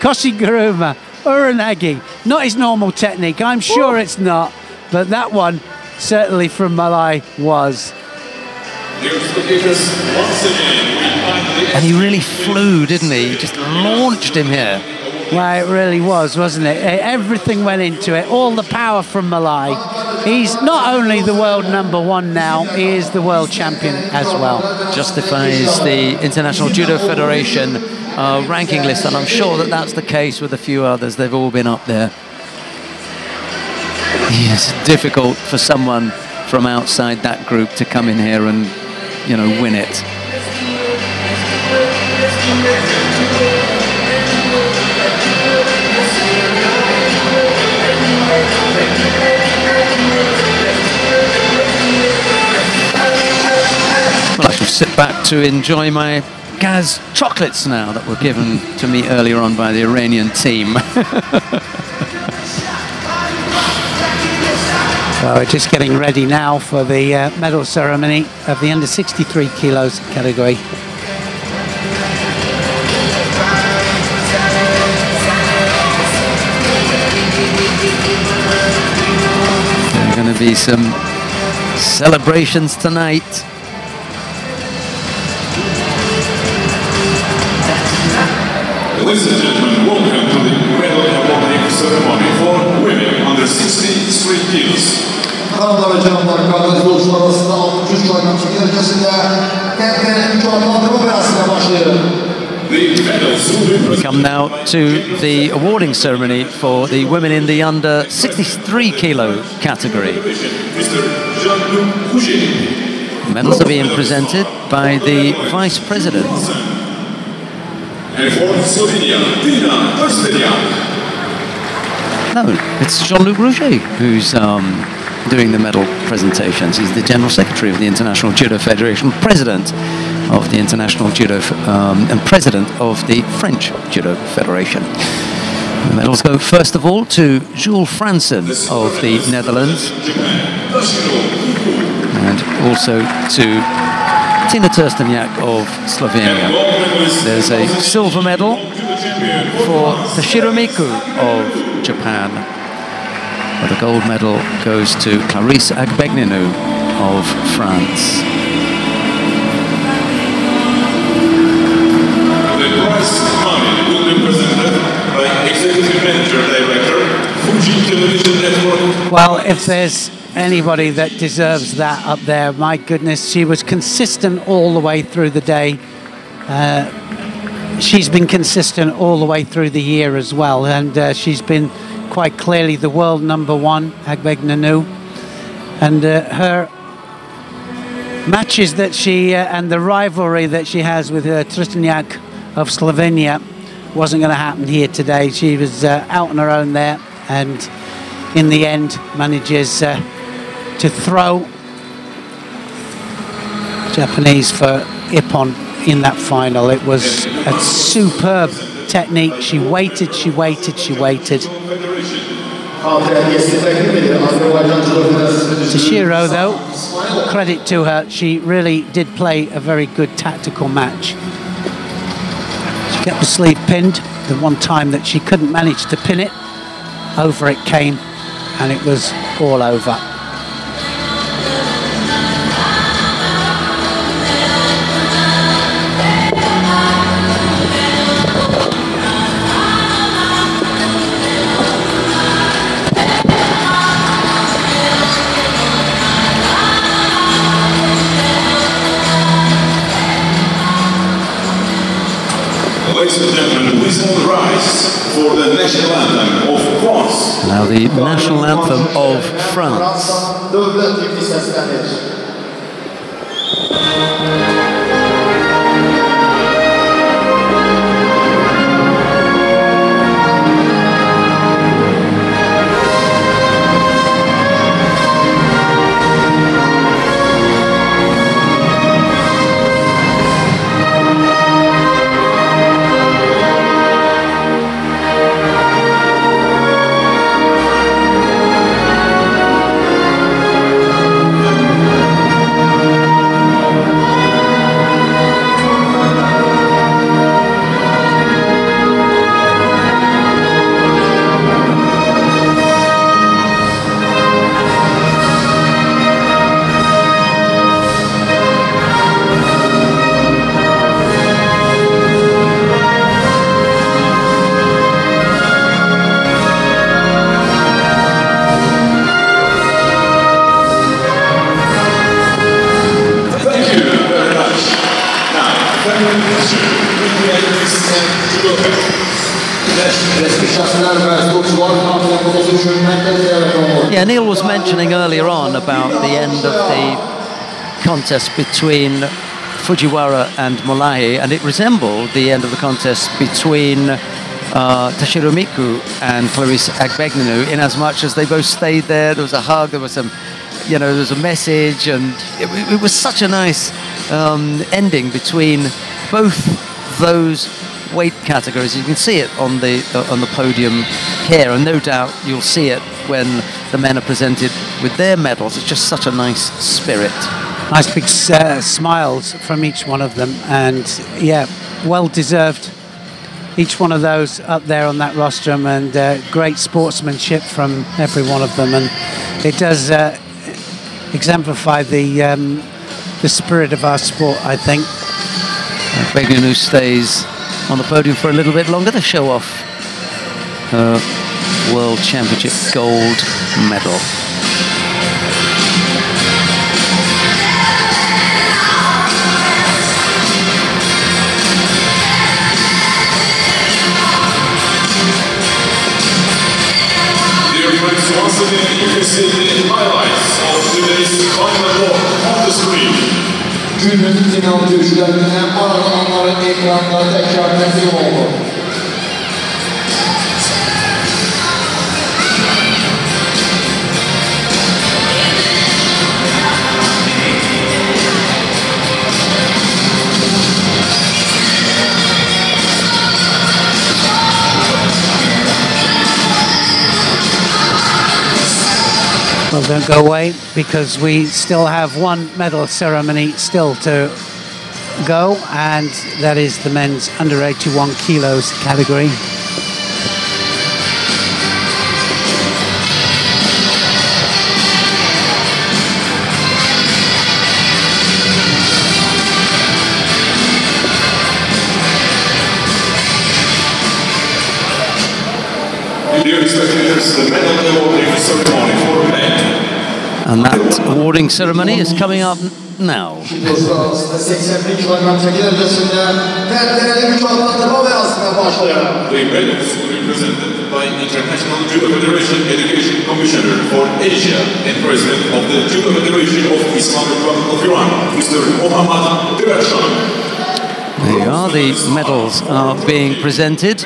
Koshiguruma, Uranagi. Not his normal technique, I'm sure it's not. But that one, certainly from Malai, was. And he really flew, didn't he? He just launched him here. Well, it really was, wasn't it? Everything went into it, all the power from Malai. He's not only the world #1 now, he is the world champion as well. Justifies the International Judo Federation ranking list, and I'm sure that that's the case with a few others. They've all been up there. It's difficult for someone from outside that group to come in here and, you know, win it. Well, I shall sit back to enjoy my Gaz chocolates now that were given to me earlier on by the Iranian team. So we're just getting ready now for the medal ceremony of the under 63 kilos category. There are going to be some celebrations tonight. Ladies and gentlemen, welcome to the medal awarding ceremony for women under 63 kilos. Hanımlar ve canımlar, kardeş yolcular arasında 63 oynan kimi derecesinde kendilerinin 3 oylandırma merasime başlayalım. We come now to the awarding ceremony for the women in the under 63 kilo category. Medals are being presented by the Vice President. And for Slovenia, Tina Trsteniak. No, it's Jean-Luc Rouget who's doing the medal presentations. He's the General Secretary of the International Judo Federation, President of the International Judo and President of the French Judo Federation. The medals go first of all to Jules Fransen of the Netherlands and also to Tina Trsteniak of Slovenia. There's a silver medal for Toshiro Miku of Japan. But the gold medal goes to Clarisse Agbegninu of France. The prize money will be presented by Executive Manager Director, Fuji Television Network. Well, if there's anybody that deserves that up there, my goodness, she was consistent all the way through the day. She's been consistent all the way through the year as well, and she's been quite clearly the world #1, Agbegninu, and her matches that she and the rivalry that she has with Trsteniak of Slovenia wasn't going to happen here today. She was out on her own there, and in the end manages to throw Japanese for Ippon in that final. It was a superb technique. She waited, she waited, she waited. Toshiro, though, credit to her, she really did play a very good tactical match. She kept the sleeve pinned. The one time that she couldn't manage to pin it, over it came, and it was all over. Ladies and gentlemen, please rise for the national anthem of France. Now the national anthem of France. Yeah, Neil was mentioning earlier on about the end of the contest between Fujiwara and Molahi, and it resembled the end of the contest between Toshiro Miku and Clarisse Agbegnanu, in as much as they both stayed there. There was a hug, there was some, you know, there was a message, and it was such a nice ending between both those weight categories. You can see it on the podium here, and no doubt you'll see it when the men are presented with their medals. It's just such a nice spirit. Nice big smiles from each one of them, and yeah, well deserved. Each one of those up there on that rostrum, and great sportsmanship from every one of them, and it does exemplify the spirit of our sport, I think. Agbegnanu stays on the podium for a little bit longer to show off her World Championship gold medal. Once again, you can see the highlights of today's final walk on the screen. Günün final dövüşlerinin en aralananları ekranda tekrar teslim oldu. Well, don't go away, because we still have one medal ceremony still to go, and that is the men's under 81 kilos category. Dear spectators, the medal awarding ceremony for men. And that awarding ceremony is coming up now. The medals will be presented by International Judo Federation Education Commissioner for Asia and President of the Judo Federation of Islamic Republic of Iran, Mr. Mohammad Derakshan. There you are, the medals are being presented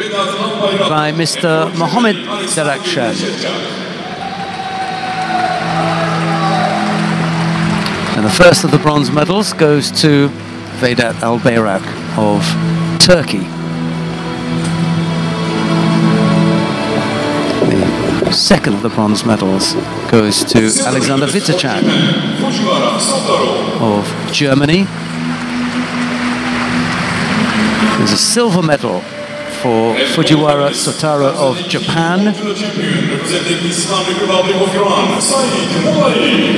by Mr. Mohammad Derakshan. And the first of the bronze medals goes to Vedat Albayrak of Turkey. The second of the bronze medals goes to Alexander Vitachan of Germany. There's a silver medal for Fujiwara Sotaro of Japan.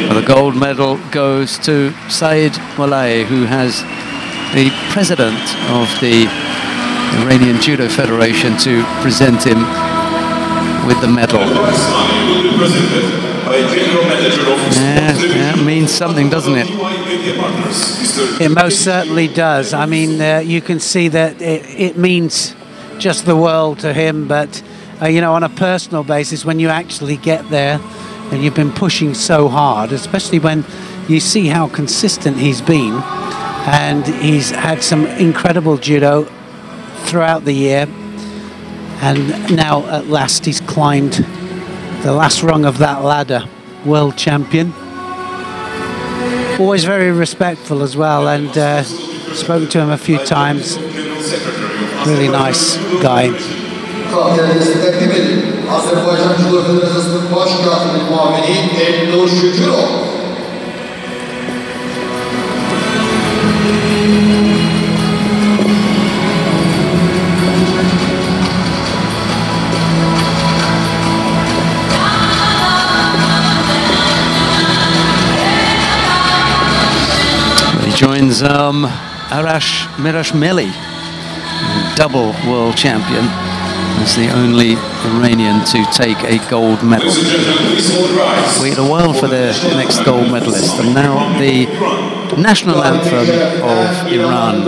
The gold medal goes to Said Molahi, who has the president of the Iranian Judo Federation to present him with the medal. Yeah, it means something, doesn't it? It most certainly does. I mean, you can see that it means just the world to him, but you know, on a personal basis, when you actually get there and you've been pushing so hard, especially when you see how consistent he's been, and he's had some incredible judo throughout the year, and now at last he's climbed the last rung of that ladder, world champion. Always very respectful as well, and spoken to him a few times. Really nice guy. Joins Arash Mirashmeli, double world champion, as the only Iranian to take a gold medal. We had a whirl for the next gold medalist, and now the national anthem of Iran.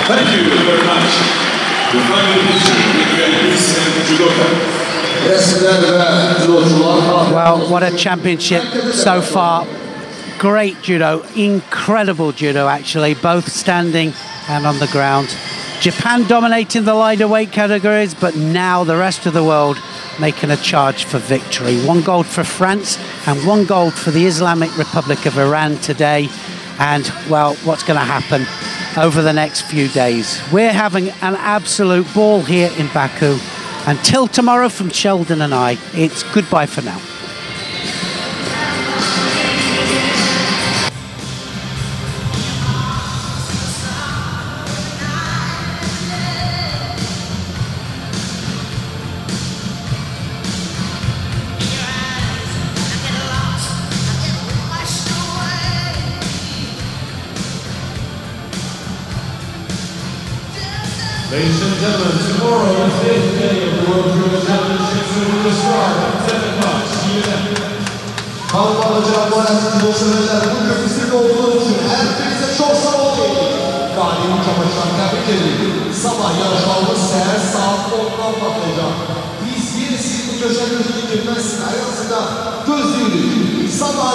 Thank you very much. The final picture judoka. Well, what a championship so far. Great judo, incredible judo actually, both standing and on the ground. Japan dominating the lighter weight categories, but now the rest of the world making a charge for victory. 1 gold for France and 1 gold for the Islamic Republic of Iran today. And, well, what's going to happen over the next few days? We're having an absolute ball here in Baku. Until tomorrow from Sheldon and I, it's goodbye for now. Ladies and gentlemen, tomorrow, the 5th day of the World Judo Championships will start at 10 o'clock. See you then. Kalmalıca bu arada judo severler bu köprüsünde olduğu için herkese çok sağ olun. Galip Çamaşan tebrik ederim. Sabah yarışmamız seher saat 10'dan başlayacak. Biz yenisi bu köşe gözünü girmezsin. Arasında gözlüğünü sabah